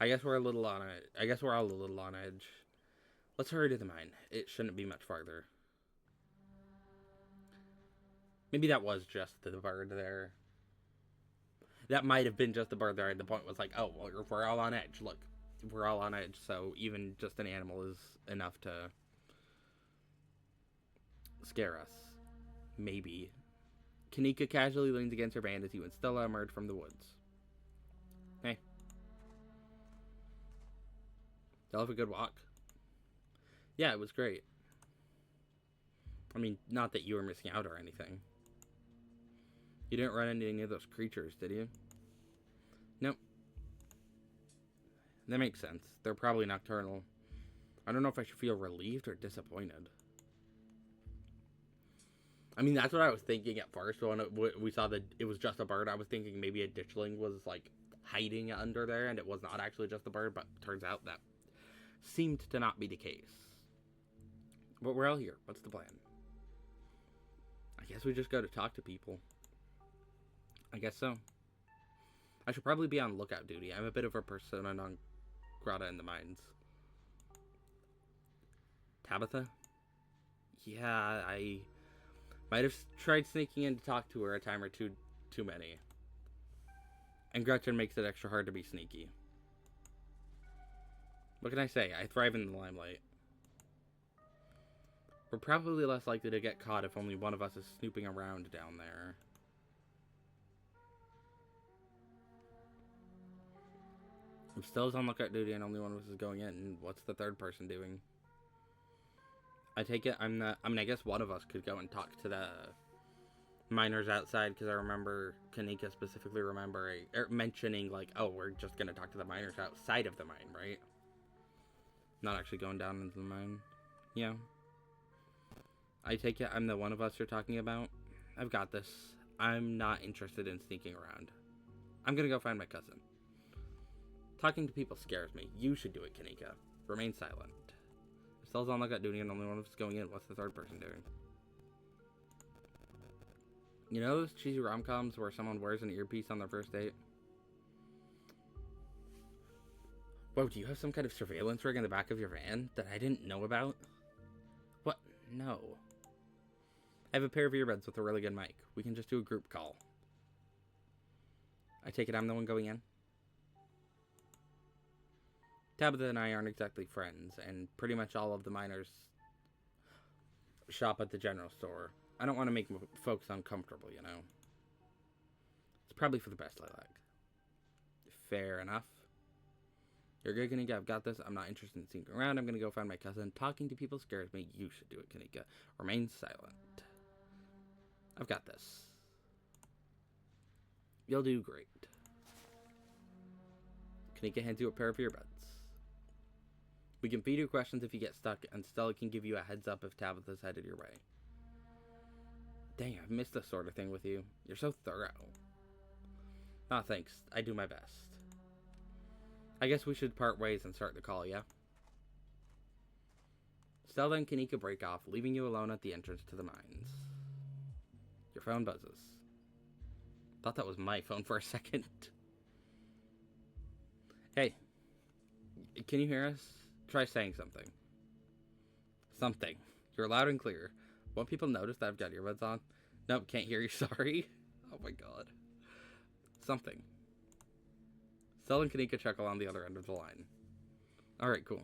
I guess we're a little on it. I guess we're all a little on edge. Let's hurry to the mine. It shouldn't be much farther. Maybe that was just the bird there. That might have been just the bird there, and the point was like, oh, well, we're all on edge. Look, we're all on edge, so even just an animal is enough to scare us. Maybe. Kanika casually leans against her band as you and Stella emerge from the woods. Hey. Y'all have a good walk? Yeah, it was great. I mean, not that you were missing out or anything. You didn't run into any of those creatures, did you? Nope. That makes sense. They're probably nocturnal. I don't know if I should feel relieved or disappointed. I mean, that's what I was thinking at first when we saw that it was just a bird. I was thinking maybe a ditchling was, like, hiding under there, and it was not actually just a bird, but turns out that seemed to not be the case. But we're all here. What's the plan? I guess we just go to talk to people. I guess so. I should probably be on lookout duty. I'm a bit of a persona non grata in the mines. Tabitha? Yeah, I might have tried sneaking in to talk to her a time or two too many. And Gretchen makes it extra hard to be sneaky. What can I say? I thrive in the limelight. We're probably less likely to get caught if only one of us is snooping around down there. If Stella's on lookout duty and only one of us is going in, what's the third person doing? I take it I guess one of us could go and talk to the miners outside, because I remember Kanika specifically mentioning, like, oh, we're just going to talk to the miners outside of the mine, right? Not actually going down into the mine. Yeah. I take it I'm the one of us you're talking about. I've got this. I'm not interested in sneaking around. I'm going to go find my cousin. Talking to people scares me. You should do it, Kanika. Remain silent. If Stella's on lookout duty and only one of us going in, what's the third person doing? You know those cheesy rom-coms where someone wears an earpiece on their first date? Whoa, do you have some kind of surveillance rig in the back of your van that I didn't know about? What? No. I have a pair of earbuds with a really good mic. We can just do a group call. I take it I'm the one going in? Tabitha and I aren't exactly friends, and pretty much all of the miners shop at the general store. I don't want to make folks uncomfortable, you know. It's probably for the best, Lilac. Fair enough. You're good, Kanika. I've got this. I'm not interested in sneaking around. I'm going to go find my cousin. Talking to people scares me. You should do it, Kanika. Remain silent. I've got this. You'll do great. Kanika hands you a pair of earbuds. We can feed you questions if you get stuck, and Stella can give you a heads up if Tabitha's headed your way. Dang, I've missed this sort of thing with you. You're so thorough. Aw, thanks. I do my best. I guess we should part ways and start the call, yeah? Stella and Kanika break off, leaving you alone at the entrance to the mines. Your phone buzzes. Thought that was my phone for a second. Hey. Can you hear us? Try saying something. Something. You're loud and clear. Won't people notice that I've got earbuds on? Nope, can't hear you, sorry. Oh my god. Something. Stella and Kanika chuckle on the other end of the line. Alright, cool.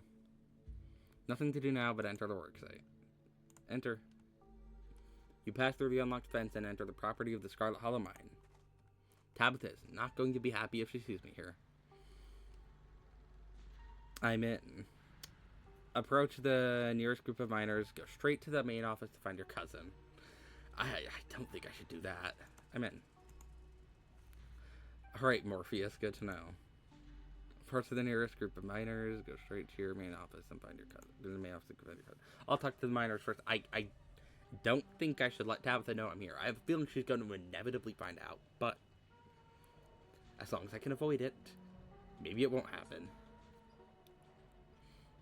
Nothing to do now but enter the worksite. Enter. You pass through the unlocked fence and enter the property of the Scarlet Hollow Mine. Tabitha is not going to be happy if she sees me here. I'm in. Approach the nearest group of miners. Go straight to the main office to find your cousin. I don't think I should do that. I'm in. Alright, Morpheus. Good to know. Approach the nearest group of miners. Go straight to your main office and find your cousin. Go to the main office and find your cousin. I'll talk to the miners first. I don't think I should let Tabitha know I'm here. I have a feeling she's going to inevitably find out. But as long as I can avoid it, maybe it won't happen.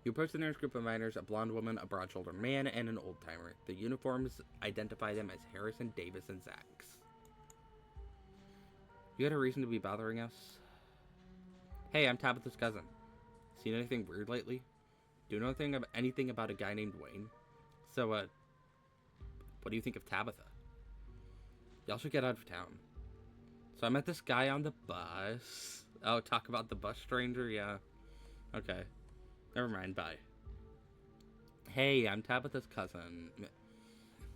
You approach the nearest group of miners, a blonde woman, a broad-shouldered man, and an old-timer. The uniforms identify them as Harrison, Davis, and Zax. You had a reason to be bothering us? Hey, I'm Tabitha's cousin. Seen anything weird lately? Do you know anything about a guy named Wayne? So, what do you think of Tabitha? Y'all should get out of town. So I met this guy on the bus. Oh, talk about the bus stranger? Yeah. Okay. Never mind, bye. Hey, I'm Tabitha's cousin.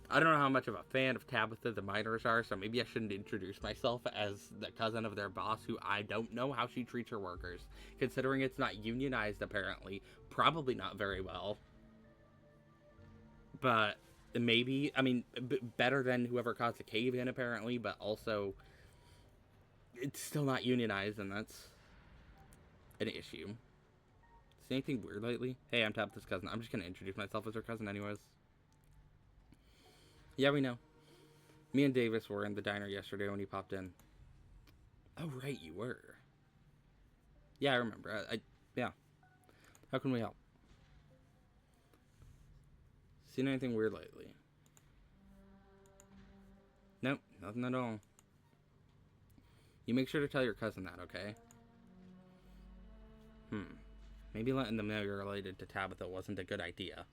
I don't know how much of a fan of Tabitha the miners are, so maybe I shouldn't introduce myself as the cousin of their boss, who I don't know how she treats her workers. Considering it's not unionized, apparently. Probably not very well. But maybe, I mean, better than whoever caused the cave-in, apparently, but also it's still not unionized, and that's an issue. Is anything weird lately? Hey, I'm Tabitha's cousin. I'm just gonna introduce myself as her cousin anyways. Yeah, we know. Me and Davis were in the diner yesterday when he popped in. Oh, right, you were. Yeah, I remember. Yeah. How can we help? Seen anything weird lately? Nope, nothing at all. You make sure to tell your cousin that, okay? Maybe letting them know you're related to Tabitha wasn't a good idea.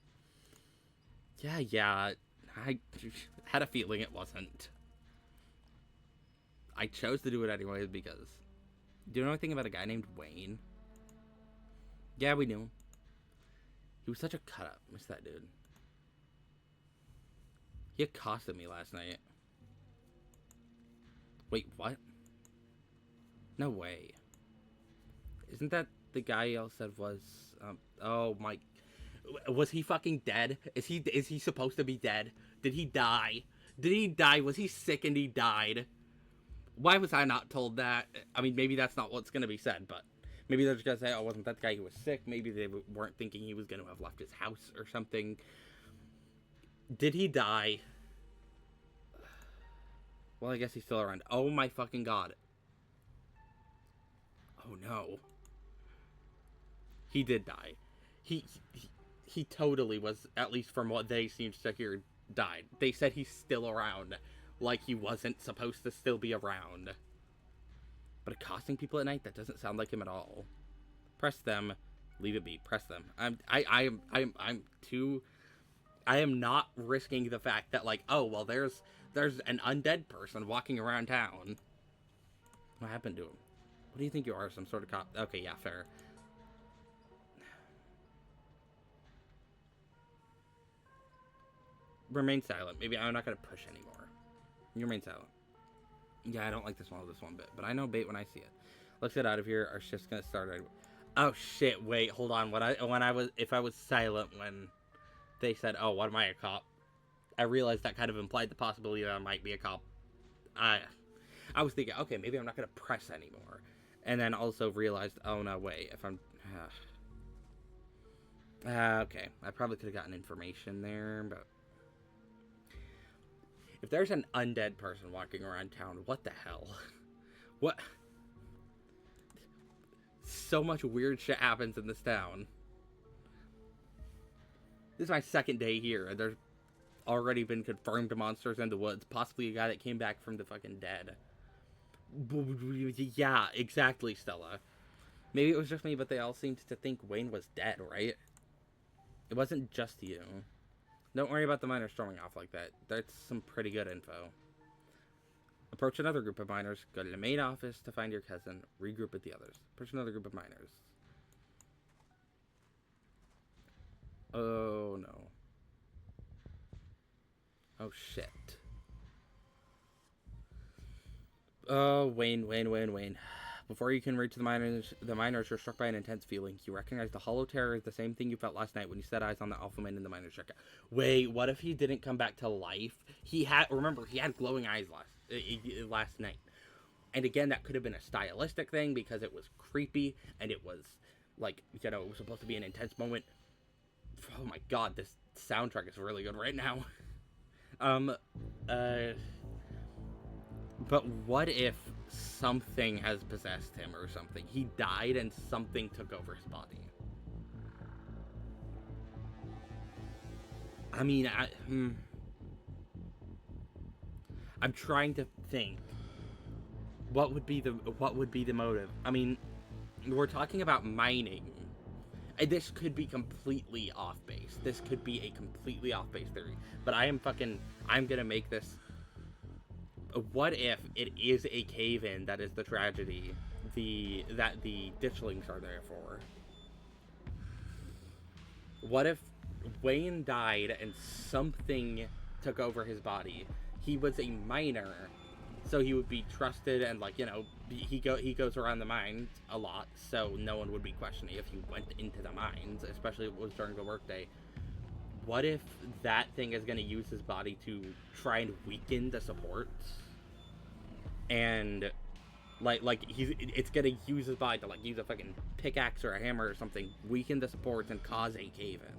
Yeah, I had a feeling it wasn't. I chose to do it anyways because... Do you know anything about a guy named Wayne? Yeah, we knew him. He was such a cut-up. Miss that dude. He accosted me last night. Wait, what? No way. Isn't that the guy y'all said was... oh my... Was he fucking dead? Is he supposed to be dead? Did he die? Did he die? Was he sick and he died? Why was I not told that? I mean, maybe that's not what's gonna be said, but... Maybe they're just gonna say, oh, wasn't that the guy who was sick? Maybe they weren't thinking he was gonna have left his house or something. Did he die? Well, I guess he's still around. Oh my fucking god. Oh no. He did die. He totally was, at least from what they seemed to hear, died. They said he's still around, like he wasn't supposed to still be around. But accosting people at night, that doesn't sound like him at all. Press them, leave it be. Press them. I am not risking the fact that, like, oh well, there's an undead person walking around town. What happened to him? What do you think you are, some sort of cop? Okay, yeah, fair. Remain silent. Maybe I'm not gonna push anymore. You remain silent. Yeah, I don't like this one bit, but I know bait when I see it. Let's get out of here. Our shift's gonna start right away. Oh shit! Wait, hold on. If I was silent when they said, "Oh, what am I, a cop?" I realized that kind of implied the possibility that I might be a cop. I was thinking, okay, maybe I'm not gonna press anymore, and then also realized, oh no, wait, if I'm. Okay, I probably could have gotten information there, but. If there's an undead person walking around town, what the hell? What? So much weird shit happens in this town. This is my second day here, and there's already been confirmed monsters in the woods. Possibly a guy that came back from the fucking dead. Yeah, exactly, Stella. Maybe it was just me, but they all seemed to think Wayne was dead, right? It wasn't just you. Don't worry about the miners storming off like that. That's some pretty good info. Approach another group of miners. Go to the main office to find your cousin. Regroup with the others. Approach another group of miners. Oh, no. Oh, shit. Oh, Wayne. Before you can reach the miners are struck by an intense feeling. You recognize the hollow terror is the same thing you felt last night when you set eyes on the alpha man in the miners' shack. Wait, what if he didn't come back to life? Remember, he had glowing eyes last night. And again, that could have been a stylistic thing because it was creepy and it was like, it was supposed to be an intense moment. Oh my god, this soundtrack is really good right now. But what if something has possessed him or something? He died and something took over his body. I mean, I'm trying to think. What would be the motive? I mean, we're talking about mining. This could be completely off base. This could be a completely off base theory. But I'm gonna make this. What if it is a cave-in that is the tragedy that the ditchlings are there for? What if Wayne died and something took over his body? He was a miner, so he would be trusted and he goes around the mines a lot, so no one would be questioning if he went into the mines, especially if it was during the workday. What if that thing is going to use his body to try and weaken the supports? And it's gonna use his body to use a fucking pickaxe or a hammer or something, weaken the supports and cause a cave-in.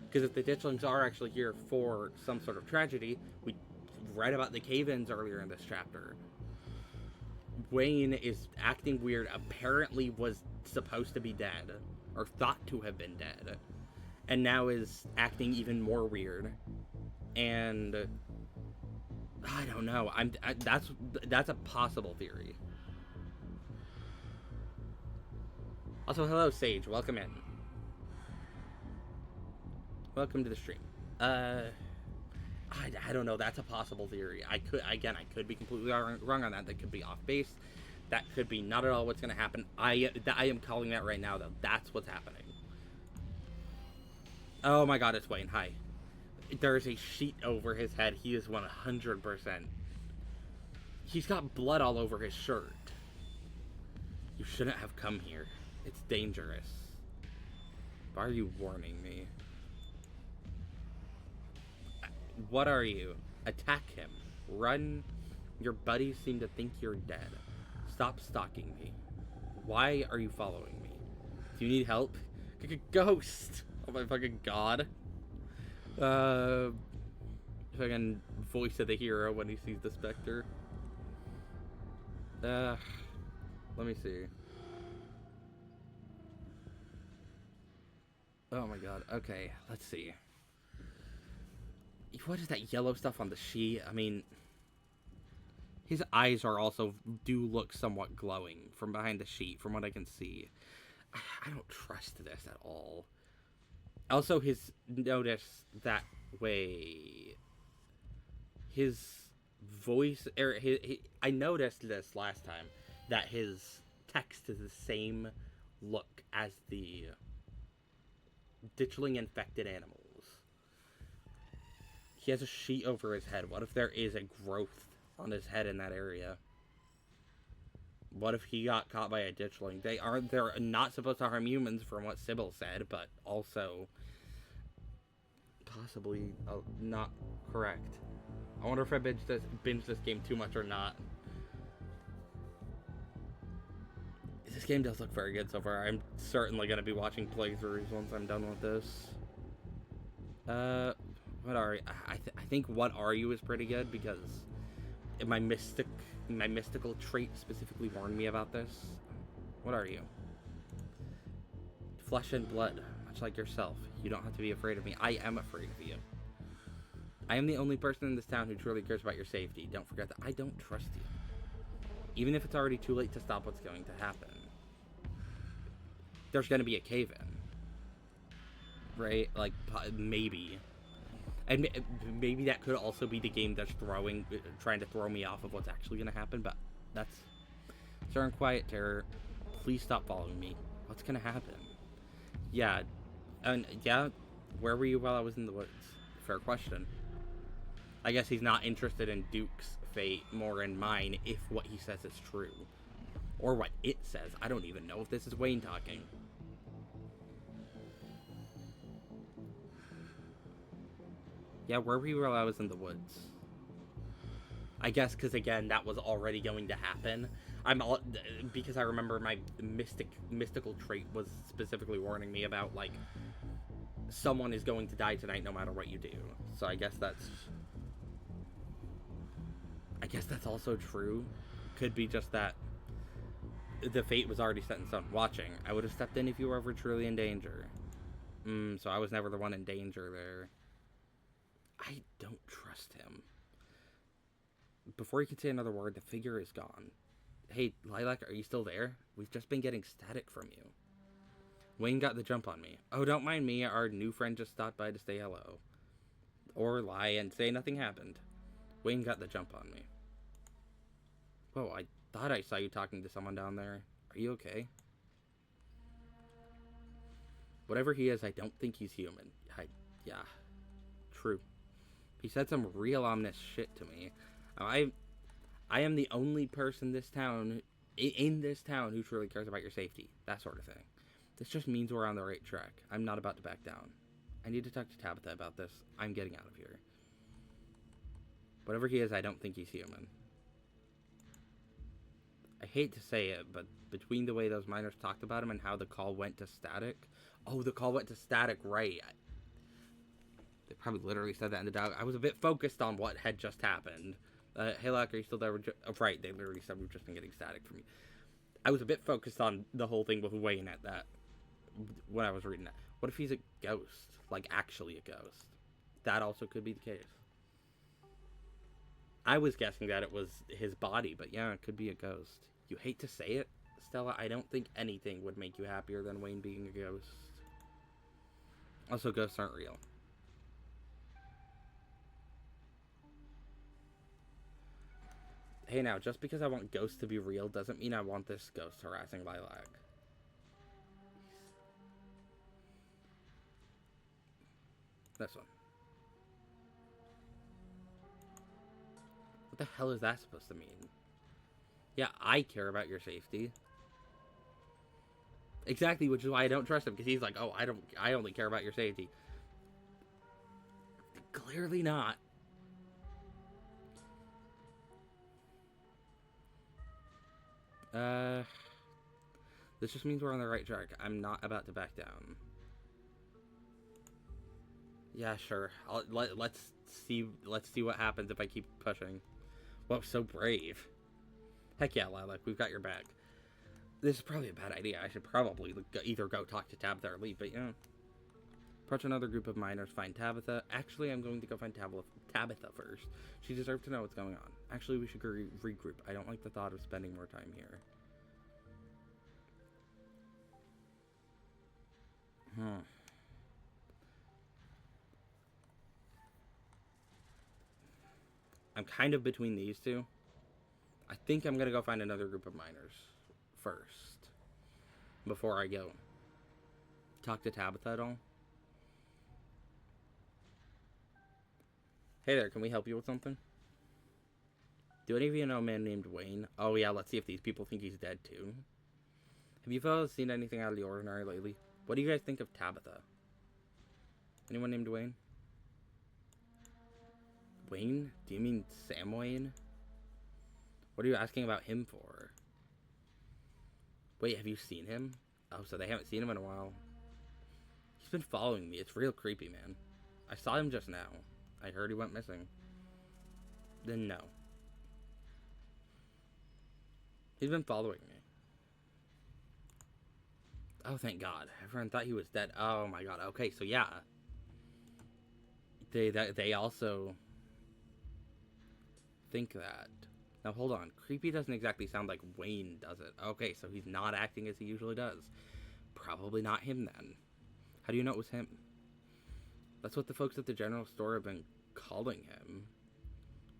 Because if the ditchlings are actually here for some sort of tragedy, we read about the cave-ins earlier in this chapter. Wayne is acting weird, apparently was supposed to be dead, or thought to have been dead, and now is acting even more weird. And I don't know. That's a possible theory. Also, hello Sage. Welcome in. Welcome to the stream. I don't know. That's a possible theory. I could be completely wrong on that. That could be off base. That could be not at all what's going to happen. I am calling that right now, though. That's what's happening. Oh my god, it's Wayne. Hi. There's a sheet over his head. He is 100%. He's got blood all over his shirt. You shouldn't have come here. It's dangerous. Why are you warning me? What are you? Attack him. Run. Your buddies seem to think you're dead. Stop stalking me. Why are you following me? Do you need help? Ghost! Oh my fucking god. Fucking voice of the hero when he sees the Spectre. Let me see. Oh my god. Okay, let's see. What is that yellow stuff on the sheet? I mean, his eyes do look somewhat glowing from behind the sheet, from what I can see. I don't trust this at all. Also, notice that way. His voice, I noticed this last time, that his text is the same look as the ditchling infected animals. He has a sheet over his head. What if there is a growth on his head in that area? What if he got caught by a ditchling? They're not supposed to harm humans from what Sybil said, but also possibly not correct. I wonder if I binge this game too much or not. This game does look very good so far. I'm certainly going to be watching playthroughs once I'm done with this. What are you? I think What Are You is pretty good because my mystical trait specifically warned me about this. What are you? Flesh and blood, much like yourself. You don't have to be afraid of me. I am afraid of you. I am the only person in this town who truly cares about your safety. Don't forget that I don't trust you. Even if it's already too late to stop what's going to happen. There's going to be a cave-in. Right? Like, maybe. And maybe that could also be the game that's trying to throw me off of what's actually going to happen, but that's... Sir and Quiet Terror, please stop following me. What's going to happen? Yeah, where were you while I was in the woods? Fair question. I guess he's not interested in Duke's fate, more in mine, if what he says is true. Or what it says. I don't even know if this is Wayne talking. Yeah, where were you while I was in the woods? I guess because, again, that was already going to happen. Because I remember my mystical trait was specifically warning me about, like, someone is going to die tonight no matter what you do. So I guess that's also true. Could be just that the fate was already set in stone. Watching. I would have stepped in if you were ever truly in danger. So I was never the one in danger there. I don't trust him. Before you can say another word, the figure is gone. Hey, Lilac, are you still there? We've just been getting static from you. Wayne got the jump on me. Oh, don't mind me. Our new friend just stopped by to say hello. Or lie and say nothing happened. Wayne got the jump on me. Whoa, I thought I saw you talking to someone down there. Are you okay? Whatever he is, I don't think he's human. Yeah, true. He said some real ominous shit to me. I am the only person in this town who truly cares about your safety. That sort of thing. This just means we're on the right track. I'm not about to back down. I need to talk to Tabitha about this. I'm getting out of here. Whatever he is, I don't think he's human. I hate to say it, but between the way those miners talked about him and how the call went to static... Oh, the call went to static, right. They probably literally said that in the dialogue. I was a bit focused on what had just happened. Hey, Lock, are you still there? Oh, right, they literally said we've just been getting static from you. I was a bit focused on the whole thing with Wayne at that, when I was reading that. What if he's a ghost? Like, actually a ghost? That also could be the case. I was guessing that it was his body, but yeah, it could be a ghost. You hate to say it, Stella, I don't think anything would make you happier than Wayne being a ghost. Also, ghosts aren't real. Hey now, just because I want ghosts to be real doesn't mean I want this ghost harassing Lilac. This one. What the hell is that supposed to mean? Yeah, I care about your safety. Exactly, which is why I don't trust him, because he's like, oh, I only care about your safety. Clearly not. This just means we're on the right track. I'm not about to back down. Yeah, sure. Let's see what happens if I keep pushing. Whoa, so brave. Heck yeah, Lilac, we've got your back. This is probably a bad idea. I should probably either go talk to Tabitha or leave, but yeah. Approach another group of miners, find Tabitha. Actually, I'm going to go find Tabitha first. She deserves to know what's going on. Actually, we should regroup. I don't like the thought of spending more time here. I'm kind of between these two. I think I'm going to go find another group of miners first. Before I go talk to Tabitha at all. Hey there, can we help you with something? Do any of you know a man named Wayne? Oh yeah, let's see if these people think he's dead too. Have you fellas seen anything out of the ordinary lately? What do you guys think of Tabitha? Anyone named Wayne? Wayne? Do you mean Sam Wayne? What are you asking about him for? Wait, have you seen him? Oh, so they haven't seen him in a while. He's been following me. It's real creepy, man. I saw him just now. I heard he went missing. Then no. He's been following me. Oh, thank God. Everyone thought he was dead. Oh my God. Okay, so yeah. They also think that. Now hold on. Creepy doesn't exactly sound like Wayne does it. Okay, so he's not acting as he usually does. Probably not him then. How do you know it was him? That's what the folks at the general store have been calling him.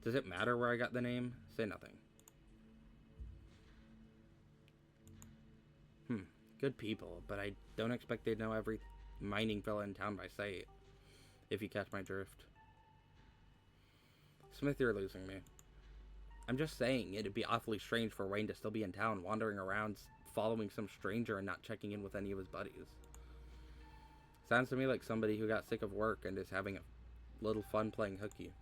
Does it matter where I got the name? Say nothing. Good people, but I don't expect they'd know every mining fella in town by sight. If you catch my drift. Smith, you're losing me. I'm just saying, it'd be awfully strange for Wayne to still be in town, wandering around, following some stranger and not checking in with any of his buddies. Sounds to me like somebody who got sick of work and is having a little fun playing hooky.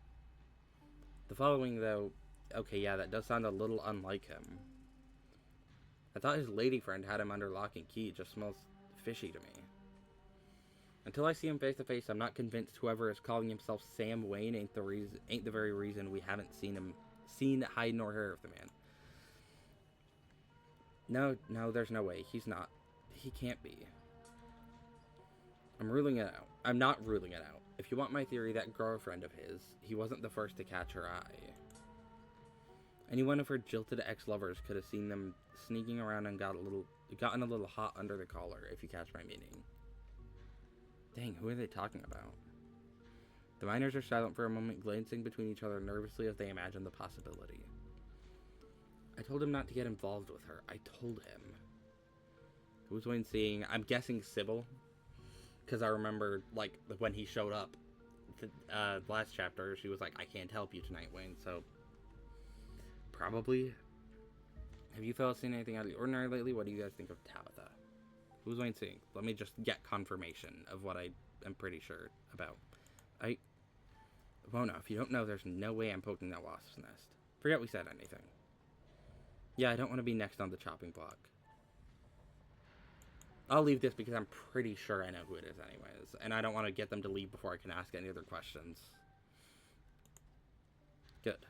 The following, though, okay, yeah, that does sound a little unlike him. I thought his lady friend had him under lock and key. It just smells fishy to me. Until I see him face to face, I'm not convinced whoever is calling himself Sam Wayne ain't the very reason we haven't seen hide nor hair of the man. No, there's no way. He's not. He can't be. I'm ruling it out. I'm not ruling it out. If you want my theory, that girlfriend of his, he wasn't the first to catch her eye. Any one of her jilted ex-lovers could have seen them sneaking around and gotten a little hot under the collar, if you catch my meaning. Dang, who are they talking about? The miners are silent for a moment, glancing between each other nervously as they imagine the possibility. I told him not to get involved with her. I told him. Who was Wayne seeing? I'm guessing Sybil. Because I remember, like, when he showed up, the last chapter, she was like, I can't help you tonight, Wayne, so... Probably. Have you fellas seen anything out of the ordinary lately? What do you guys think of Tabitha? Who's Wayne seeing? Let me just get confirmation of what I am pretty sure about. Wona, if you don't know, there's no way I'm poking that wasp's nest. Forget we said anything. Yeah, I don't want to be next on the chopping block. I'll leave this because I'm pretty sure I know who it is anyways. And I don't want to get them to leave before I can ask any other questions. Good.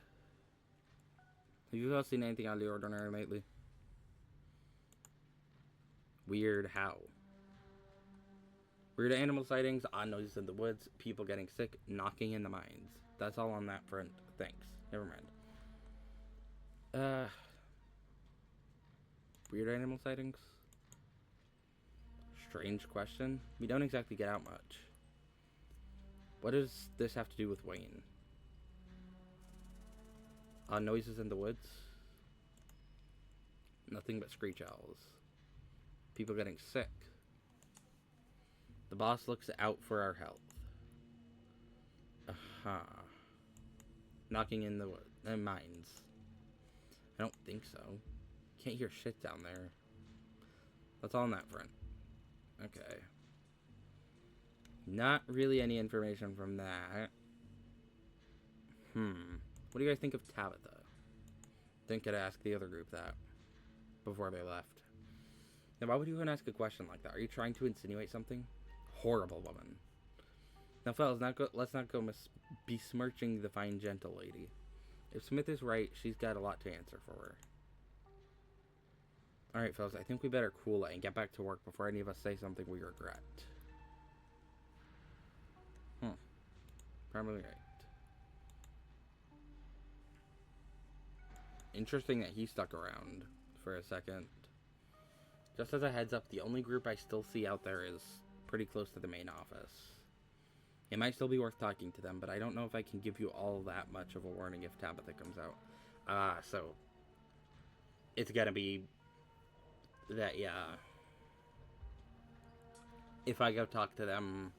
Have you guys seen anything out of the ordinary lately? Weird how? Weird animal sightings, odd noises in the woods, people getting sick, knocking in the mines. That's all on that front. Thanks. Never mind. Weird animal sightings? Strange question. We don't exactly get out much. What does this have to do with Wayne? Odd noises in the woods? Nothing but screech owls. People getting sick. The boss looks out for our health. Knocking in the mines. I don't think so. Can't hear shit down there. That's all on that front. Okay. Not really any information from that. What do you guys think of Tabitha? Think I'd ask the other group that before they left. Now, why would you even ask a question like that? Are you trying to insinuate something? Horrible woman. Now, fellas, let's not go besmirching the fine, gentle lady. If Smith is right, she's got a lot to answer for her. Alright, fellas, I think we better cool it and get back to work before any of us say something we regret. Probably right. Interesting that he stuck around for a second. Just as a heads up, the only group I still see out there is pretty close to the main office. It might still be worth talking to them, but I don't know if I can give you all that much of a warning if Tabitha comes out. So it's gonna be that, yeah. If I go talk to them,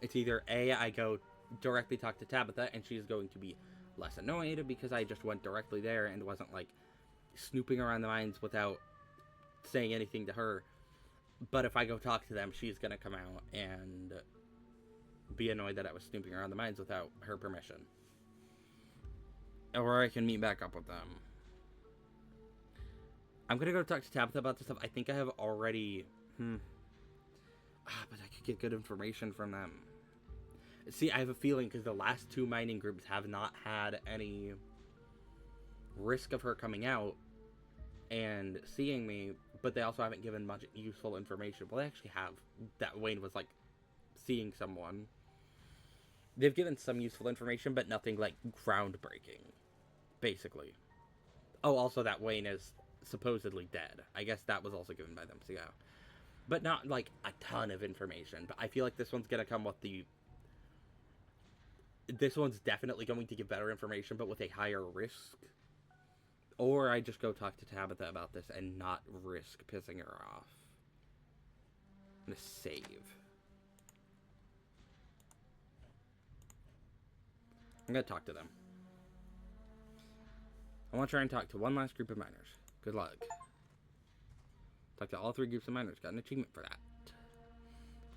it's either A, I go directly talk to Tabitha, and she's going to be less annoyed because I just went directly there and wasn't, like, snooping around the mines without saying anything to her. But if I go talk to them, she's gonna come out and be annoyed that I was snooping around the mines without her permission. Or I can meet back up with them. I'm gonna go talk to Tabitha about this stuff. I think I have already... but I could get good information from them. See, I have a feeling because the last two mining groups have not had any risk of her coming out and seeing me, but they also haven't given much useful information. Well, they actually have. That Wayne was, like, seeing someone. They've given some useful information, but nothing, like, groundbreaking, basically. Oh, also that Wayne is supposedly dead. I guess that was also given by them, so yeah. But not, like, a ton of information. But I feel like this one's gonna come with the... This one's definitely going to give better information, but with a higher risk. Or I just go talk to Tabitha about this and not risk pissing her off. I'm gonna save. I'm gonna talk to them. I want to try and talk to one last group of miners. Good luck. Talk to all 3 groups of miners. Got an achievement for that.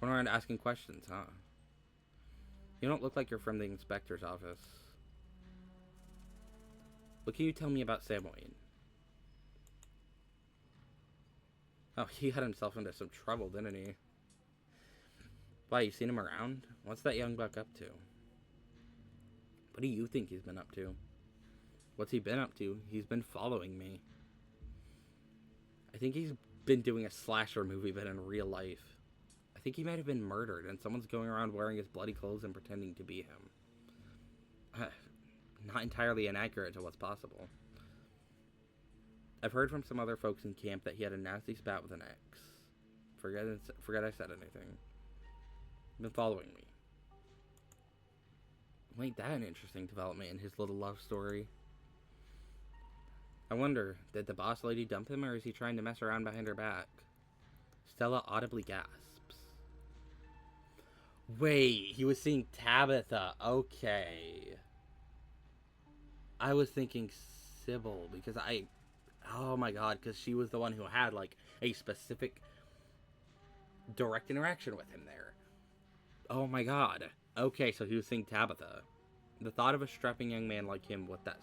Went around asking questions, huh? You don't look like you're from the inspector's office. What can you tell me about Sam Wayne? Oh, he got himself into some trouble, didn't he? Why, you seen him around? What's that young buck up to? What do you think he's been up to? What's he been up to? He's been following me. I think he's been doing a slasher movie, but in real life. I think he might have been murdered, and someone's going around wearing his bloody clothes and pretending to be him. Not entirely inaccurate to what's possible. I've heard from some other folks in camp that he had a nasty spat with an ex. Forget I said anything. Been following me. Ain't that an interesting development in his little love story? I wonder, did the boss lady dump him, or is he trying to mess around behind her back? Stella audibly gasps. Wait, he was seeing Tabitha. Okay. I was thinking Sybil, because oh my god, because she was the one who had, like, a specific direct interaction with him there. Oh my god. Okay, so he was seeing Tabitha. The thought of a strapping young man like him with that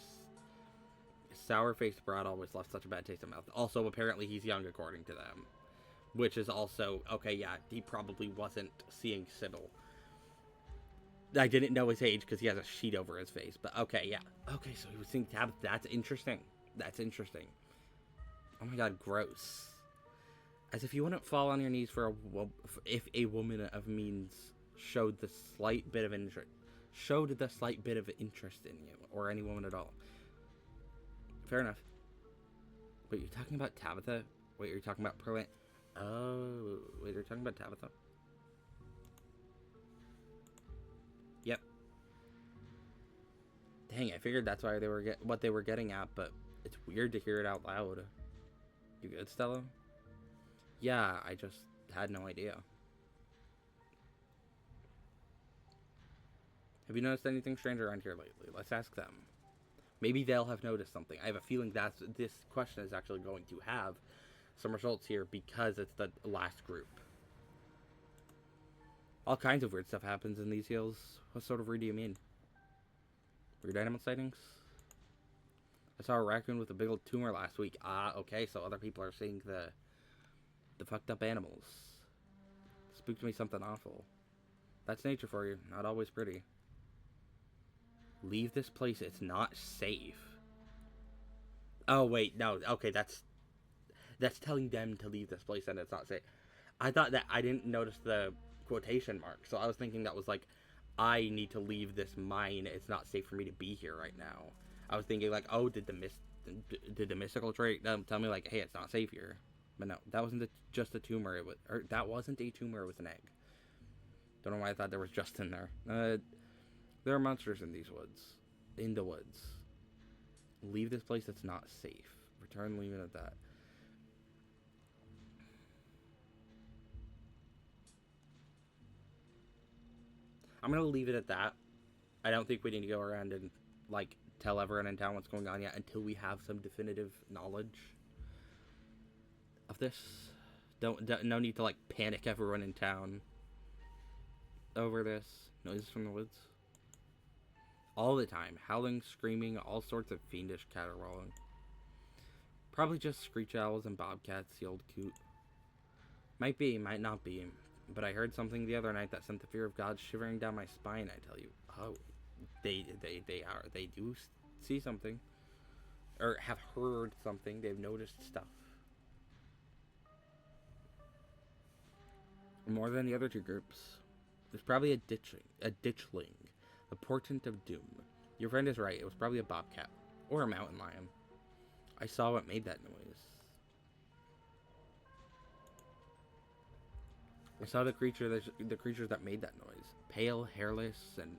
sour-faced broad always left such a bad taste in my mouth. Also, apparently he's young according to them. Which is also, okay, yeah, he probably wasn't seeing Sybil. I didn't know his age because he has a sheet over his face, but okay, yeah. Okay, so he was seeing Tabitha. That's interesting. That's interesting. Oh my god, gross. As if you wouldn't fall on your knees for if a woman of means showed the slight bit of interest in you, or any woman at all. Fair enough. Wait, you're talking about Tabitha? Wait, you're talking about Perlin? Oh, wait, you're talking about Tabitha? Yep. Dang, I figured that's why they were what they were getting at, but it's weird to hear it out loud. You good, Stella? Yeah, I just had no idea. Have you noticed anything strange around here lately? Let's ask them. Maybe they'll have noticed something. I have a feeling this question is actually going to have some results here because it's the last group. All kinds of weird stuff happens in these hills. What sort of weird do you mean? Weird animal sightings? I saw a raccoon with a big old tumor last week. Ah, okay, so other people are seeing the fucked up animals. Spooked me something awful. That's nature for you. Not always pretty. Leave this place. It's not safe. Oh, wait. No. Okay, that's telling them to leave this place and it's not safe. I thought that I didn't notice the quotation mark. So I was thinking that was like, I need to leave this mine. It's not safe for me to be here right now. I was thinking like, oh, did the mystical trait tell me like, hey, it's not safe here? But no, that wasn't just a tumor. That wasn't a tumor. It was an egg. Don't know why I thought there was just in there. There are monsters in these woods. In the woods. Leave this place. It's not safe. Return, leave it at that. I'm gonna leave it at that. I don't think we need to go around and like tell everyone in town what's going on yet until we have some definitive knowledge of this. No need to like panic everyone in town over this. Noises from the woods. All the time. Howling, screaming, all sorts of fiendish caterwauling. Probably just screech owls and bobcats, the old coot. Might be, might not be. But I heard something the other night that sent the fear of God shivering down my spine, I tell you. Oh, they do see something. Or have heard something. They've noticed stuff. More than the other two groups. There's probably a ditchling. A portent of doom. Your friend is right. It was probably a bobcat. Or a mountain lion. I saw what made that noise. I saw the creatures that made that noise. Pale, hairless, and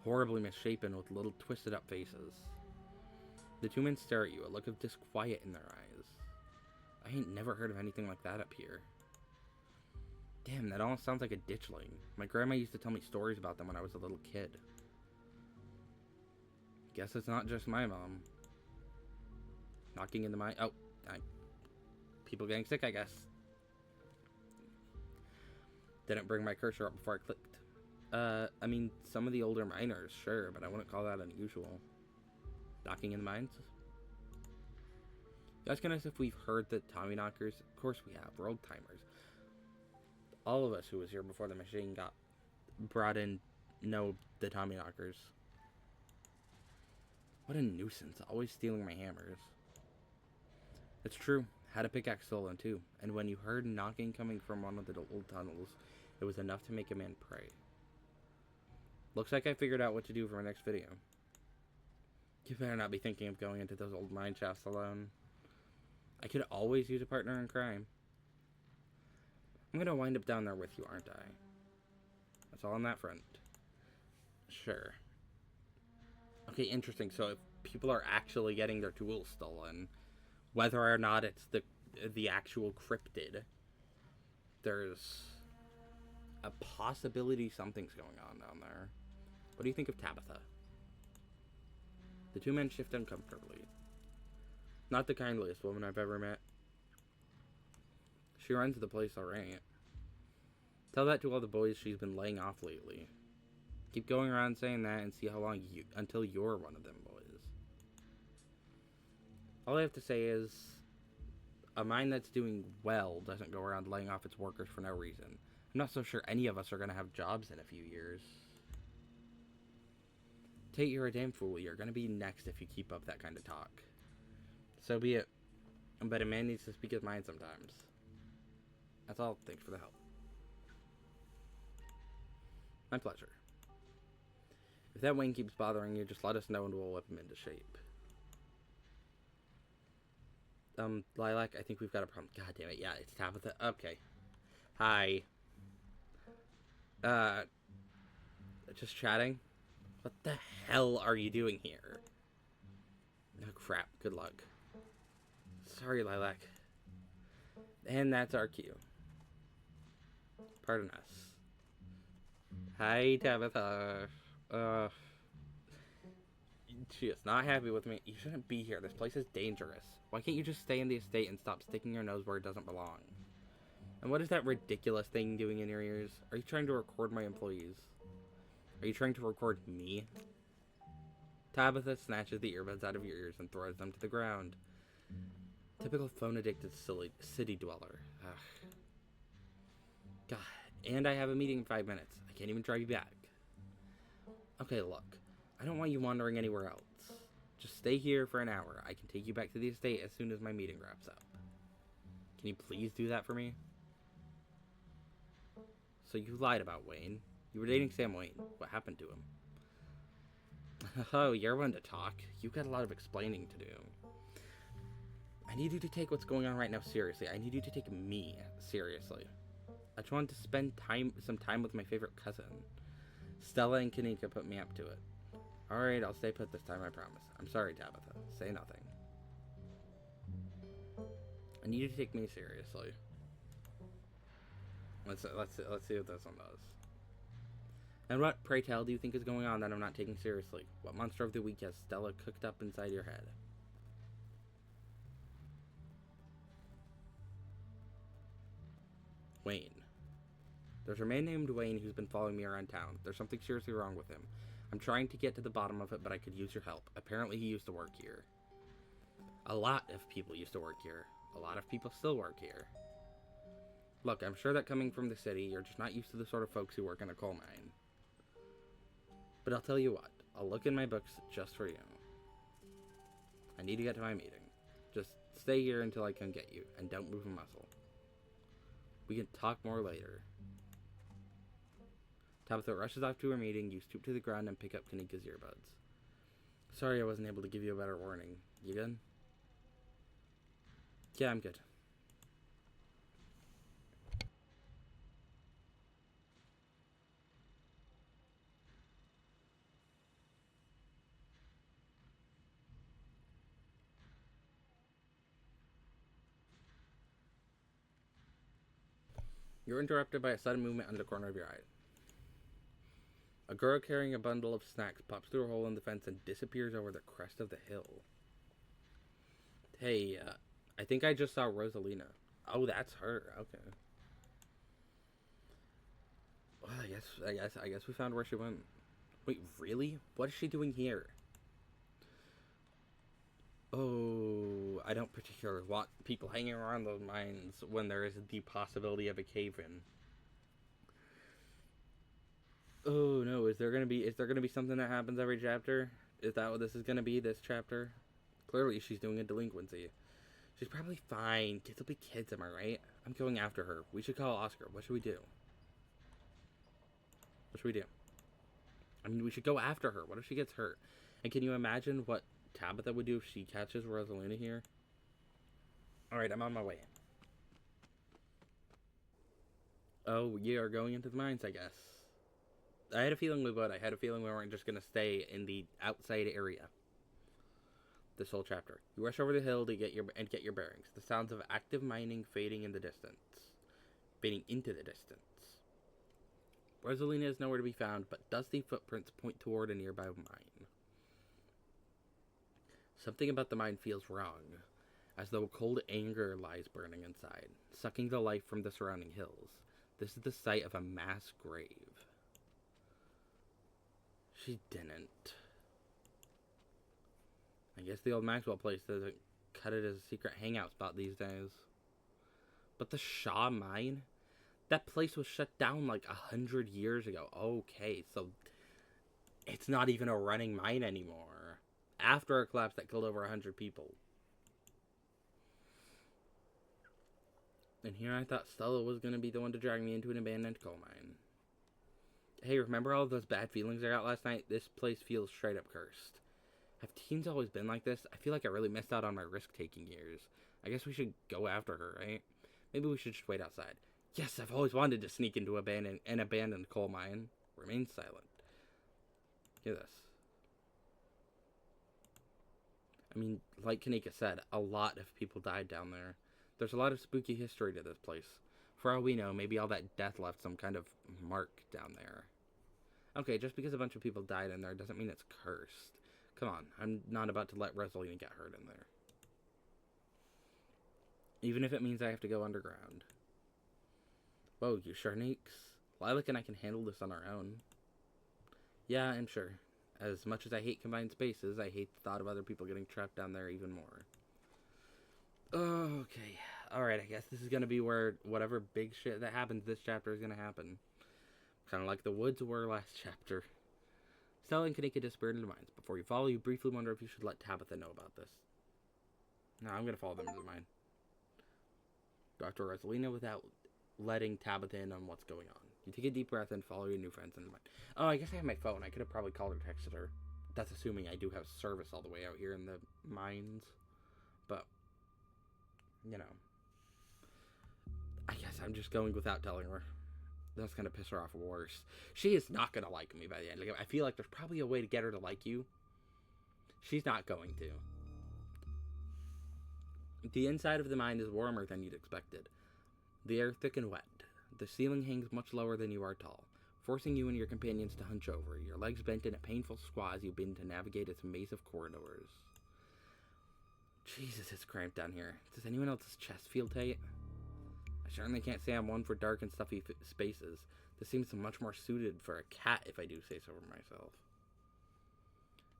horribly misshapen with little twisted up faces. The two men stare at you, a look of disquiet in their eyes. I ain't never heard of anything like that up here. Damn, that almost sounds like a ditchling. My grandma used to tell me stories about them when I was a little kid. Guess it's not just my mom. Knocking in the mine. Oh, people getting sick, I guess. Didn't bring my cursor up before I clicked. I mean, some of the older miners, sure, but I wouldn't call that unusual. Knocking in the mines? You asking us if we've heard the Tommyknockers? Of course we have. We're old timers. All of us who was here before the machine got brought in know the Tommyknockers. What a nuisance, always stealing my hammers. It's true, had a pickaxe stolen too, and when you heard knocking coming from one of the old tunnels, it was enough to make a man pray. Looks like I figured out what to do for my next video. You better not be thinking of going into those old mine shafts alone. I could always use a partner in crime. I'm gonna wind up down there with you, aren't I? That's all on that front. Sure. Okay, interesting. So if people are actually getting their tools stolen, whether or not it's the actual cryptid, there's a possibility something's going on down there. What do you think of Tabitha? The two men shift uncomfortably. Not the kindliest woman I've ever met. She runs the place alright. Tell that to all the boys she's been laying off lately. Keep going around saying that and see how long until you're one of them boys. All I have to say is, a mine that's doing well doesn't go around laying off its workers for no reason. I'm not so sure any of us are going to have jobs in a few years. Tate, you're a damn fool. You're going to be next if you keep up that kind of talk. So be it. But a man needs to speak his mind sometimes. That's all. Thanks for the help. My pleasure. If that Wayne keeps bothering you, just let us know and we'll whip him into shape. Lilac, I think we've got a problem. God damn it. Yeah, it's Tabitha. Okay. Hi. Just chatting? What the hell are you doing here? Oh, crap. Good luck. Sorry, Lilac. And that's our cue. Pardon us. Hi, Tabitha. She is not happy with me. You shouldn't be here. This place is dangerous. Why can't you just stay in the estate and stop sticking your nose where it doesn't belong? And what is that ridiculous thing doing in your ears? Are you trying to record my employees? Are you trying to record me? Tabitha snatches the earbuds out of your ears and throws them to the ground. Typical phone-addicted city dweller. Ugh. God. And I have a meeting in 5 minutes. I can't even drive you back. Okay, look. I don't want you wandering anywhere else. Just stay here for an hour. I can take you back to the estate as soon as my meeting wraps up. Can you please do that for me? So you lied about Wayne. You were dating Sam Wayne. What happened to him? Oh, you're one to talk. You've got a lot of explaining to do. I need you to take what's going on right now seriously. I need you to take me seriously. I just wanted to spend some time with my favorite cousin. Stella and Kanika put me up to it. Alright, I'll stay put this time, I promise. I'm sorry, Tabitha. Say nothing. I need you to take me seriously. Let's see what this one does. And what, pray tell, do you think is going on that I'm not taking seriously? What monster of the week has Stella cooked up inside your head? Wayne. There's a man named Wayne who's been following me around town. There's something seriously wrong with him. I'm trying to get to the bottom of it, but I could use your help. Apparently he used to work here. A lot of people used to work here. A lot of people still work here. Look, I'm sure that coming from the city, you're just not used to the sort of folks who work in a coal mine. But I'll tell you what, I'll look in my books just for you. I need to get to my meeting. Just stay here until I come get you, and don't move a muscle. We can talk more later. Tabitha rushes off to her meeting. You stoop to the ground and pick up Kanika's earbuds. Sorry I wasn't able to give you a better warning. You good? Yeah, I'm good. You're interrupted by a sudden movement under the corner of your eye. A girl carrying a bundle of snacks pops through a hole in the fence and disappears over the crest of the hill. Hey, I think I just saw Rosalina. Oh, that's her. Okay. Well, I guess we found where she went. Wait, really? What is she doing here? Oh, I don't particularly want people hanging around those mines when there is the possibility of a cave-in. Oh no, is there gonna be something that happens every chapter? Is that what this is gonna be, this chapter? Clearly she's doing a delinquency. She's probably fine. Kids will be kids, am I right? I'm going after her. We should call Oscar. What should we do? What should we do? I mean, we should go after her. What if she gets hurt? And can you imagine what Tabitha would do if she catches Rosalina here? Alright, I'm on my way. Oh, we are going into the mines, I guess. I had a feeling we would. I had a feeling we weren't just going to stay in the outside area this whole chapter. You rush over the hill to get your bearings. The sounds of active mining fading in the distance. Fading into the distance. Rosalina is nowhere to be found, but dusty footprints point toward a nearby mine. Something about the mine feels wrong, as though a cold anger lies burning inside, sucking the life from the surrounding hills. This is the site of a mass grave. She didn't. I guess the old Maxwell place doesn't cut it as a secret hangout spot these days. But the Shaw mine? That place was shut down like 100 years ago. Okay, so it's not even a running mine anymore. After a collapse that killed over 100 people. And here I thought Stella was going to be the one to drag me into an abandoned coal mine. Hey, remember all those bad feelings I got last night? This place feels straight up cursed. Have teens always been like this? I feel like I really missed out on my risk-taking years. I guess we should go after her, right? Maybe we should just wait outside. Yes, I've always wanted to sneak into an abandoned coal mine. Remain silent. Hear this. I mean, like Kanika said, a lot of people died down there. There's a lot of spooky history to this place. For all we know, maybe all that death left some kind of mark down there. Okay, just because a bunch of people died in there doesn't mean it's cursed. Come on, I'm not about to let Rosalina get hurt in there. Even if it means I have to go underground. Whoa, you sure, Neeks? Lilac and I can handle this on our own. Yeah, I'm sure. As much as I hate confined spaces, I hate the thought of other people getting trapped down there even more. Okay. Alright, I guess this is going to be where whatever big shit that happens this chapter is going to happen. Kind of like the woods were last chapter. Stella and Kanika disappeared into the mines. Before you follow, you briefly wonder if you should let Tabitha know about this. No, I'm going to follow them into the mine. Dr. Rosalina without letting Tabitha in on what's going on. You take a deep breath and follow your new friends into the mine. Oh, I guess I have my phone. I could have probably called or texted her. That's assuming I do have service all the way out here in the mines. But, you know. I guess I'm just going without telling her. That's going to piss her off worse. She is not going to like me by the end. Like, I feel like there's probably a way to get her to like you. She's not going to. The inside of the mine is warmer than you'd expected. The air thick and wet. The ceiling hangs much lower than you are tall, forcing you and your companions to hunch over, your legs bent in a painful squat as you begin to navigate its maze of corridors. Jesus, it's cramped down here. Does anyone else's chest feel tight? I certainly can't say I'm one for dark and stuffy spaces. This seems much more suited for a cat, if I do say so for myself.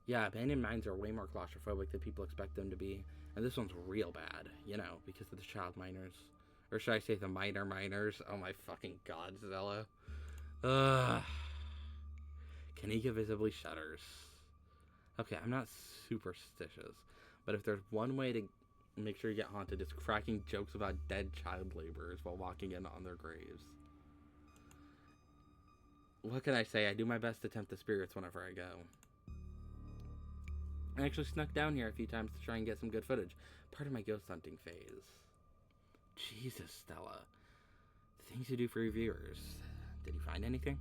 Yeah, abandoned mines are way more claustrophobic than people expect them to be, and this one's real bad, you know, because of the child miners. Or should I say the miners? Oh my fucking god, Zella. Ugh. Kanika visibly shudders. Okay, I'm not superstitious, but if there's one way to make sure you get haunted, it's cracking jokes about dead child laborers while walking in on their graves. What can I say? I do my best to tempt the spirits whenever I go. I actually snuck down here a few times to try and get some good footage. Part of my ghost hunting phase. Jesus, Stella. Things you do for your viewers. Did you find anything?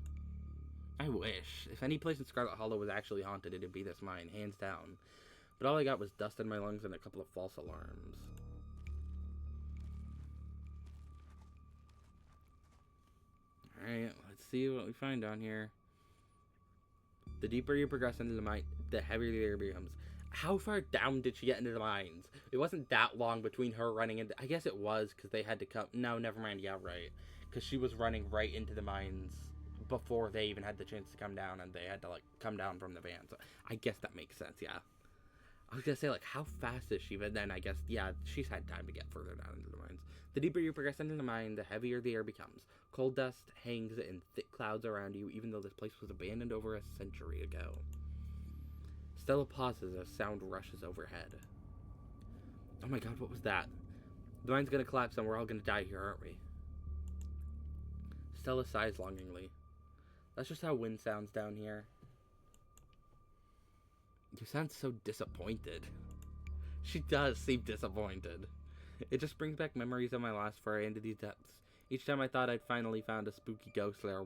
I wish. If any place in Scarlet Hollow was actually haunted, it'd be this mine, hands down. But all I got was dust in my lungs and a couple of false alarms. Alright, let's see what we find down here. The deeper you progress into the mine, the heavier the air becomes. How far down did she get into the mines? It wasn't that long between her running into... I guess it was, because they had to come... No, never mind. Yeah, right. Because she was running right into the mines before they even had the chance to come down, and they had to, like, come down from the van. So I guess that makes sense, yeah. I was gonna say, like, how fast is she? But then I guess, yeah, she's had time to get further down into the mines. The deeper you progress into the mine, the heavier the air becomes. Cold dust hangs in thick clouds around you, even though this place was abandoned over a century ago. Stella pauses as sound rushes overhead. Oh my god, what was that? The mine's gonna collapse and we're all gonna die here, aren't we? Stella sighs longingly. That's just how wind sounds down here. You sound so disappointed. She does seem disappointed. It just brings back memories of my last foray into these depths. Each time I thought I'd finally found a spooky ghost, there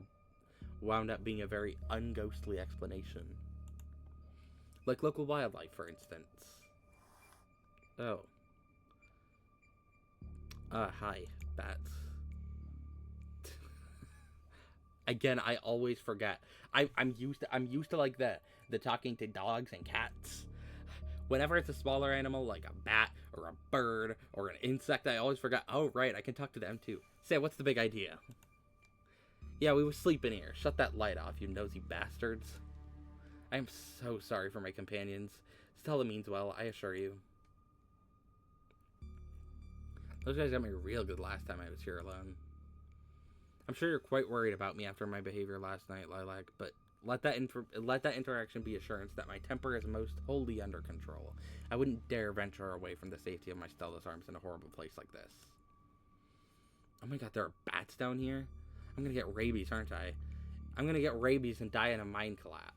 wound up being a very unghostly explanation. Like local wildlife, for instance. Oh. Hi, bats. Again, I always forget. I'm used to like the talking to dogs and cats. Whenever it's a smaller animal like a bat or a bird or an insect, I always forget. Oh right, I can talk to them too. Say, what's the big idea? Yeah, we was sleeping here. Shut that light off, you nosy bastards. I am so sorry for my companions. Stella means well, I assure you. Those guys got me real good last time I was here alone. I'm sure you're quite worried about me after my behavior last night, Lilac, but let that interaction be assurance that my temper is most wholly under control. I wouldn't dare venture away from the safety of my Stella's arms in a horrible place like this. Oh my god, there are bats down here? I'm gonna get rabies, aren't I? I'm gonna get rabies and die in a mine collapse.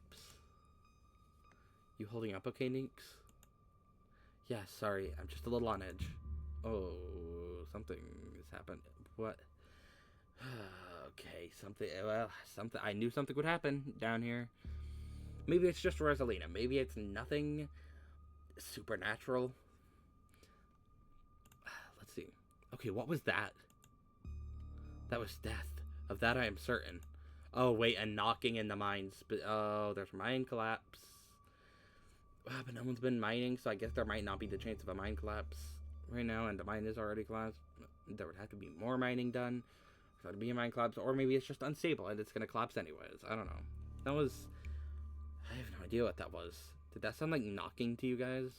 You holding up okay, Ninx? Yeah, sorry, I'm just a little on edge. Oh, something has happened. What? Okay, something, I knew something would happen down here. Maybe it's just Rosalina. Maybe it's nothing supernatural. Let's see. Okay, what was that? That was death. Of that I am certain. Oh, wait, and knocking in the mines. Oh, there's mine collapse. But no one's been mining, so I guess there might not be the chance of a mine collapse right now, and the mine is already collapsed. There would have to be more mining done for it to be a mine collapse, or maybe it's just unstable and it's going to collapse anyways. I don't know. That was... I have no idea what that was. Did that sound like knocking to you guys?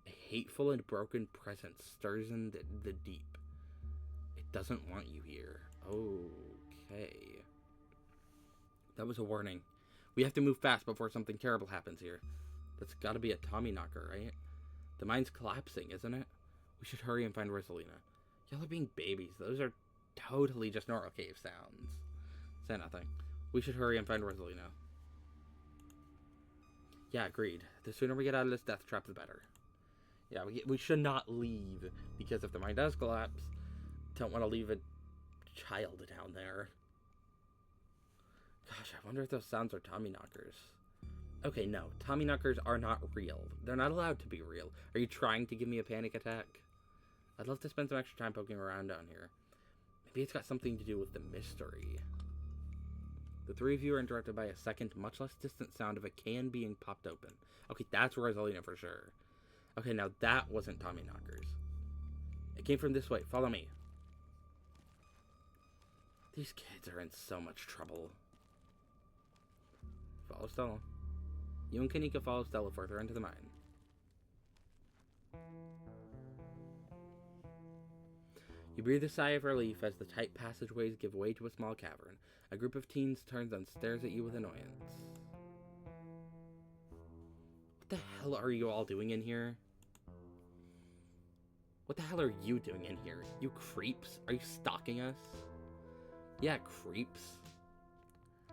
A hateful and broken presence stirs in the deep. It doesn't want you here. Okay. That was a warning. We have to move fast before something terrible happens here. That's gotta be a Tommyknocker, right? The mine's collapsing, isn't it? We should hurry and find Rosalina. Y'all are being babies. Those are totally just normal cave sounds. Say nothing. We should hurry and find Rosalina. Yeah, agreed. The sooner we get out of this death trap, the better. Yeah, we should not leave, because if the mine does collapse, don't want to leave a child down there. Gosh, I wonder if those sounds are Tommyknockers. Okay, no. Tommyknockers are not real. They're not allowed to be real. Are you trying to give me a panic attack? I'd love to spend some extra time poking around down here. Maybe it's got something to do with the mystery. The three of you are interrupted by a second, much less distant sound of a can being popped open. Okay, that's Rosalina for sure. Okay, now that wasn't Tommyknockers. It came from this way. Follow me. These kids are in so much trouble. Follow Stella. You and Kanika follow Stella further into the mine. You breathe a sigh of relief as the tight passageways give way to a small cavern. A group of teens turns and stares at you with annoyance. What the hell are you all doing in here? What the hell are you doing in here? You creeps? Are you stalking us? Yeah, creeps.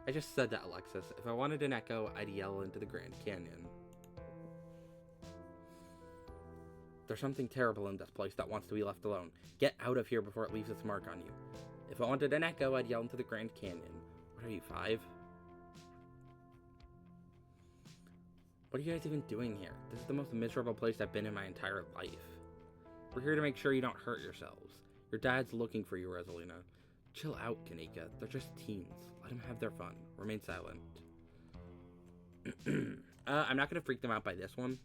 I just said that, Alexis. If I wanted an echo, I'd yell into the Grand Canyon. There's something terrible in this place that wants to be left alone. Get out of here before it leaves its mark on you. If I wanted an echo, I'd yell into the Grand Canyon. What are you, 5? What are you guys even doing here? This is the most miserable place I've been in my entire life. We're here to make sure you don't hurt yourselves. Your dad's looking for you, Rosalina. Chill out, Kanika. They're just teens. Let them have their fun. Remain silent. I'm not gonna freak them out by this one,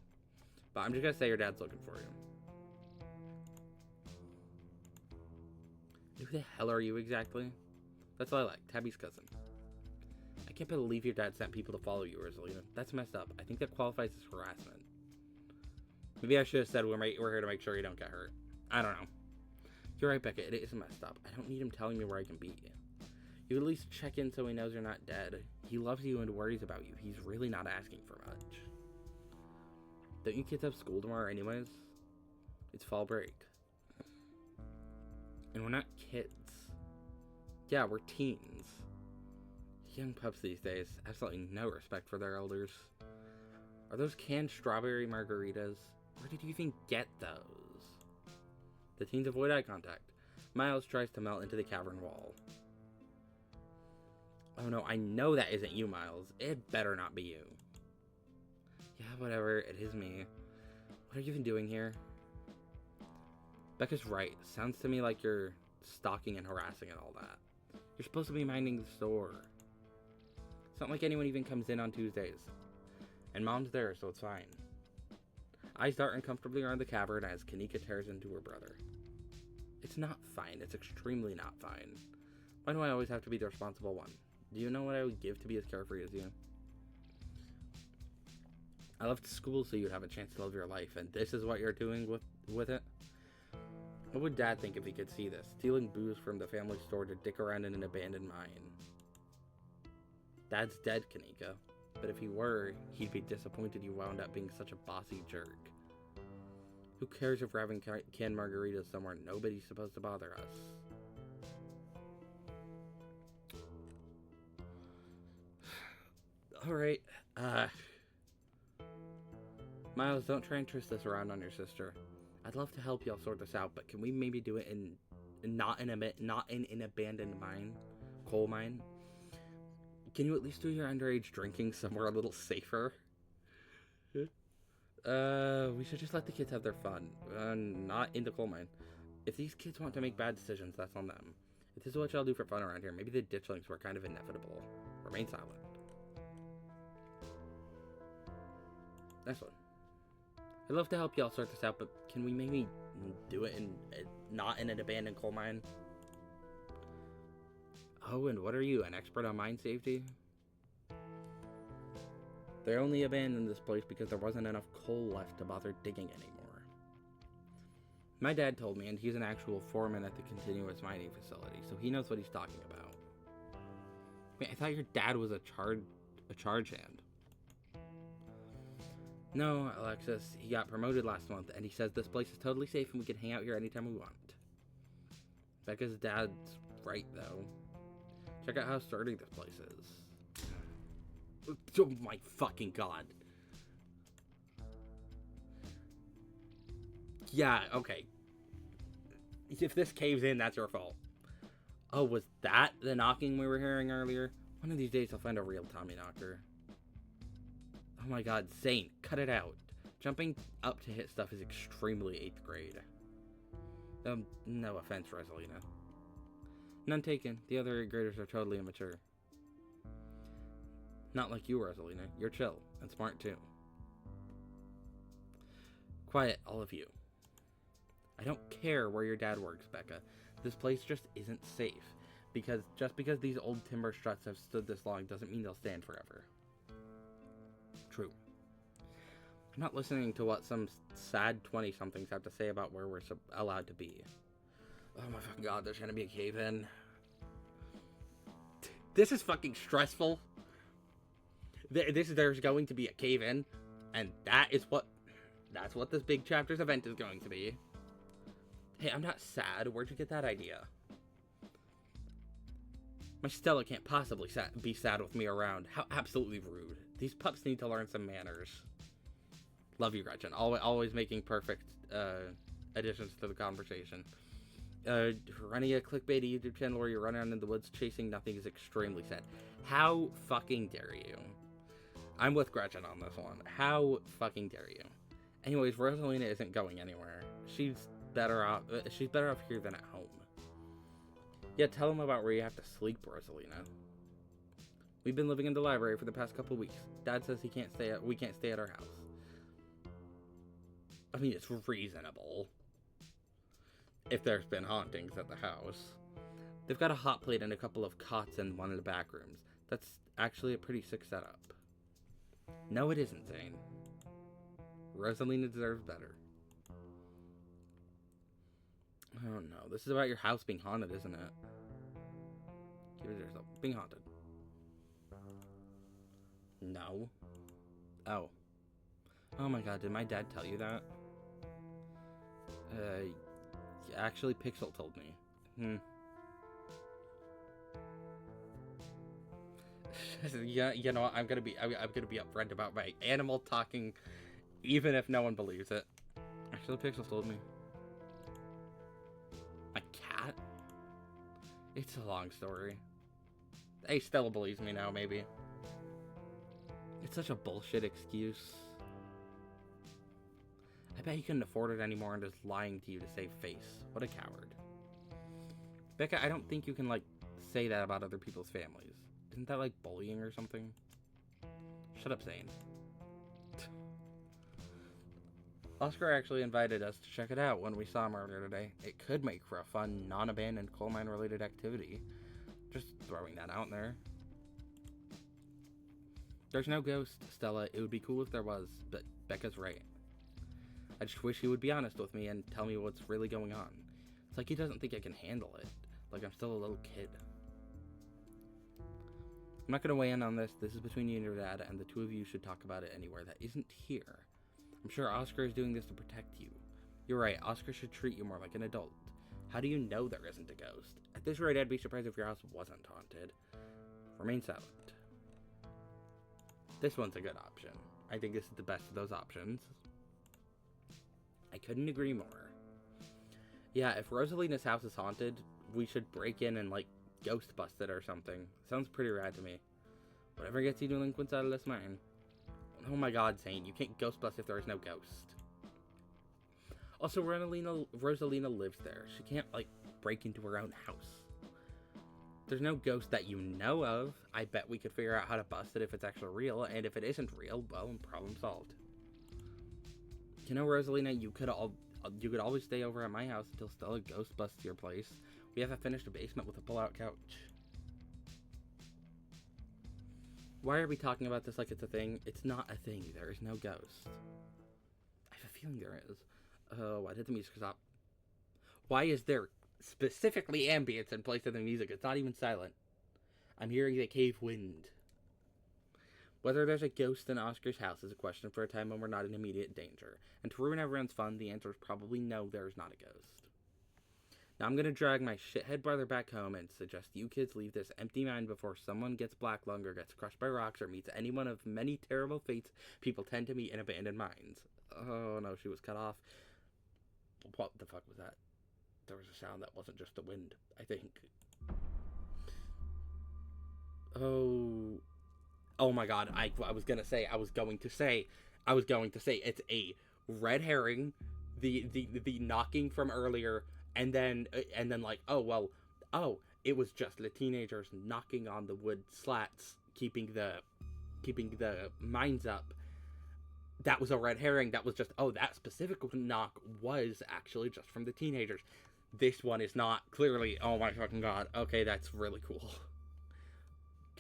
but I'm just gonna say your dad's looking for you. Who the hell are you exactly? That's all I like. Tabby's cousin. I can't believe your dad sent people to follow you, Rosalina. That's messed up. I think that qualifies as harassment. Maybe I should have said we're here to make sure you don't get hurt. I don't know. You're right, Becca. It is messed up. I don't need him telling me where I can beat you. You at least check in so he knows you're not dead. He loves you and worries about you. He's really not asking for much. Don't you kids have school tomorrow anyways? It's fall break. And we're not kids. Yeah, we're teens. Young pups these days, absolutely no respect for their elders. Are those canned strawberry margaritas? Where did you even get those? The teens avoid eye contact. Miles tries to melt into the cavern wall. Oh no, I know that isn't you, Miles. It better not be you. Yeah, whatever, it is me. What are you even doing here? Becca's right. Sounds to me like you're stalking and harassing and all that. You're supposed to be minding the store. It's not like anyone even comes in on Tuesdays. And Mom's there, so it's fine. Eyes dart uncomfortably around the cavern as Kanika tears into her brother. It's not fine. It's extremely not fine. Why do I always have to be the responsible one? Do you know what I would give to be as carefree as you? I left school so you'd have a chance to live your life, and this is what you're doing with it? What would Dad think if he could see this? Stealing booze from the family store to dick around in an abandoned mine. Dad's dead, Kanika. But if he were, he'd be disappointed you wound up being such a bossy jerk. Who cares if we're having canned margaritas somewhere nobody's supposed to bother us? Alright, Miles, don't try and twist this around on your sister. I'd love to help y'all sort this out, but can we maybe do it not in an abandoned coal mine? Can you at least do your underage drinking somewhere a little safer? We should just let the kids have their fun. Not in the coal mine. If these kids want to make bad decisions, that's on them. If this is what y'all do for fun around here, maybe the ditchlings were kind of inevitable. Remain silent. Next one. I'd love to help y'all sort this out, but can we maybe do it not in an abandoned coal mine? Oh, and what are you, an expert on mine safety? They only abandoned this place because there wasn't enough coal left to bother digging anymore. My dad told me, and he's an actual foreman at the continuous mining facility, so he knows what he's talking about. Wait, I thought your dad was a charge hand. No, Alexis, he got promoted last month, and he says this place is totally safe and we can hang out here anytime we want. Becca's dad's right, though. Check out how sturdy this place is. Oh my fucking god. Yeah, okay. If this caves in, that's your fault. Oh, was that the knocking we were hearing earlier? One of these days I'll find a real Tommy knocker. Oh my god, Zane, cut it out. Jumping up to hit stuff is extremely 8th grade. No offense, Rosalina. None taken. The other 8th graders are totally immature. Not like you, Rosalina. You're chill, and smart too. Quiet, all of you. I don't care where your dad works, Becca. This place just isn't safe. Just because these old timber struts have stood this long doesn't mean they'll stand forever. True. I'm not listening to what some sad 20-somethings have to say about where we're allowed to be. Oh my fucking god, there's gonna be a cave-in. This is fucking stressful. There's going to be a cave-in, and that's what this big chapters event is going to be. Hey, I'm not sad. Where'd you get that idea? My Stella can't possibly be sad with me around. How absolutely rude. These pups need to learn some manners. Love you, Gretchen. Always making perfect additions to the conversation. Running a clickbaity YouTube channel where you run around in the woods chasing nothing is extremely sad. How fucking dare you? I'm with Gretchen on this one. How fucking dare you? Anyways, Rosalina isn't going anywhere. She's better off here than at home. Yeah, tell them about where you have to sleep, Rosalina. We've been living in the library for the past couple weeks. Dad says we can't stay at our house. I mean, it's reasonable if there's been hauntings at the house. They've got a hot plate and a couple of cots in one of the back rooms. That's actually a pretty sick setup. No, it isn't, Zane. Rosalina deserves better. Oh no, this is about your house being haunted, isn't it? Give it yourself. Being haunted. No. Oh. Oh my god, did my dad tell you that? Actually, Pixel told me. Yeah, you know, I'm gonna be upfront about my animal talking, even if no one believes it. Actually, Pixel told me. A cat? It's a long story. Hey, Stella believes me now, maybe. It's such a bullshit excuse. I bet he couldn't afford it anymore and is lying to you to save face. What a coward. Becca, I don't think you can, like, say that about other people's families. Isn't that, like, bullying or something? Shut up, Zane. Oscar actually invited us to check it out when we saw him earlier today. It could make for a fun, non-abandoned coal mine related activity. Just throwing that out there. There's no ghost, Stella. It would be cool if there was, but Becca's right. I just wish he would be honest with me and tell me what's really going on. It's like he doesn't think I can handle it. Like I'm still a little kid. I'm not going to weigh in on this. This is between you and your dad, and the two of you should talk about it anywhere that isn't here. I'm sure Oscar is doing this to protect you. You're right, Oscar should treat you more like an adult. How do you know there isn't a ghost? At this rate, I'd be surprised if your house wasn't haunted. Remain silent. This one's a good option. I think this is the best of those options. I couldn't agree more. Yeah, if Rosalina's house is haunted, we should break in and, like, ghost bust it or something. Sounds pretty rad to me. Whatever gets you delinquents out of this mine. Oh my god, Zane, you can't ghost bust if there is no ghost. Also, Rosalina lives there. She can't, like, break into her own house. There's no ghost that you know of. I bet we could figure out how to bust it if it's actually real, and if it isn't real, well, problem solved. You know, Rosalina, you could always stay over at my house until Stella ghost busts your place. We have a finished basement with a pull-out couch. Why are we talking about this like it's a thing? It's not a thing. There is no ghost. I have a feeling there is. Why did the music stop? Why is there specifically ambience in place of the music? It's not even silent. I'm hearing the cave wind. Whether there's a ghost in Oscar's house is a question for a time when we're not in immediate danger. And to ruin everyone's fun, the answer is probably no, there's not a ghost. Now I'm gonna drag my shithead brother back home and suggest you kids leave this empty mine before someone gets black lung or gets crushed by rocks or meets any one of many terrible fates people tend to meet in abandoned mines. Oh no, she was cut off. What the fuck was that? There was a sound that wasn't just the wind, I think. Oh my god, I was going to say it's a red herring, the knocking from earlier, and then like, it was just the teenagers knocking on the wood slats, keeping the mines up. That was a red herring. That was just, that specific knock was actually just from the teenagers. This one is not, clearly. Oh my fucking god. Okay, that's really cool.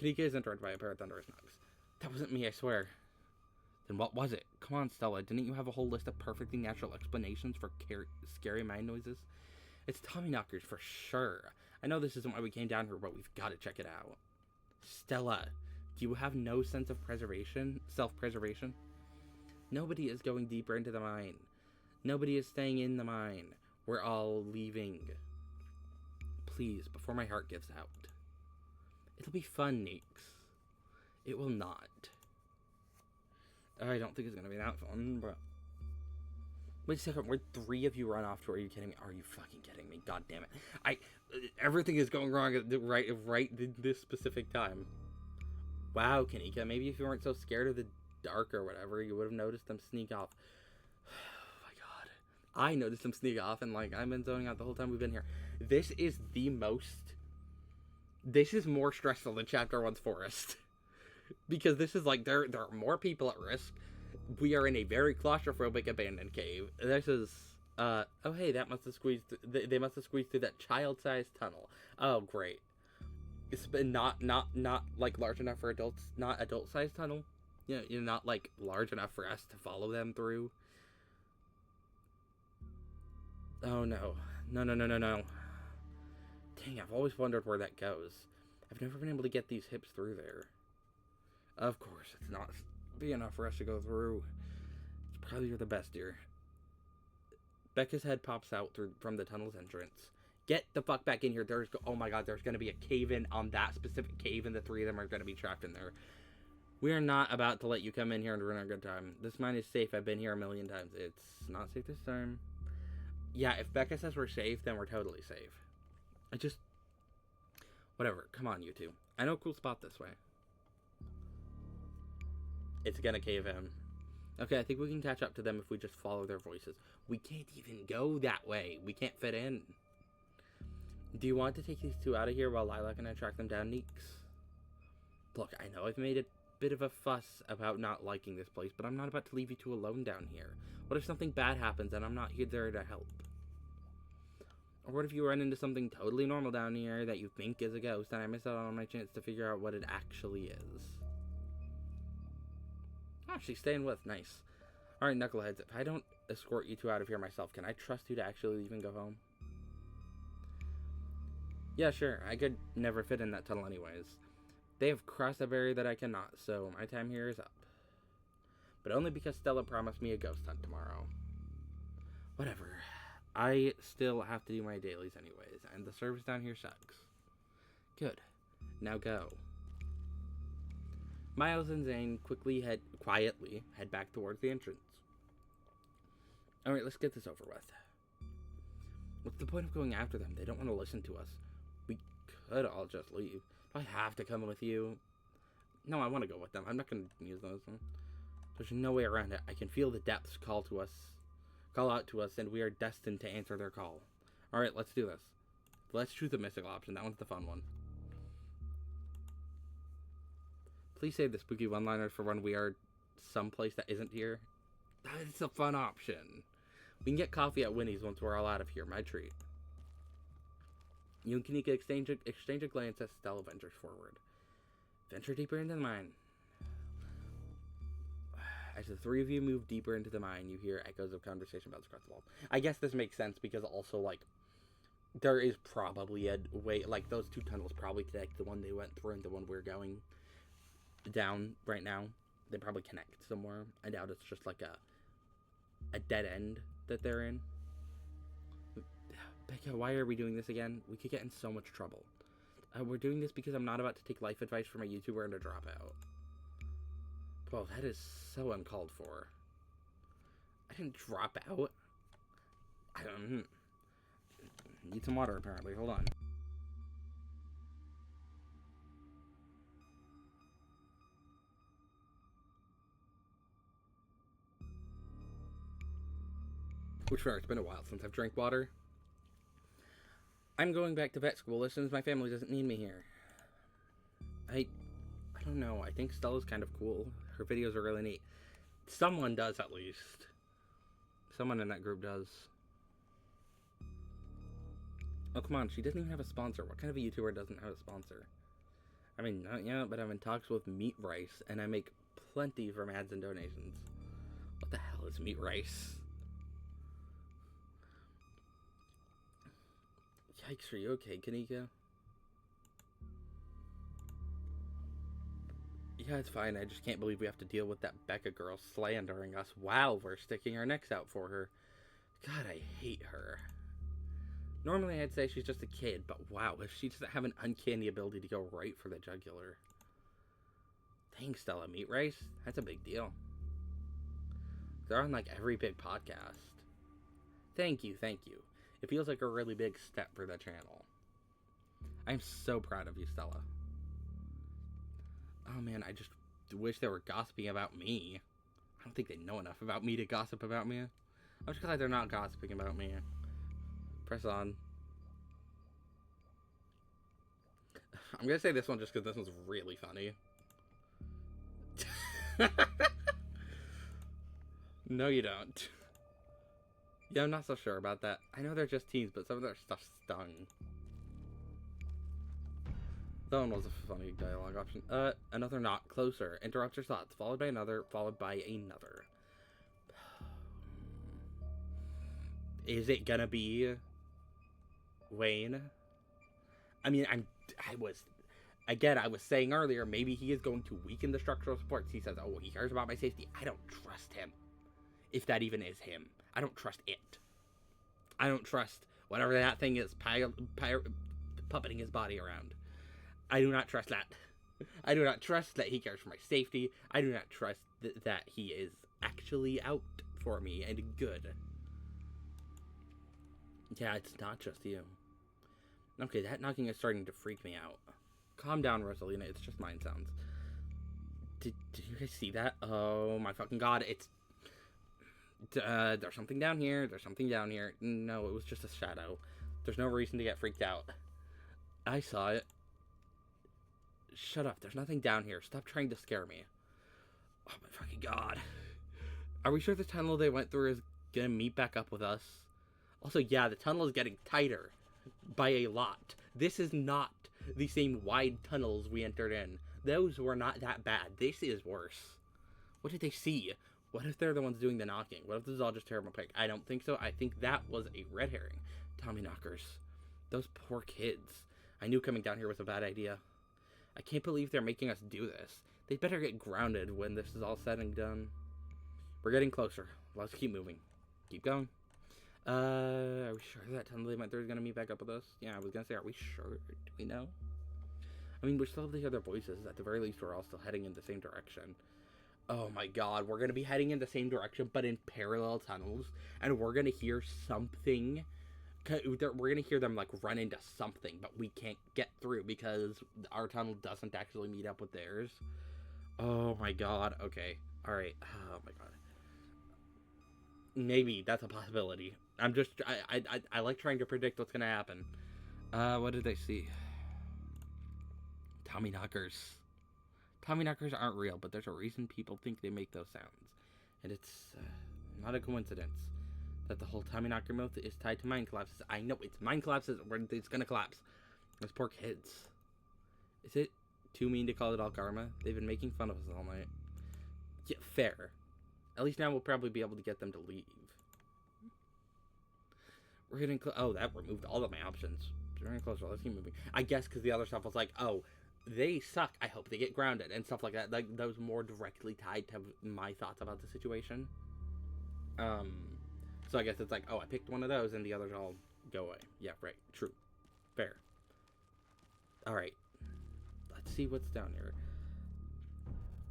Kanika is interrupted by a pair of thunderous knocks. That wasn't me, I swear. Then what was it? Come on, Stella. Didn't you have a whole list of perfectly natural explanations for scary mine noises? It's Tommy knockers for sure. I know this isn't why we came down here, but we've got to check it out. Stella, do you have no sense of self-preservation? Nobody is going deeper into the mine. Nobody is staying in the mine. We're all leaving. Please, before my heart gives out. It'll be fun, Neeks. It will not. I don't think it's gonna be that fun, but... Wait a second, where'd 3 of you run off to? Are you kidding me? Are you fucking kidding me? God damn it. Everything is going wrong at right this specific time. Wow, Kanika, maybe if you weren't so scared of the dark or whatever, you would have noticed them sneak off. Oh my god. I noticed them sneak off, and like, I've been zoning out the whole time we've been here. This is more stressful than Chapter 1's forest. Because this is like, there are more people at risk. We are in a very claustrophobic abandoned cave. This is, oh hey, that must have squeezed, they must have squeezed through that child-sized tunnel. Oh, great. It's been not like large enough for adults, not adult-sized tunnel. You know, you're not like large enough for us to follow them through. Oh no. No, no, no, no, no. Dang, I've always wondered where that goes. I've never been able to get these hips through there. Of course, it's not big enough for us to go through. It's probably for the best, dear. Becca's head pops out from the tunnel's entrance. Get the fuck back in here. Oh my god, there's gonna be a cave-in on that specific cave, and the three of them are gonna be trapped in there. We are not about to let you come in here and ruin our good time. This mine is safe. I've been here a million times. It's not safe this time. Yeah, if Becca says we're safe, then we're totally safe. Whatever. Come on, you two. I know a cool spot this way. It's gonna cave in. Okay, I think we can catch up to them if we just follow their voices. We can't even go that way. We can't fit in. Do you want to take these two out of here while Lilac and I track them down, Neeks? Look, I know I've made a bit of a fuss about not liking this place, but I'm not about to leave you two alone down here. What if something bad happens and I'm not here there to help? Or what if you run into something totally normal down here that you think is a ghost and I miss out on my chance to figure out what it actually is? Oh, she's staying with. Nice. Alright, knuckleheads, if I don't escort you two out of here myself, can I trust you to actually leave and go home? Yeah, sure. I could never fit in that tunnel anyways. They have crossed a barrier that I cannot, so my time here is up. But only because Stella promised me a ghost hunt tomorrow. Whatever. I still have to do my dailies anyways, and the service down here sucks. Good. Now go. Miles and Zane quietly head back towards the entrance. Alright, let's get this over with. What's the point of going after them? They don't want to listen to us. We could all just leave. Do I have to come with you? No, I want to go with them. I'm not going to use those. There's no way around it. I can feel the depths call out to us, and we are destined to answer their call. Alright, let's do this. Let's choose the mystical option. That one's the fun one. Please save the spooky one-liners for when we are someplace that isn't here. That's a fun option. We can get coffee at Winnie's once we're all out of here. My treat. You and Kanika exchange a glance as Stella ventures forward. Venture deeper into the mine. As the three of you move deeper into the mine, you hear echoes of conversation bells across the walls. I guess this makes sense because also, like, there is probably a way, like, those two tunnels probably connect the one they went through and the one we're going down right now. They probably connect somewhere. I doubt it's just like a dead end that they're in. Becca, why are we doing this again? We could get in so much trouble. We're doing this because I'm not about to take life advice from a YouTuber and a dropout. Well, that is so uncalled for. I didn't drop out. I don't need some water apparently. Hold on. Which fair, it's been a while since I've drank water. I'm going back to vet school as soon as my family doesn't need me here. I don't know. I think Stella's kind of cool. Her videos are really neat. Someone does, at least. Someone in that group does. Oh, come on. She doesn't even have a sponsor. What kind of a YouTuber doesn't have a sponsor? I mean, not yet, but I'm in talks with Meat Rice, and I make plenty from ads and donations. What the hell is Meat Rice? Yikes, are you okay, Kanika? Yeah, it's fine. I just can't believe we have to deal with that Becca girl slandering us while we're sticking our necks out for her. God, I hate her. Normally I'd say she's just a kid, but wow, if she doesn't have an uncanny ability to go right for the jugular. Thanks, Stella. Meat Rice? That's a big deal. They're on like every big podcast. Thank you, thank you. It feels like a really big step for the channel. I'm so proud of you, Stella. Oh man, I just wish they were gossiping about me. I don't think they know enough about me to gossip about me. I'm just glad they're not gossiping about me. Press on. I'm gonna say this one just because this one's really funny. No, you don't. Yeah, I'm not so sure about that. I know they're just teens, but some of their stuff stung. That one was a funny dialogue option. Another knock. Closer. Interrupts your thoughts. Followed by another. Followed by another. Is it gonna be Wayne? I mean, I was saying earlier, maybe he is going to weaken the structural supports. He says, oh, he cares about my safety. I don't trust him. If that even is him. I don't trust it. I don't trust whatever that thing is puppeting his body around. I do not trust that. I do not trust that he cares for my safety. I do not trust that he is actually out for me and good. Yeah, it's not just you. Okay, that knocking is starting to freak me out. Calm down, Rosalina. It's just mind sounds. Did you guys see that? Oh my fucking god! It's there's something down here. There's something down here. No, it was just a shadow. There's no reason to get freaked out. I saw it. Shut up. There's nothing down here. Stop trying to scare me. Oh my fucking god. Are we sure the tunnel they went through is gonna meet back up with us? Also, yeah, the tunnel is getting tighter by a lot. This is not the same wide tunnels we entered in. Those were not that bad. This is worse. What did they see? What if they're the ones doing the knocking? What if this is all just terrible pick? I don't think so. I think that was a red herring. Tommy knockers. Those poor kids. I knew coming down here was a bad idea. I can't believe they're making us do this. They better get grounded when this is all said and done. We're getting closer. Let's keep moving. Keep going. Are we sure that tunnel they went through is going to meet back up with us? Yeah, I was going to say, are we sure? Do we know? I mean, we still have the other voices. At the very least, we're all still heading in the same direction. Oh my god, we're going to be heading in the same direction, but in parallel tunnels. And we're going to hear something. We're going to hear them, like, run into something, but we can't get through because our tunnel doesn't actually meet up with theirs. Oh my god, okay. Alright, oh my god. Maybe that's a possibility. I like trying to predict what's gonna happen. What did they see? Tommy knockers. Tommy knockers aren't real, but there's a reason people think they make those sounds. And it's not a coincidence that the whole Tommy knocker myth is tied to mind collapses. I know, it's mind collapses when it's gonna collapse. Those poor kids. Is it too mean to call it all karma? They've been making fun of us all night. Yeah, fair. At least now we'll probably be able to get them to leave. We're getting oh, that removed all of my options. We're getting closer. Let's keep moving. I guess because the other stuff was like, oh, they suck. I hope they get grounded and stuff like that. Like, that was more directly tied to my thoughts about the situation. So I guess it's like, oh, I picked one of those and the others all go away. Yeah, right. True. Fair. Alright. Let's see what's down here.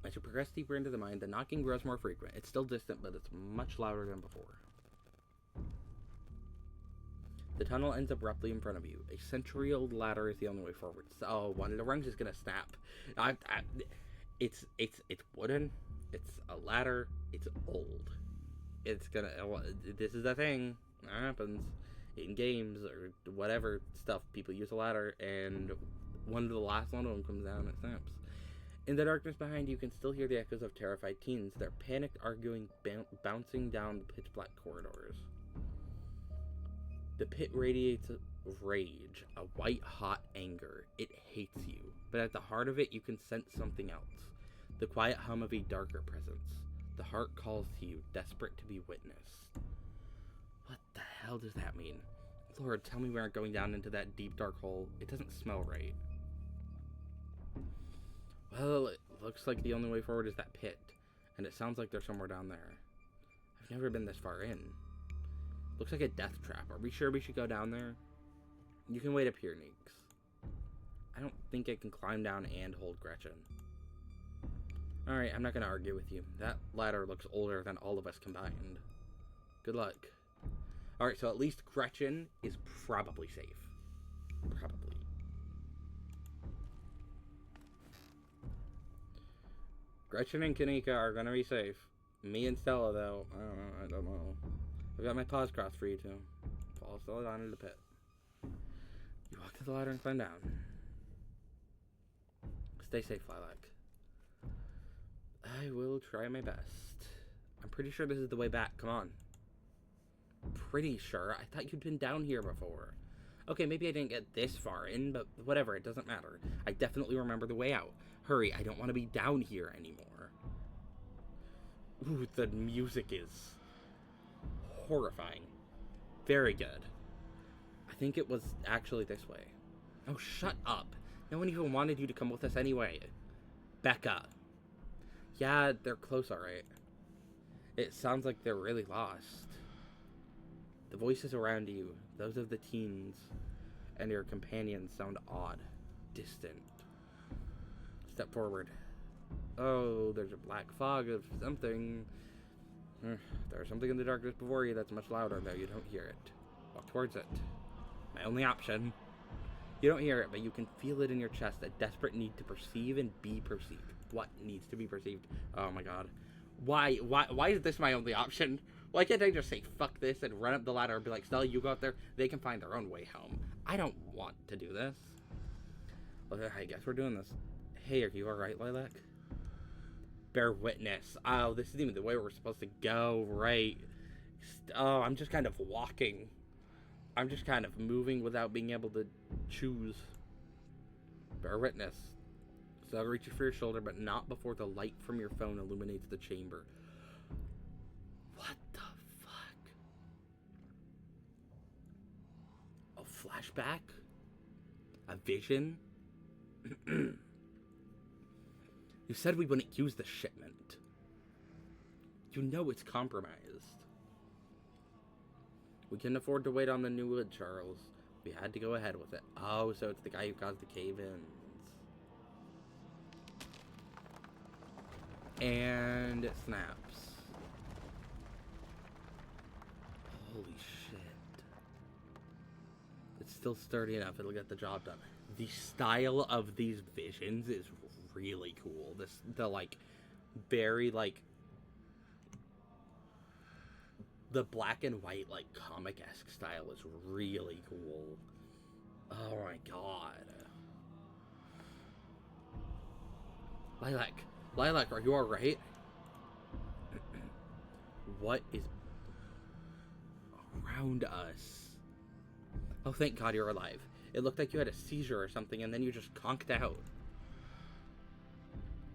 As you progress deeper into the mine, the knocking grows more frequent. It's still distant, but it's much louder than before. The tunnel ends abruptly in front of you. A century-old ladder is the only way forward. Oh, one of the rungs is gonna snap. It's wooden. It's a ladder. It's old. It's gonna. This is the thing that happens in games or whatever stuff. People use a ladder, and one of them comes down and it snaps. In the darkness behind you can still hear the echoes of terrified teens, their panicked arguing bouncing down the pitch-black corridors. The pit radiates rage, a white-hot anger. It hates you, but at the heart of it you can sense something else. The quiet hum of a darker presence. The heart calls to you, desperate to be witnessed. What the hell does that mean? Lord, tell me we aren't going down into that deep dark hole. It doesn't smell right. Well, it looks like the only way forward is that pit, and it sounds like there's somewhere down there. I've never been this far in. Looks like a death trap. Are we sure we should go down there? You can wait up here, Neeks. I don't think I can climb down and hold Gretchen. Alright, I'm not going to argue with you. That ladder looks older than all of us combined. Good luck. Alright, so at least Gretchen is probably safe. Probably. Gretchen and Kanika are gonna be safe. Me and Stella, though, I don't know. I've got my paws crossed for you two. Follow Stella down into the pit. You walk to the ladder and climb down. Stay safe, Lilac. I will try my best. I'm pretty sure this is the way back. Come on. Pretty sure. I thought you'd been down here before. Okay, maybe I didn't get this far in, but whatever, it doesn't matter. I definitely remember the way out. Hurry, I don't want to be down here anymore. Ooh, the music is horrifying. Very good. I think it was actually this way. Oh, shut up. No one even wanted you to come with us anyway. Becca. Yeah, they're close, alright. It sounds like they're really lost. The voices around you, those of the teens and your companions, sound odd, distant. Step forward. Oh, there's a black fog of something. There's something in the darkness before you that's much louder, though you don't hear it. Walk towards it. My only option. You don't hear it, but you can feel it in your chest, a desperate need to perceive and be perceived. What needs to be perceived? Oh my god. Why is this my only option? Why can't I just say fuck this and run up the ladder and be like, Stella, you go out there, they can find their own way home. I don't want to do this. Well, I guess we're doing this. Hey, are you alright, Lilac? Bear witness. Oh, this isn't even the way we're supposed to go, right? Oh, I'm just kind of walking. I'm just kind of moving without being able to choose. Bear witness. So I'll reach for your shoulder, but not before the light from your phone illuminates the chamber. What the fuck? A flashback? A vision? You said we wouldn't use the shipment. You know it's compromised. We couldn't afford to wait on the new wood, Charles. We had to go ahead with it. Oh, so it's the guy who caused the cave-ins. And it snaps. Holy shit. It's still sturdy enough. It'll get the job done. The style of these visions is really cool. The like, very like, the black and white, like, comic-esque style is really cool. Oh my god. Lilac, are you alright? What is around us? Oh, thank god you're alive. It looked like you had a seizure or something, and then you just conked out.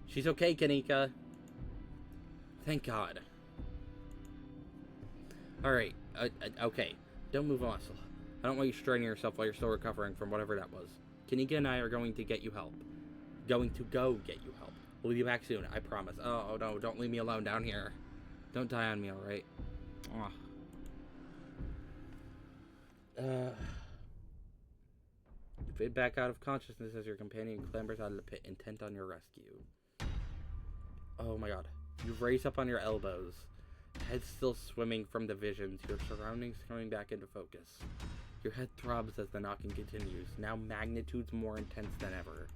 She's okay, Kanika. Thank god. Alright, okay. Don't move a muscle. I don't want you straining yourself while you're still recovering from whatever that was. Kanika and I are going to get you help. Going to go get you help. We'll be back soon, I promise. Oh no, don't leave me alone down here. Don't die on me, alright? You fade back out of consciousness as your companion clambers out of the pit, intent on your rescue. Oh my god. You raise up on your elbows. Head still swimming from the visions, your surroundings coming back into focus. Your head throbs as the knocking continues, now magnitudes more intense than ever.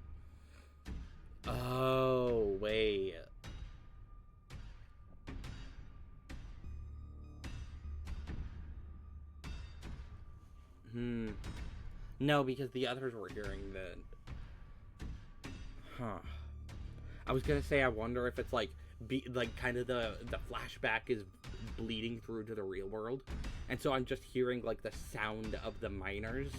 Oh, wait. No, because the others were hearing the... Huh. I was gonna say, I wonder if it's like, kind of the flashback is bleeding through to the real world, and so I'm just hearing like the sound of the miners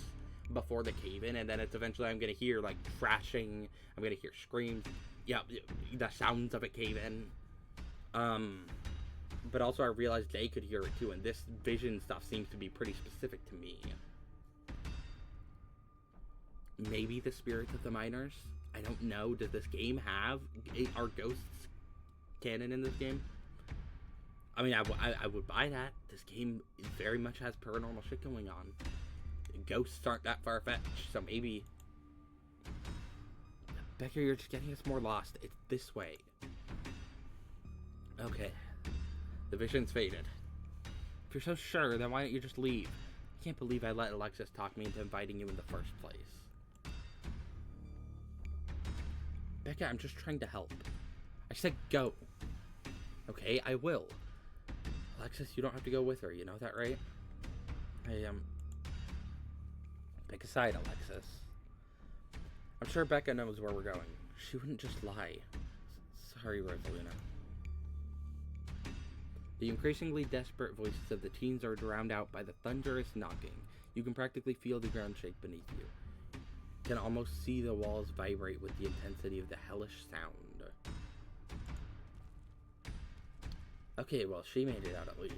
before the cave-in, and then it's eventually I'm gonna hear like crashing, I'm gonna hear screams, yeah, the sounds of a cave-in. But also I realized they could hear it too, and this vision stuff seems to be pretty specific to me. Maybe the spirits of the miners? I don't know. Does this game have... Are ghosts canon in this game? I mean, I would buy that. This game very much has paranormal shit going on. Ghosts aren't that far-fetched, so maybe... Becca, you're just getting us more lost. It's this way. Okay. The vision's faded. If you're so sure, then why don't you just leave? I can't believe I let Alexis talk me into inviting you in the first place. Becca, I'm just trying to help. I said go. Okay, I will. Alexis, you don't have to go with her, you know that, right? Pick a side, Alexis. I'm sure Becca knows where we're going. She wouldn't just lie. Sorry, Rosalina. The increasingly desperate voices of the teens are drowned out by the thunderous knocking. You can practically feel the ground shake beneath you. You can almost see the walls vibrate with the intensity of the hellish sound. Okay, well, she made it out at least.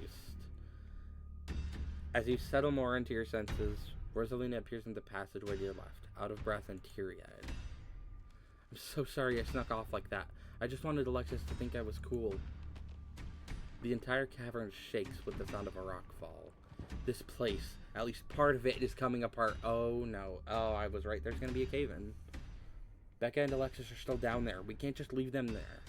As you settle more into your senses, Rosalina appears in the passageway to your left, out of breath and teary-eyed. I'm so sorry I snuck off like that. I just wanted Alexis to think I was cool. The entire cavern shakes with the sound of a rock fall. This place, at least part of it, is coming apart. Oh no. Oh, I was right. There's gonna be a cave-in. Becca and Alexis are still down there. We can't just leave them there.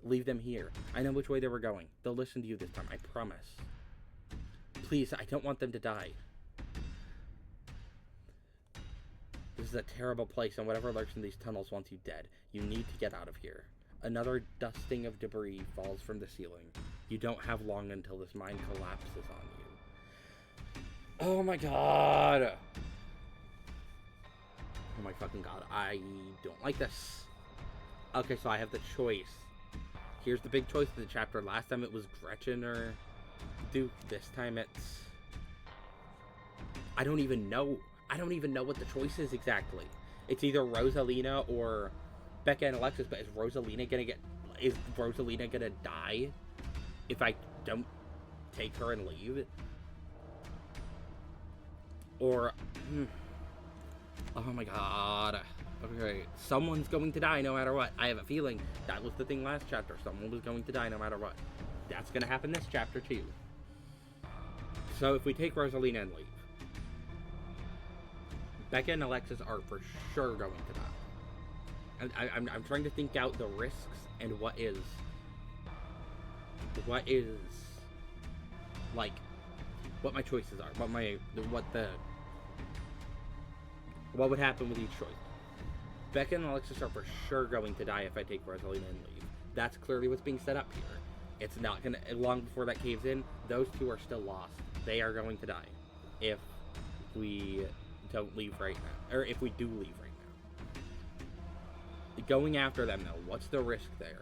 Leave them here. I know which way they were going. They'll listen to you this time, I promise. Please, I don't want them to die. This is a terrible place, and whatever lurks in these tunnels wants you dead. You need to get out of here. Another dusting of debris falls from the ceiling. You don't have long until this mine collapses on you. Oh my god! Oh my fucking god, I don't like this. Okay, so I have the choice. Here's the big choice of the chapter. Last time it was Gretchen or Duke. This time it's... I don't even know what the choice is exactly. It's either Rosalina or Becca and Alexis, but is Rosalina gonna die if I don't take her and leave? Or, oh my god. Okay, someone's going to die no matter what. I have a feeling that was the thing last chapter. Someone was going to die no matter what. That's gonna happen this chapter too. So if we take Rosalina and leave, Becca and Alexis are for sure going to die. I'm trying to think out the risks and what my choices are, what would happen with each choice. Becca and Alexis are for sure going to die if I take Rosalina and leave. That's clearly what's being set up here. It's not gonna, long before that caves in, those two are still lost. They are going to die if we don't leave right now, or if we do leave right now. Going after them though, what's the risk there?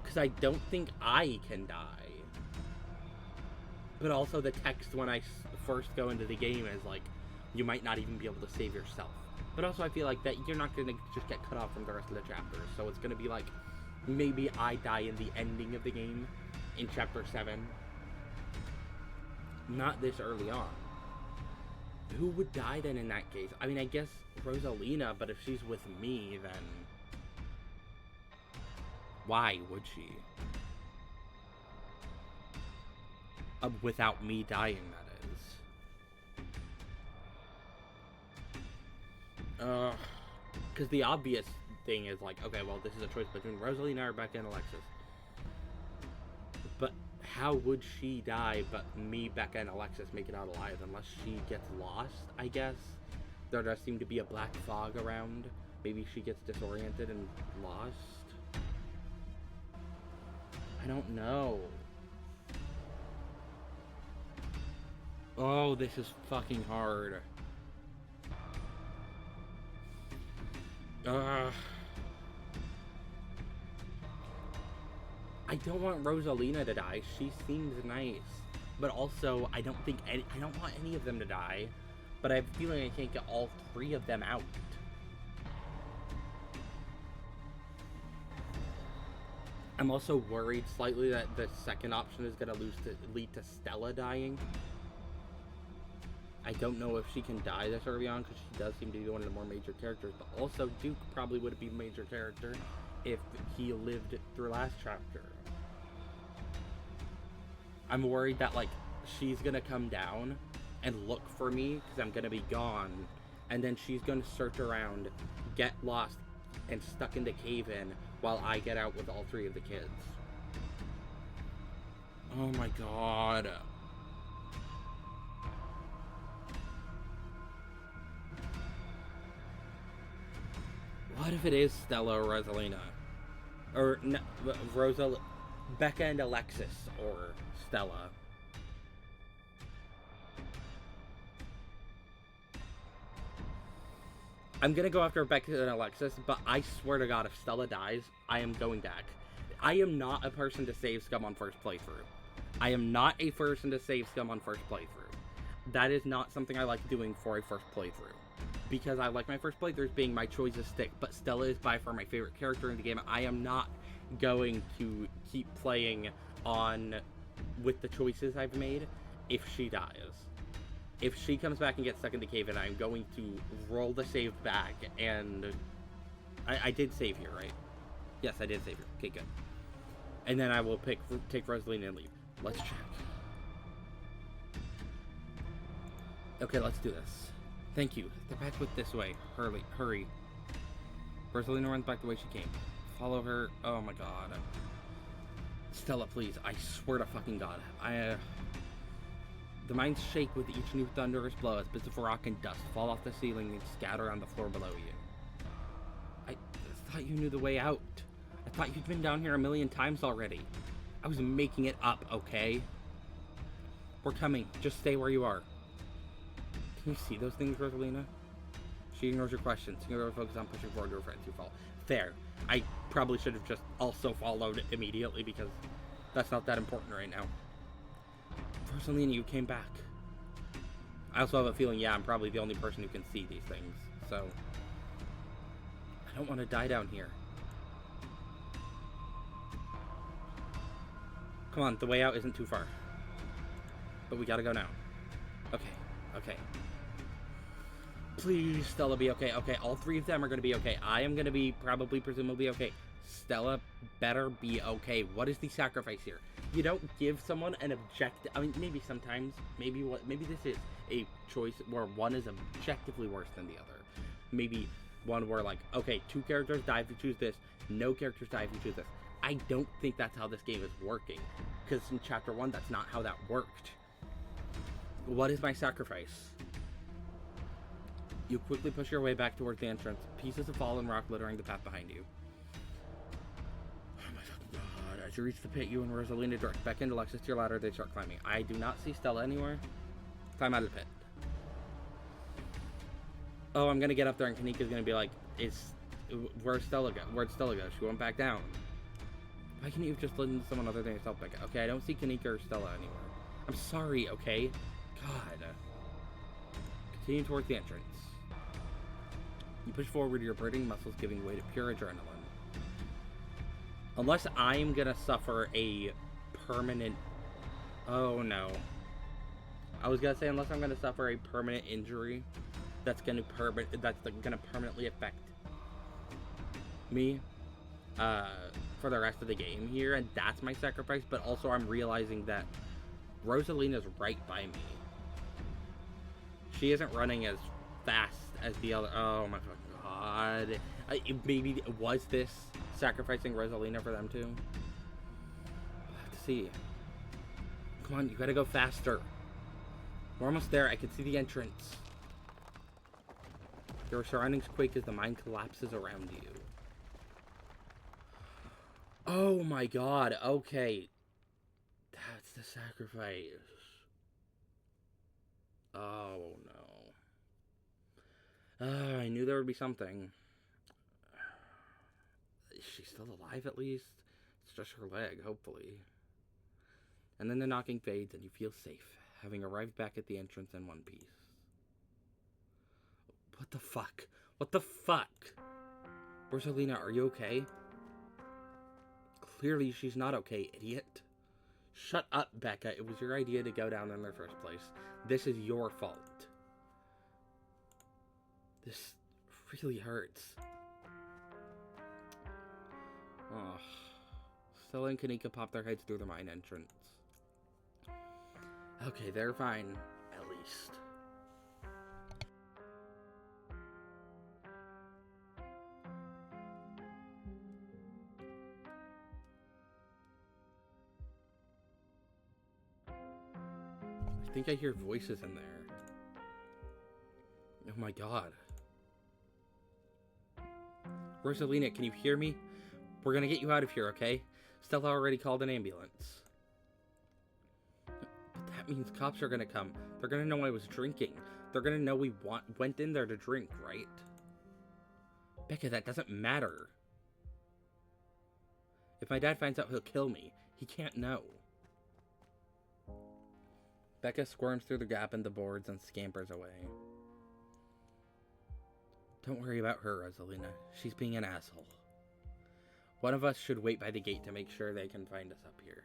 Because I don't think I can die. But also the text when I first go into the game is like, you might not even be able to save yourself. But also I feel like that you're not going to just get cut off from the rest of the chapters. So it's going to be like, maybe I die in the ending of the game in chapter 7. Not this early on. Who would die then in that case? I mean, I guess Rosalina, but if she's with me, then why would she? Without me dying, that is. Because the obvious thing is like, okay, well, this is a choice between Rosalina, Rebecca, and Alexis. But how would she die but me, Becca, and Alexis make it out alive? Unless she gets lost, I guess. There does seem to be a black fog around. Maybe she gets disoriented and lost. I don't know. Oh, this is fucking hard. I don't want Rosalina to die. She seems nice. But also, I don't want any of them to die. But I have a feeling I can't get all three of them out. I'm also worried slightly that the second option is going to lead to Stella dying. I don't know if she can die this early on, because she does seem to be one of the more major characters, but also Duke probably would be a major character if he lived through last chapter. I'm worried that, like, she's gonna come down and look for me, because I'm gonna be gone, and then she's gonna search around, get lost, and stuck in the cave-in, while I get out with all three of the kids. Oh my god. What if it is Stella or Rosalina? Or, no, Becca and Alexis, or Stella. I'm gonna go after Rebecca and Alexis, but I swear to God, if Stella dies, I am going back. I am not a person to save Scum on first playthrough. I am not a person to save Scum on first playthrough. That is not something I like doing for a first playthrough. Because I like my first playthroughs being my choices stick, but Stella is by far my favorite character in the game. I am not going to keep playing on with the choices I've made if she dies. If she comes back and gets stuck in the cave, and I'm going to roll the save back, and I did save here, right? Yes, I did save here. Okay, good. And then I will take Rosalina and leave. Let's check. Okay, let's do this. Thank you. The path went this way. Hurry. Rosalina runs back the way she came. Follow her. Oh my god. Stella, please. I swear to fucking god. The mines shake with each new thunderous blow as bits of rock and dust fall off the ceiling and scatter on the floor below you. I thought you knew the way out. I thought you'd been down here a million times already. I was making it up, okay? We're coming. Just stay where you are. Can you see those things, Rosalina? She ignores your questions. You're focused on pushing forward to her friends who fall. Fair. I probably should have just also followed immediately because that's not that important right now. Rosalina, you came back. I also have a feeling, yeah, I'm probably the only person who can see these things, so I don't want to die down here. Come on, the way out isn't too far. But we gotta go now. Okay. Please, Stella, be okay. Okay, all three of them are gonna be okay. I am gonna be presumably okay. Stella better be okay. What is the sacrifice here? You don't give someone an objective. I mean, maybe sometimes, maybe this is a choice where one is objectively worse than the other. Maybe one where, like, okay, 2 characters die if you choose this, no characters die if you choose this. I don't think that's how this game is working, because in Chapter 1, that's not how that worked. What is my sacrifice? You quickly push your way back towards the entrance, pieces of fallen rock littering the path behind you. Oh my god. As you reach the pit, you and Rosalina direct Becca and Alexis to your ladder. They start climbing. I do not see Stella anywhere. Climb out of the pit. Oh, I'm gonna get up there and Kanika's gonna be like, where'd Stella go? Where'd Stella go? She went back down. Why can't you have just listened to someone other than yourself, Becca? Okay, I don't see Kanika or Stella anywhere. I'm sorry, okay? God. Continue towards the entrance. You push forward, your burning muscles giving way to pure adrenaline. Unless I'm gonna suffer a permanent... Oh, no. I was gonna say, unless I'm gonna suffer a permanent injury that's gonna permanently affect me for the rest of the game here, and that's my sacrifice, but also I'm realizing that Rosalina's right by me. She isn't running as fast as the other... Oh my god. Maybe was this sacrificing Rosalina for them too? We'll have to see. Come on, you gotta go faster. We're almost there. I can see the entrance. Your surroundings quake as the mine collapses around you. Oh my god, okay. That's the sacrifice. Oh no. I knew there would be something. Is she still alive at least? It's just her leg, hopefully. And then the knocking fades and you feel safe, having arrived back at the entrance in one piece. What the fuck? What the fuck? Rosalina, are you okay? Clearly she's not okay, idiot. Shut up, Becca. It was your idea to go down in the first place. This is your fault. This really hurts. Oh. Stella and Kanika pop their heads through the mine entrance. Okay, they're fine. At least. I think I hear voices in there. Oh my god. Rosalina, can you hear me? We're gonna get you out of here, okay? Stella already called an ambulance. But that means cops are gonna come. They're gonna know I was drinking. They're gonna know we went in there to drink, right? Becca, that doesn't matter. If my dad finds out, he'll kill me. He can't know. Becca squirms through the gap in the boards and scampers away. Don't worry about her, Rosalina. She's being an asshole. One of us should wait by the gate to make sure they can find us up here.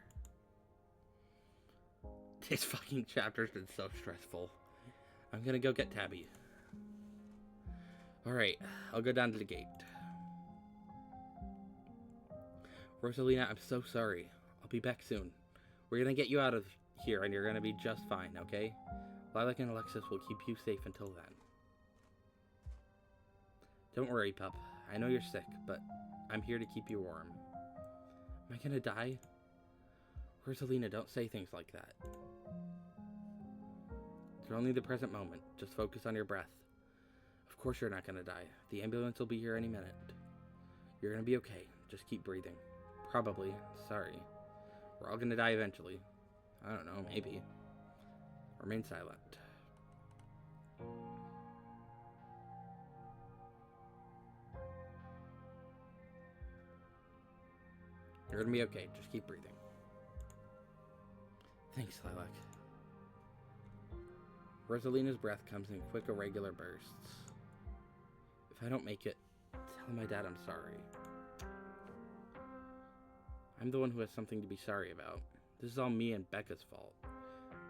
This fucking chapter's been so stressful. I'm gonna go get Tabby. Alright, I'll go down to the gate. Rosalina, I'm so sorry. I'll be back soon. We're gonna get you out of here and you're gonna be just fine, okay? Lilac and Alexis will keep you safe until then. Don't worry, pup. I know you're sick, but I'm here to keep you warm. Am I gonna die? Rosalina, don't say things like that. It's only the present moment. Just focus on your breath. Of course you're not gonna die. The ambulance will be here any minute. You're gonna be okay. Just keep breathing. Probably. Sorry. We're all gonna die eventually. I don't know, maybe. Remain silent. You're gonna be okay. Just keep breathing. Thanks, Lilac. Rosalina's breath comes in quick, irregular bursts. If I don't make it, tell my dad I'm sorry. I'm the one who has something to be sorry about. This is all me and Becca's fault.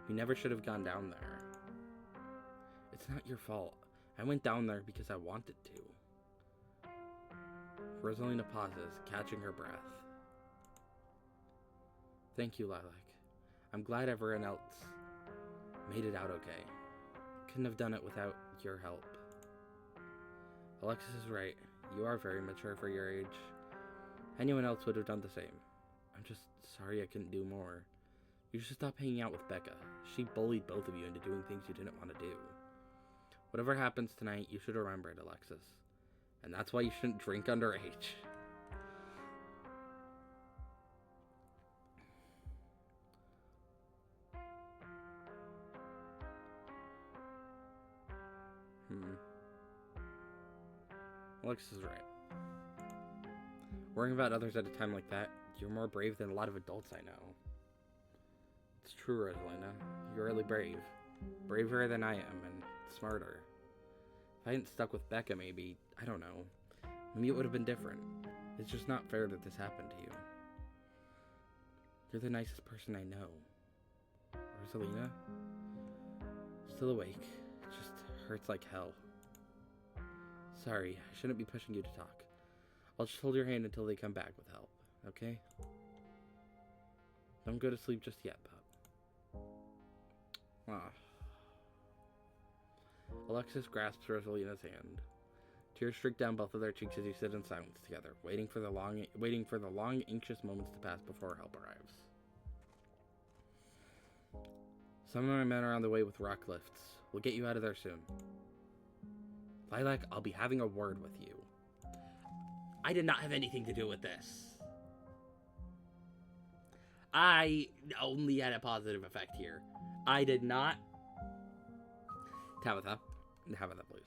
We never should have gone down there. It's not your fault. I went down there because I wanted to. Rosalina pauses, catching her breath. Thank you, Lilac. I'm glad everyone else made it out okay. Couldn't have done it without your help. Alexis is right. You are very mature for your age. Anyone else would have done the same. I'm just sorry I couldn't do more. You should stop hanging out with Becca. She bullied both of you into doing things you didn't want to do. Whatever happens tonight, you should remember it, Alexis. And that's why you shouldn't drink underage. Alexis is right. Worrying about others at a time like that, you're more brave than a lot of adults I know. It's true, Rosalina. You're really brave. Braver than I am, and smarter. If I hadn't stuck with Becca, maybe, I don't know. Maybe it would have been different. It's just not fair that this happened to you. You're the nicest person I know. Rosalina? Still awake. It just hurts like hell. Sorry, I shouldn't be pushing you to talk. I'll just hold your hand until they come back with help, okay? Don't go to sleep just yet, pup. Ah. Alexis grasps Rosalina's hand. Tears streak down both of their cheeks as you sit in silence together, waiting for the long, anxious moments to pass before help arrives. Some of my men are on the way with rock lifts. We'll get you out of there soon. Lilac, I'll be having a word with you. I did not have anything to do with this. I only had a positive effect here. I did not... Tabitha, please.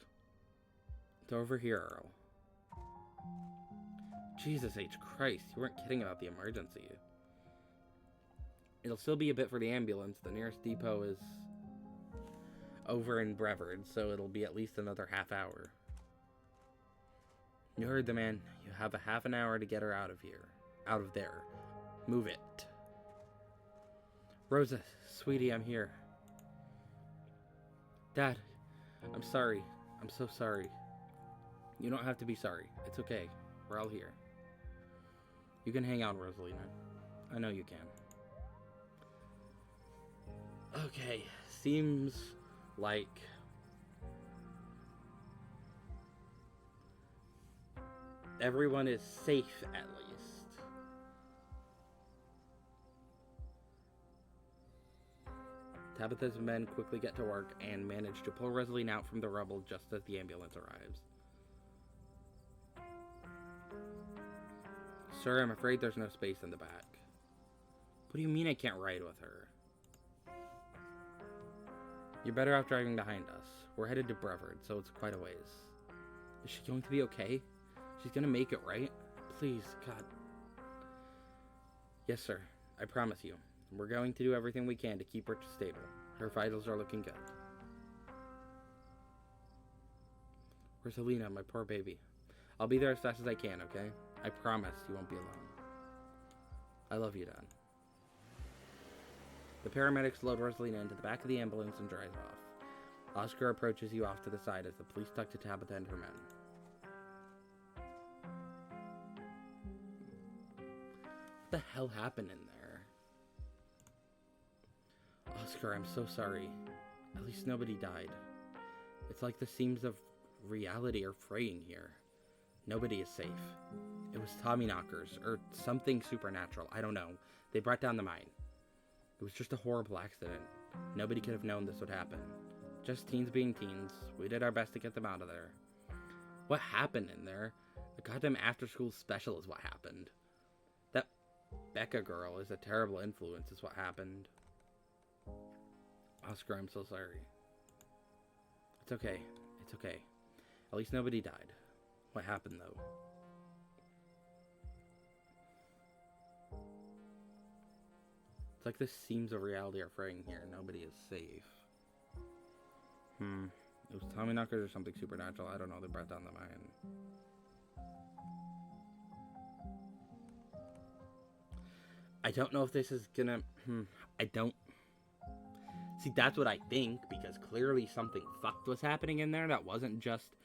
It's over here, Earl. Jesus H. Christ, you weren't kidding about the emergency. It'll still be a bit for the ambulance. The nearest depot is over in Brevard, so it'll be at least another half hour. You heard the man. You have a half an hour to get her out of here. Out of there. Move it. Rosa, sweetie, I'm here. Dad, I'm sorry. I'm so sorry. You don't have to be sorry. It's okay. We're all here. You can hang out, Rosalina. I know you can. Okay, seems like everyone is safe at least. Tabitha's men quickly get to work and manage to pull Rosalina out from the rubble just as the ambulance arrives. Sir, I'm afraid there's no space in the back. What do you mean I can't ride with her? You're better off driving behind us. We're headed to Brevard, so it's quite a ways. Is she going to be okay? She's gonna make it, right? Please, God. Yes, sir. I promise you. We're going to do everything we can to keep her stable. Her vitals are looking good. Where's Helena, my poor baby? I'll be there as fast as I can, okay? I promise you won't be alone. I love you, Dad. The paramedics load Rosalina into the back of the ambulance and drive off. Oscar approaches you off to the side as the police talk to Tabitha and her men. What the hell happened in there? Oscar, I'm so sorry. At least nobody died. It's like the seams of reality are fraying here. Nobody is safe. It was Tommyknockers, or something supernatural. I don't know. They brought down the mine. It was just a horrible accident. Nobody could have known this would happen. Just teens being teens. We did our best to get them out of there. What happened in there? A goddamn after-school special is what happened. That Becca girl is a terrible influence is what happened. Oscar, I'm so sorry. It's okay. It's okay. At least nobody died. What happened, though? It's like the seams of reality are fraying here. Nobody is safe. It was Tommyknockers or something supernatural. I don't know. They brought down the mine. I don't know if this is gonna... I don't... See, that's what I think, because clearly something fucked was happening in there. That wasn't just...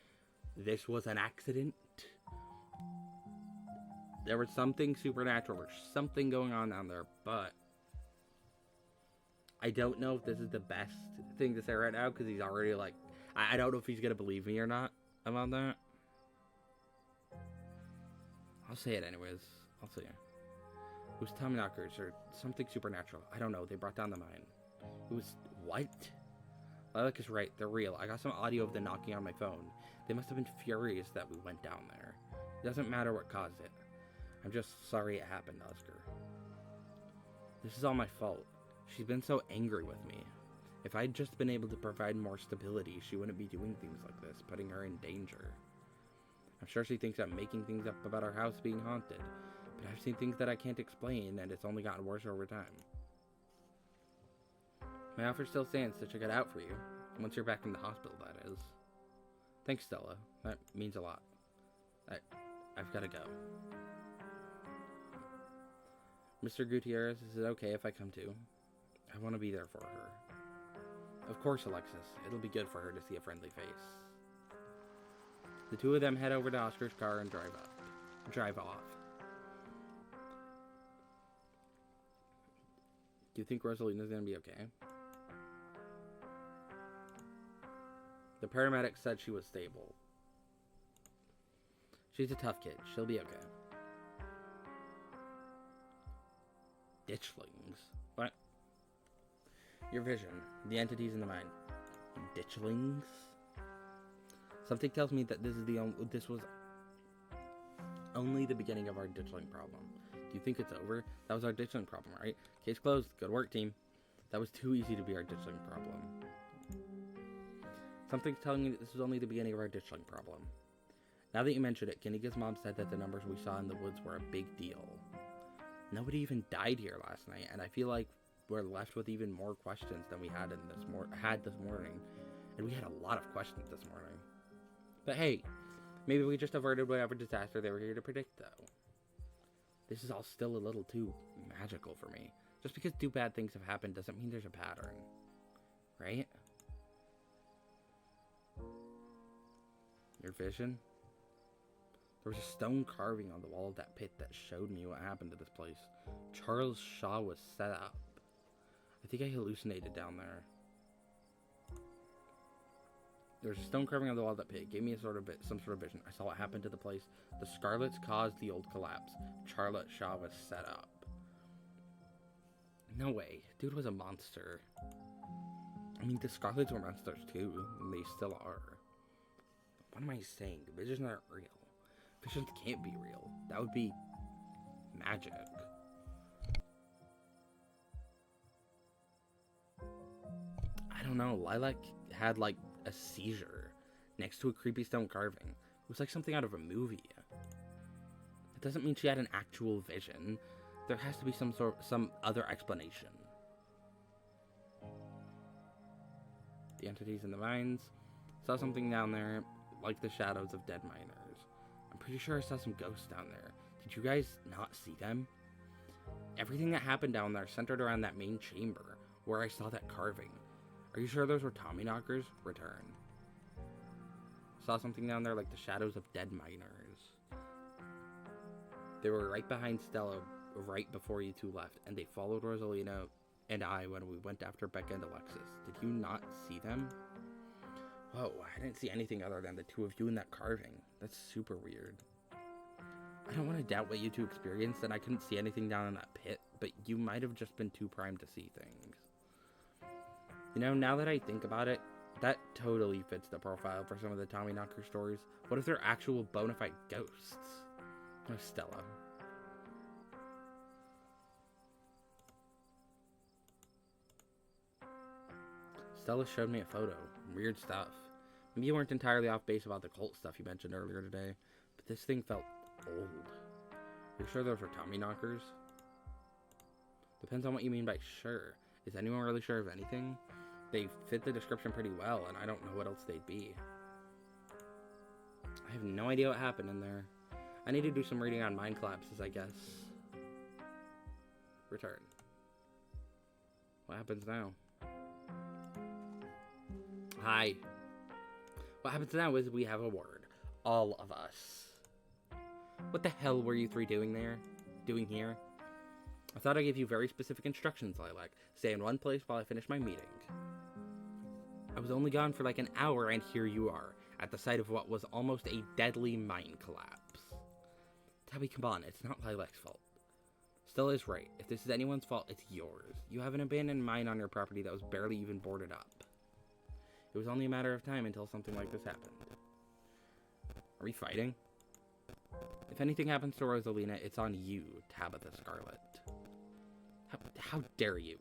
This was an accident. There was something supernatural or something going on down there, but... I don't know if this is the best thing to say right now, because he's already, like... I don't know if he's gonna believe me or not about that. I'll say it anyways. I'll say it. It was Tommyknockers or something supernatural. I don't know. They brought down the mine. It was... What? Lilac is right. They're real. I got some audio of them knocking on my phone. They must have been furious that we went down there. It doesn't matter what caused it. I'm just sorry it happened, Oscar. This is all my fault. She's been so angry with me. If I'd just been able to provide more stability, she wouldn't be doing things like this, putting her in danger. I'm sure she thinks I'm making things up about our house being haunted, but I've seen things that I can't explain, and it's only gotten worse over time. My offer still stands to check it out for you, once you're back in the hospital, that is. Thanks, Stella. That means a lot. I've gotta go. Mr. Gutierrez, is it okay if I come too? I want to be there for her. Of course, Alexis. It'll be good for her to see a friendly face. The two of them head over to Oscar's car and drive off. Do you think Rosalina's gonna be okay? The paramedic said she was stable. She's a tough kid. She'll be okay. Ditchlings. What? Your vision. The entities in the mind. Ditchlings? Something tells me that this was only the beginning of our ditchling problem. Do you think it's over? That was our ditchling problem, right? Case closed. Good work, team. That was too easy to be our ditchling problem. Something's telling me that this was only the beginning of our ditchling problem. Now that you mentioned it, Kinniga's mom said that the numbers we saw in the woods were a big deal. Nobody even died here last night, and I feel like we're left with even more questions than we had this morning. And we had a lot of questions this morning. But hey, maybe we just averted whatever disaster they were here to predict, though. This is all still a little too magical for me. Just because two bad things have happened doesn't mean there's a pattern. Right? Your vision? There was a stone carving on the wall of that pit that showed me what happened to this place. Charles Shaw was set up. I think I hallucinated down there. There was a stone carving on the wall of that pit. It gave me some sort of vision. I saw what happened to the place. The Scarlets caused the old collapse. Charlotte Shaw was set up. No way. Dude was a monster. I mean, the Scarlets were monsters too, and they still are. What am I saying? The visions aren't real. Visions can't be real. That would be magic. I don't know. Lilac had like a seizure next to a creepy stone carving. It was like something out of a movie. doesn't mean she had an actual vision. There has to be some other explanation. The entities in the mines. Saw something down there, like the shadows of dead miners. I'm pretty sure I saw some ghosts down there. Did you guys not see them? Everything that happened down there centered around that main chamber, where I saw that carving. Are you sure those were Tommyknockers? Return. Saw something down there like the shadows of dead miners. They were right behind Stella, right before you two left, and they followed Rosalina and I when we went after Becca and Alexis. Did you not see them? Whoa, I didn't see anything other than the two of you in that carving. That's super weird. I don't want to doubt what you two experienced, and I couldn't see anything down in that pit, but you might have just been too primed to see things. You know, now that I think about it, that totally fits the profile for some of the Tommyknocker stories. What if they're actual bona fide ghosts? Oh, Stella. Stella showed me a photo. Weird stuff. Maybe you weren't entirely off base about the cult stuff you mentioned earlier today, but this thing felt old. You're sure those were Tommyknockers? Depends on what you mean by sure. Is anyone really sure of anything? They fit the description pretty well, and I don't know what else they'd be. I have no idea what happened in there. I need to do some reading on mind collapses, I guess. Return. What happens now? Hi. What happens now is we have a word. All of us. What the hell were you three doing here? I thought I gave you very specific instructions, Lilac. Stay in one place while I finish my meeting. I was only gone for like an hour, and here you are, at the site of what was almost a deadly mine collapse. Tabby, come on, it's not Lilac's fault. Stella is right. If this is anyone's fault, it's yours. You have an abandoned mine on your property that was barely even boarded up. It was only a matter of time until something like this happened. Are we fighting? If anything happens to Rosalina, it's on you, Tabitha Scarlet. How dare you?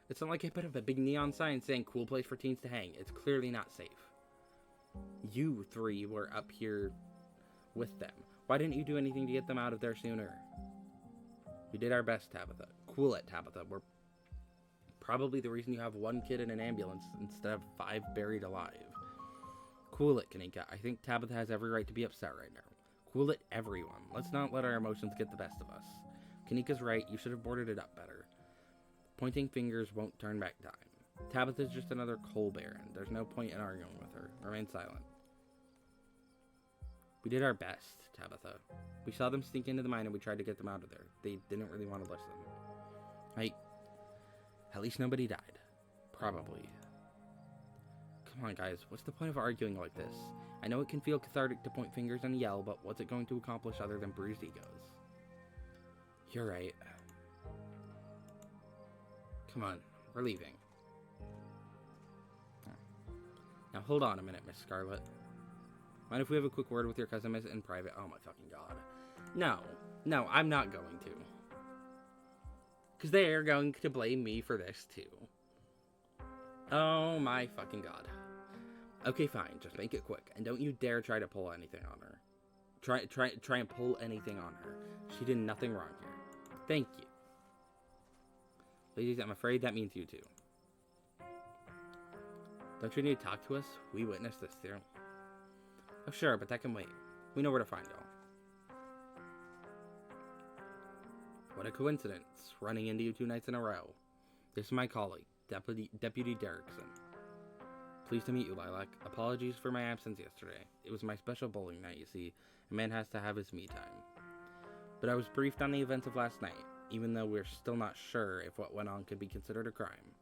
It's not like I put up a big neon sign saying cool place for teens to hang. It's clearly not safe. You three were up here with them. Why didn't you do anything to get them out of there sooner? We did our best, Tabitha. Cool it, Tabitha. We're probably the reason you have one kid in an ambulance instead of 5 buried alive. Cool it, Kanika. I think Tabitha has every right to be upset right now. Cool it, everyone. Let's not let our emotions get the best of us. Kanika's right. You should have boarded it up better. Pointing fingers won't turn back time. Tabitha's just another coal baron. There's no point in arguing with her. Remain silent. We did our best, Tabitha. We saw them sneak into the mine and we tried to get them out of there. They didn't really want to listen. At least nobody died. Probably. Come on, guys. What's the point of arguing like this? I know it can feel cathartic to point fingers and yell, but what's it going to accomplish other than bruised egos? You're right. Come on. We're leaving. Now, hold on a minute, Miss Scarlet. Mind if we have a quick word with your cousin, Miss, in private? Oh, my fucking God. No, I'm not going to. Because they are going to blame me for this, too. Oh, my fucking God. Okay, fine. Just make it quick. And don't you dare try to pull anything on her. Try and pull anything on her. She did nothing wrong here. Thank you. Ladies, I'm afraid that means you too. Don't you need to talk to us? We witnessed this too. Oh, sure, but that can wait. We know where to find y'all. What a coincidence, running into you 2 nights in a row. This is my colleague, Deputy Derrickson. Pleased to meet you, Lilac. Apologies for my absence yesterday. It was my special bowling night, you see. A man has to have his me time. But I was briefed on the events of last night, even though we're still not sure if what went on could be considered a crime.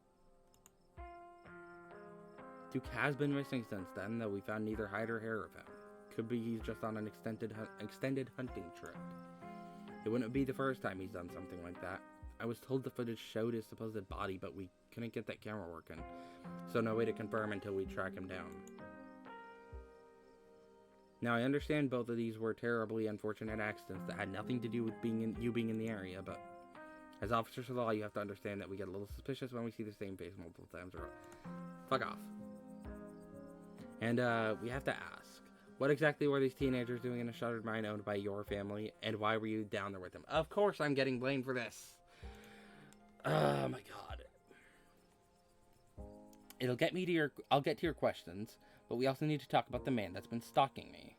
Duke has been missing since then, though we found neither hide or hair of him. Could be he's just on an extended hunting trip. It wouldn't be the first time he's done something like that. I was told the footage showed his supposed body, but we couldn't get that camera working, so no way to confirm until we track him down. Now, I understand both of these were terribly unfortunate accidents that had nothing to do with being in the area, but as officers of the law, you have to understand that we get a little suspicious when we see the same face multiple times. Fuck off. And we have to ask, What exactly were these teenagers doing in a shuttered mine owned by your family, and why were you down there with them? Of course I'm getting blamed for this. Oh my god. I'll get to your questions, but we also need to talk about the man that's been stalking me.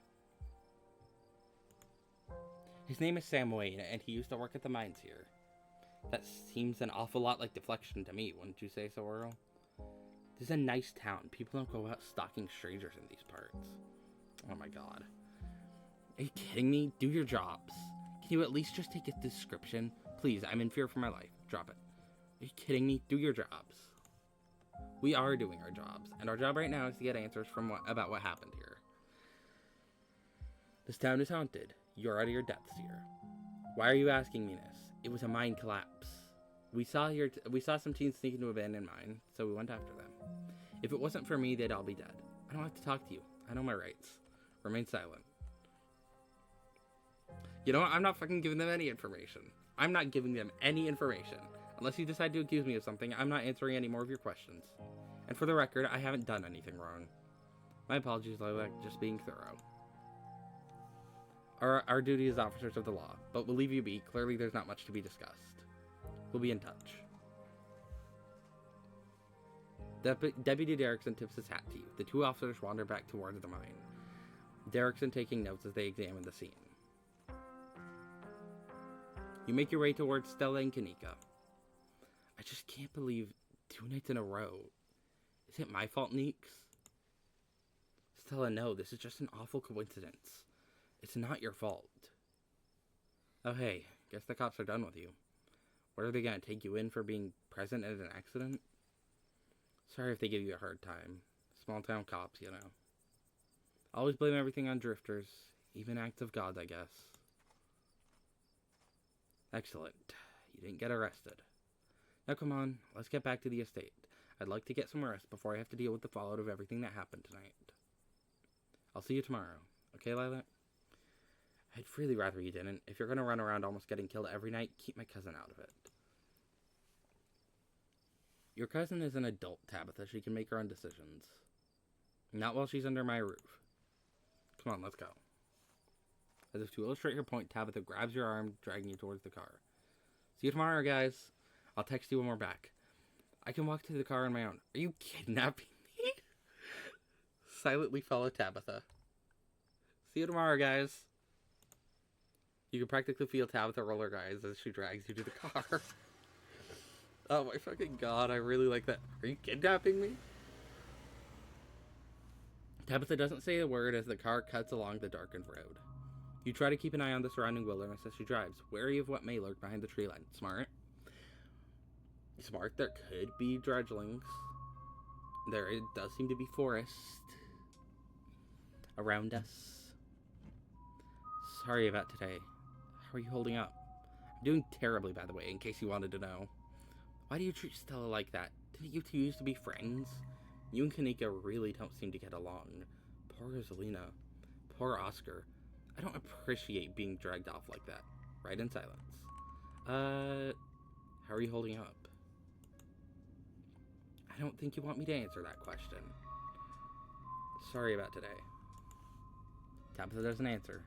His name is Sam Wayne, and he used to work at the mines here. That seems an awful lot like deflection to me, wouldn't you say so, Earl? This is a nice town. People don't go out stalking strangers in these parts. Oh my god. Are you kidding me? Do your jobs. Can you at least just take a description? Please, I'm in fear for my life. Drop it. Are you kidding me? Do your jobs. We are doing our jobs, and our job right now is to get answers about what happened here. This town is haunted. You're out of your depths here. Why are you asking me this? It was a mine collapse. We saw some teens sneak into an abandoned mine, so we went after them. If it wasn't for me, they'd all be dead. I don't have to talk to you. I know my rights. Remain silent. You know what? I'm not fucking giving them any information. I'm not giving them any information. Unless you decide to accuse me of something, I'm not answering any more of your questions. And for the record, I haven't done anything wrong. My apologies, Lilac, just being thorough. Our duty is officers of the law, but we'll leave you be. Clearly there's not much to be discussed. We'll be in touch. Deputy Derrickson tips his hat to you. The two officers wander back towards the mine. Derrickson taking notes as they examine the scene. You make your way towards Stella and Kanika. I just can't believe 2 nights in a row. Is it my fault, Neeks? Stella, no, this is just an awful coincidence. It's not your fault. Oh hey, guess the cops are done with you. What are they gonna take you in for being present at an accident? Sorry if they give you a hard time. Small town cops, you know. Always blame everything on drifters, even acts of God, I guess. Excellent. You didn't get arrested. Now come on, let's get back to the estate. I'd like to get some rest before I have to deal with the fallout of everything that happened tonight. I'll see you tomorrow. Okay, Lilac? I'd really rather you didn't. If you're going to run around almost getting killed every night, keep my cousin out of it. Your cousin is an adult, Tabitha. She can make her own decisions. Not while she's under my roof. Come on, let's go. As if to illustrate her point, Tabitha grabs your arm, dragging you towards the car. See you tomorrow, guys. I'll text you when we're back. I can walk to the car on my own. Are you kidnapping me? Silently follow Tabitha. See you tomorrow, guys. You can practically feel Tabitha roll her eyes as she drags you to the car. Oh my fucking god, I really like that. Are you kidnapping me? Tabitha doesn't say a word as the car cuts along the darkened road. You try to keep an eye on the surrounding wilderness as she drives, wary of what may lurk behind the tree line. Smart. Smart, there could be dredgelings. There does seem to be forest around us. Sorry about today. How are you holding up? I'm doing terribly, by the way, in case you wanted to know. Why do you treat Stella like that? Didn't you two used to be friends? You and Kanika really don't seem to get along. Poor Rosalina. Poor Oscar. I don't appreciate being dragged off like that. Right in silence. How are you holding up? I don't think you want me to answer that question. Sorry about today. Tabitha doesn't answer.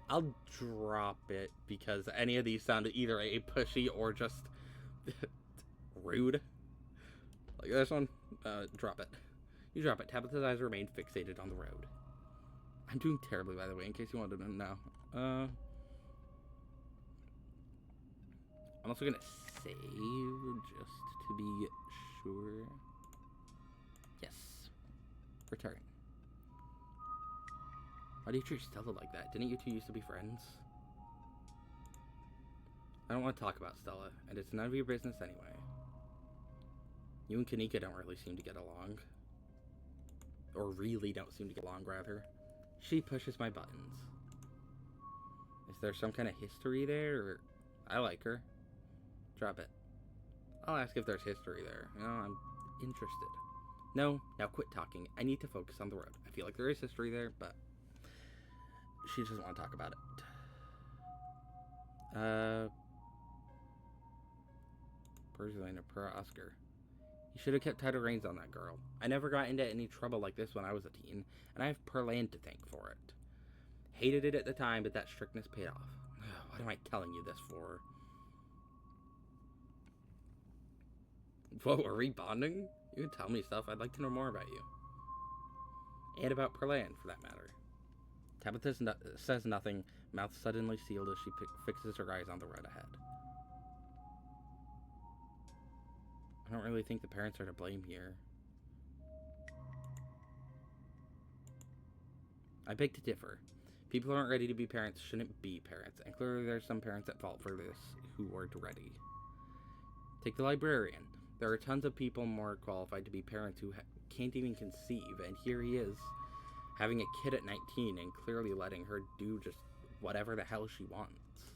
I'll drop it because any of these sounded either a pushy or just rude. Like this one, drop it. You drop it. Tabitha's eyes remain fixated on the road. I'm doing terribly, by the way, in case you wanted to know. I'm also gonna save just to be sure. Yes. Return. Why do you treat Stella like that? Didn't you two used to be friends? I don't want to talk about Stella, and it's none of your business anyway. You and Kanika don't really seem to get along. Or really don't seem to get along, rather. She pushes my buttons. Is there some kind of history there, or... I like her. Drop it. I'll ask if there's history there. You know, I'm interested. No, now quit talking. I need to focus on the road. I feel like there is history there, but... she doesn't want to talk about it. pursuing a poor Oscar. You should have kept tighter reins on that girl. I never got into any trouble like this when I was a teen, and I have Perlan to thank for it. Hated it at the time, but that strictness paid off. What am I telling you this for? Whoa, are we bonding? You can tell me stuff. I'd like to know more about you. And about Perlan, for that matter. Tabitha says nothing, mouth suddenly sealed as she fixes her eyes on the road ahead. I don't really think the parents are to blame here. I beg to differ. People who aren't ready to be parents shouldn't be parents, and clearly there's some parents at fault for this who weren't ready. Take the librarian. There are tons of people more qualified to be parents who can't even conceive, and here he is, having a kid at 19 and clearly letting her do just whatever the hell she wants.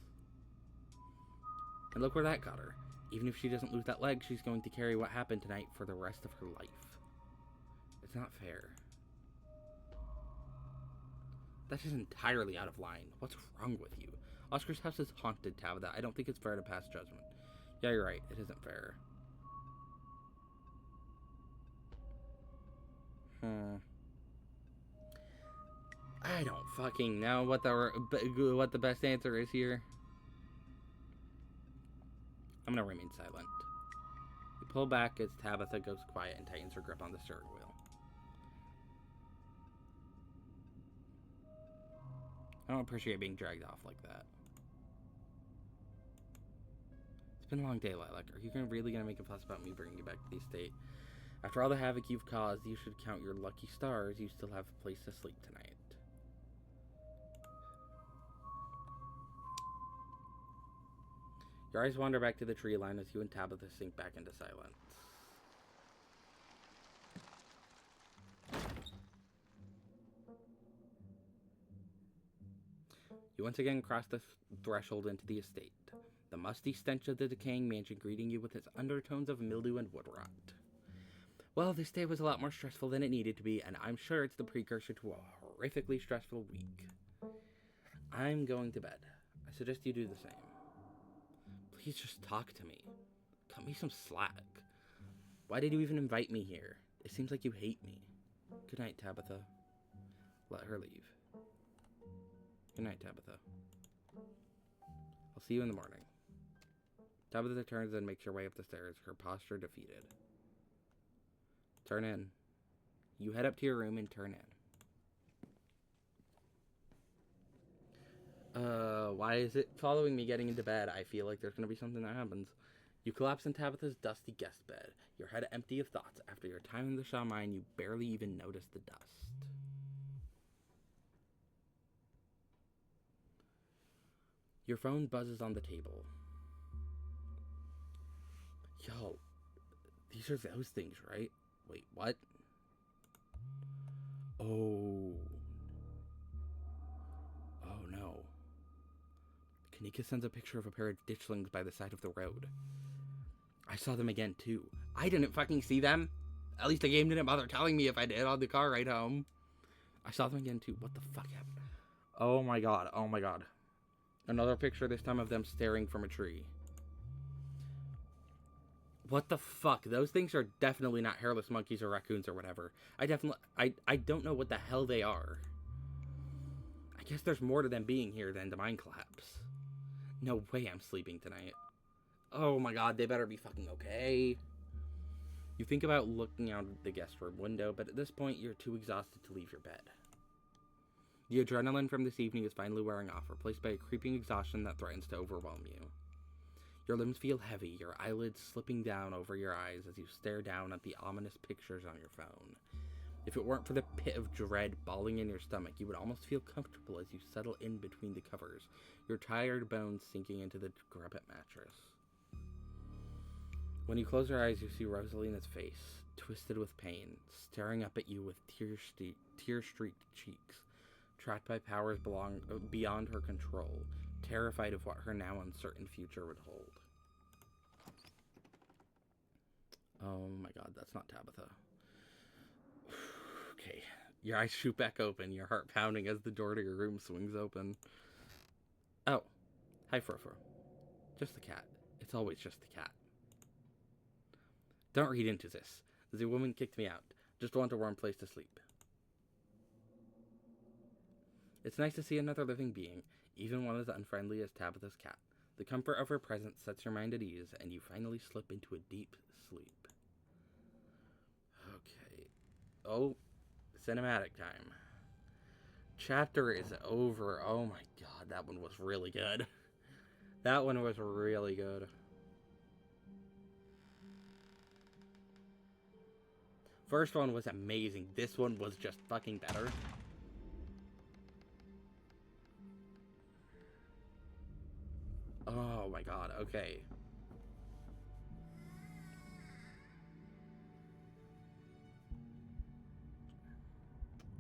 And look where that got her. Even if she doesn't lose that leg, she's going to carry what happened tonight for the rest of her life. It's not fair. That is entirely out of line. What's wrong with you? Oscar's house is haunted, Tabitha. I don't think it's fair to pass judgment. Yeah, you're right. It isn't fair. I don't fucking know what the best answer is here. I'm gonna remain silent. You pull back as Tabitha goes quiet and tightens her grip on the steering wheel. I don't appreciate being dragged off like that. It's been a long day, Lilac. Are you really gonna make a fuss about me bringing you back to the estate? After all the havoc you've caused, you should count your lucky stars. You still have a place to sleep tonight. Your eyes wander back to the tree line as you and Tabitha sink back into silence. You once again cross the threshold into the estate, the musty stench of the decaying mansion greeting you with its undertones of mildew and wood rot. Well, this day was a lot more stressful than it needed to be, and I'm sure it's the precursor to a horrifically stressful week. I'm going to bed. I suggest you do the same. Please just talk to me. Cut me some slack. Why did you even invite me here? It seems like you hate me. Good night, Tabitha. Let her leave. Good night, Tabitha. I'll see you in the morning. Tabitha turns and makes her way up the stairs, her posture defeated. Turn in. You head up to your room and turn in. Why is it following me getting into bed? I feel like there's gonna be something that happens. You collapse in Tabitha's dusty guest bed, your head empty of thoughts. After your time in the Shaw mine, you barely even notice the dust. Your phone buzzes on the table. Yo, these are those things, right? Wait, what? Oh. Oh no. Kanika sends a picture of a pair of ditchlings by the side of the road. I saw them again too. I didn't fucking see them. At least the game didn't bother telling me if I did on the car ride home. I saw them again too. What the fuck happened? Oh my god. Oh my god. Another picture, this time of them staring from a tree. What the fuck? Those things are definitely not hairless monkeys or raccoons or whatever. I don't know what the hell they are. I guess there's more to them being here than the mine collapse. No way I'm sleeping tonight. Oh my god, they better be fucking okay. You think about looking out the guest room window, but at this point you're too exhausted to leave your bed. The adrenaline from this evening is finally wearing off, replaced by a creeping exhaustion that threatens to overwhelm you. Your limbs feel heavy, your eyelids slipping down over your eyes as you stare down at the ominous pictures on your phone. If it weren't for the pit of dread balling in your stomach, you would almost feel comfortable as you settle in between the covers, your tired bones sinking into the decrepit mattress. When you close your eyes, you see Rosalina's face, twisted with pain, staring up at you with tear-streaked cheeks, trapped by powers beyond her control, terrified of what her now uncertain future would hold. Oh my god, that's not Tabitha. Okay, your eyes shoot back open, your heart pounding as the door to your room swings open. Oh, hi Frofro. Just the cat. It's always just the cat. Don't read into this. The woman kicked me out. Just want a warm place to sleep. It's nice to see another living being, even one as unfriendly as Tabitha's cat. The comfort of her presence sets your mind at ease, and you finally slip into a deep sleep. Okay. Oh, cinematic time. Chapter is over. Oh my god, that one was really good. That one was really good. First one was amazing. This one was just fucking better. Oh my god, okay.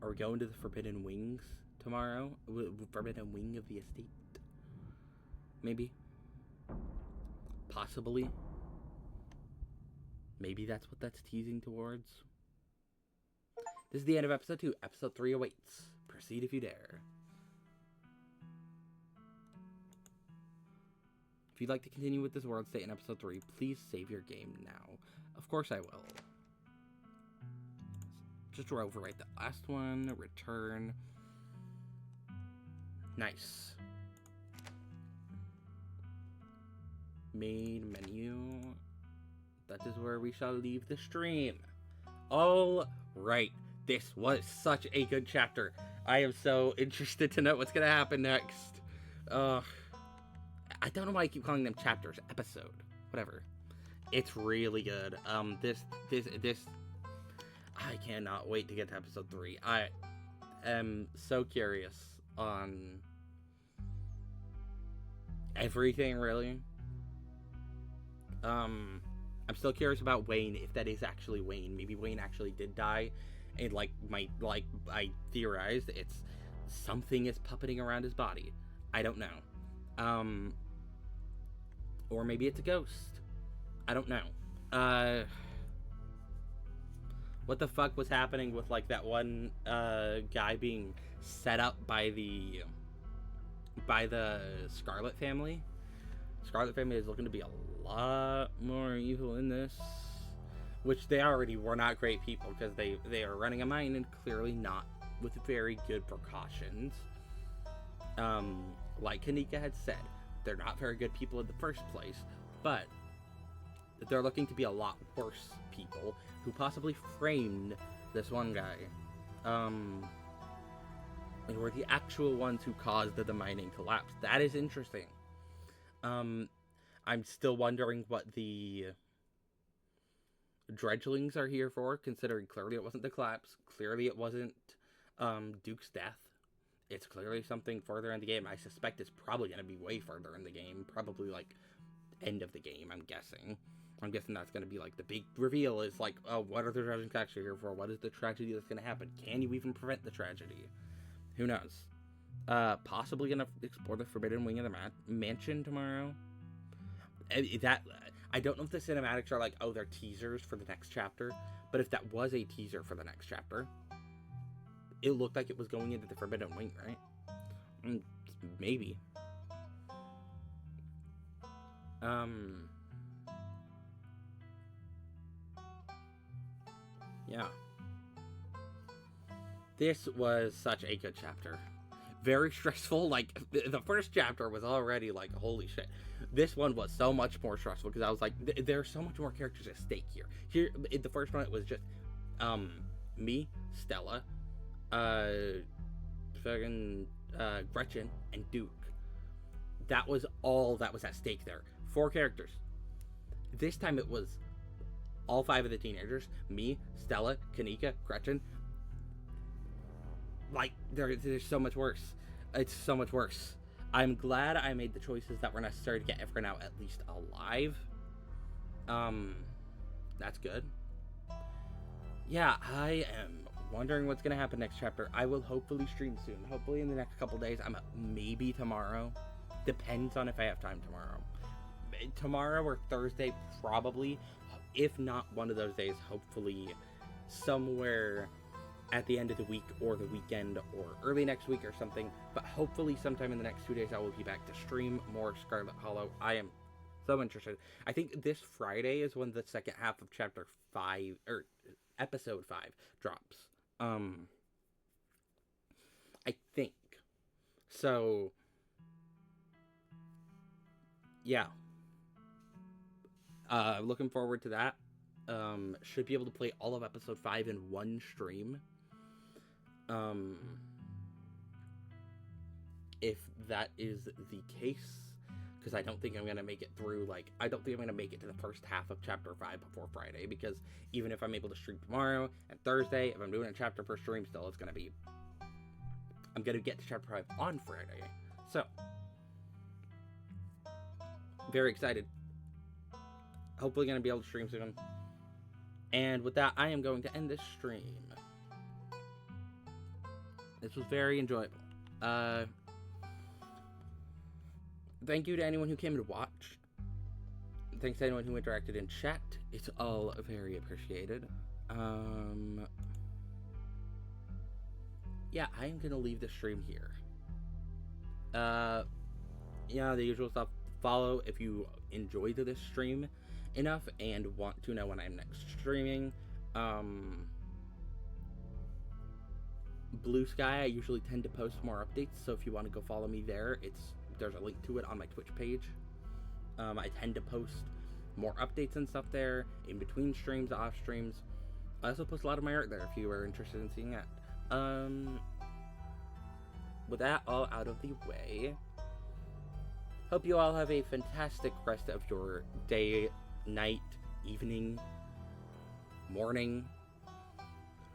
Are we going to the Forbidden Wings tomorrow? Forbidden Wing of the Estate? Maybe. Possibly. Maybe that's what that's teasing towards. This is the end of episode 2. Episode 3 awaits. Proceed if you dare. If you'd like to continue with this world state in episode 3, please save your game now. Of course I will. Just to overwrite the last one. Return. Nice. Main menu. That is where we shall leave the stream. All right. This was such a good chapter. I am so interested to know what's going to happen next. I don't know why I keep calling them chapters. Episode. Whatever. It's really good. This I cannot wait to get to episode 3. I am so curious on everything, really. I'm still curious about Wayne, if that is actually Wayne. Maybe Wayne actually did die, and I theorized it's something is puppeting around his body. I don't know. Or maybe it's a ghost. I don't know. What the fuck was happening with, like, that one guy being set up by the Scarlet family? Scarlet family is looking to be a lot more evil in this, which they already were not great people, because they are running a mine and clearly not with very good precautions. Like Kanika had said, they're not very good people in the first place, but they're looking to be a lot worse people who possibly framed this one guy, and were the actual ones who caused the mining collapse. That is interesting. I'm still wondering what the Dredgelings are here for, considering clearly it wasn't the collapse, clearly it wasn't Duke's death. It's clearly something further in the game. I suspect it's probably going to be way further in the game, probably like end of the game, I'm guessing. I'm guessing that's going to be like the big reveal is like, oh, what are the Dredgelings actually here for? What is the tragedy that's going to happen? Can you even prevent the tragedy? Who knows? Possibly going to explore the Forbidden Wing of the mansion tomorrow. I don't know if the cinematics are like, oh, they're teasers for the next chapter, but if that was a teaser for the next chapter, it looked like it was going into the Forbidden Wing, right? Maybe. Yeah. This was such a good chapter. Very stressful. Like, the first chapter was already like, holy shit. This one was so much more stressful, because I was like, there's so much more characters at stake here. Here, in the first one, it was just, me, Stella, fucking, Gretchen, and Duke. That was all that was at stake there. 4 characters. This time it was all 5 of the teenagers. Me, Stella, Kanika, Gretchen. Like, there's so much worse. It's so much worse. I'm glad I made the choices that were necessary to get Ifrin out at least alive. That's good. Yeah, I am wondering what's gonna happen next chapter. I will hopefully stream soon. Hopefully in the next couple days. Maybe tomorrow. Depends on if I have time tomorrow. Tomorrow or Thursday, probably. If not one of those days, hopefully somewhere at the end of the week or the weekend or early next week or something. But hopefully sometime in the next 2 days I will be back to stream more Scarlet Hollow. I am So interested. I think this Friday is when the second half of chapter 5 or episode 5 drops. I think. So yeah. Looking forward to that. Should be able to play all of episode 5 in one stream. If that is the case, because I don't think I'm going to make it through, I don't think I'm going to make it to the first half of chapter 5 before Friday, because even if I'm able to stream tomorrow and Thursday, if I'm doing a chapter per stream still, it's going to be, I'm going to get to chapter 5 on Friday. So, very excited. Hopefully going to be able to stream soon. And with that, I am going to end this stream. This was very enjoyable. Thank you to anyone who came to watch. Thanks to anyone who interacted in chat. It's all very appreciated. Yeah, I am gonna leave the stream here. Yeah, the usual stuff. Follow if you enjoyed this stream enough and want to know when I'm next streaming. Blue Sky, I usually tend to post more updates, so if you want to go follow me there, there's a link to it on my Twitch page. I tend to post more updates and stuff there, in between streams, off streams. I also post a lot of my art there, if you are interested in seeing that. With that all out of the way, hope you all have a fantastic rest of your day, night, evening, morning,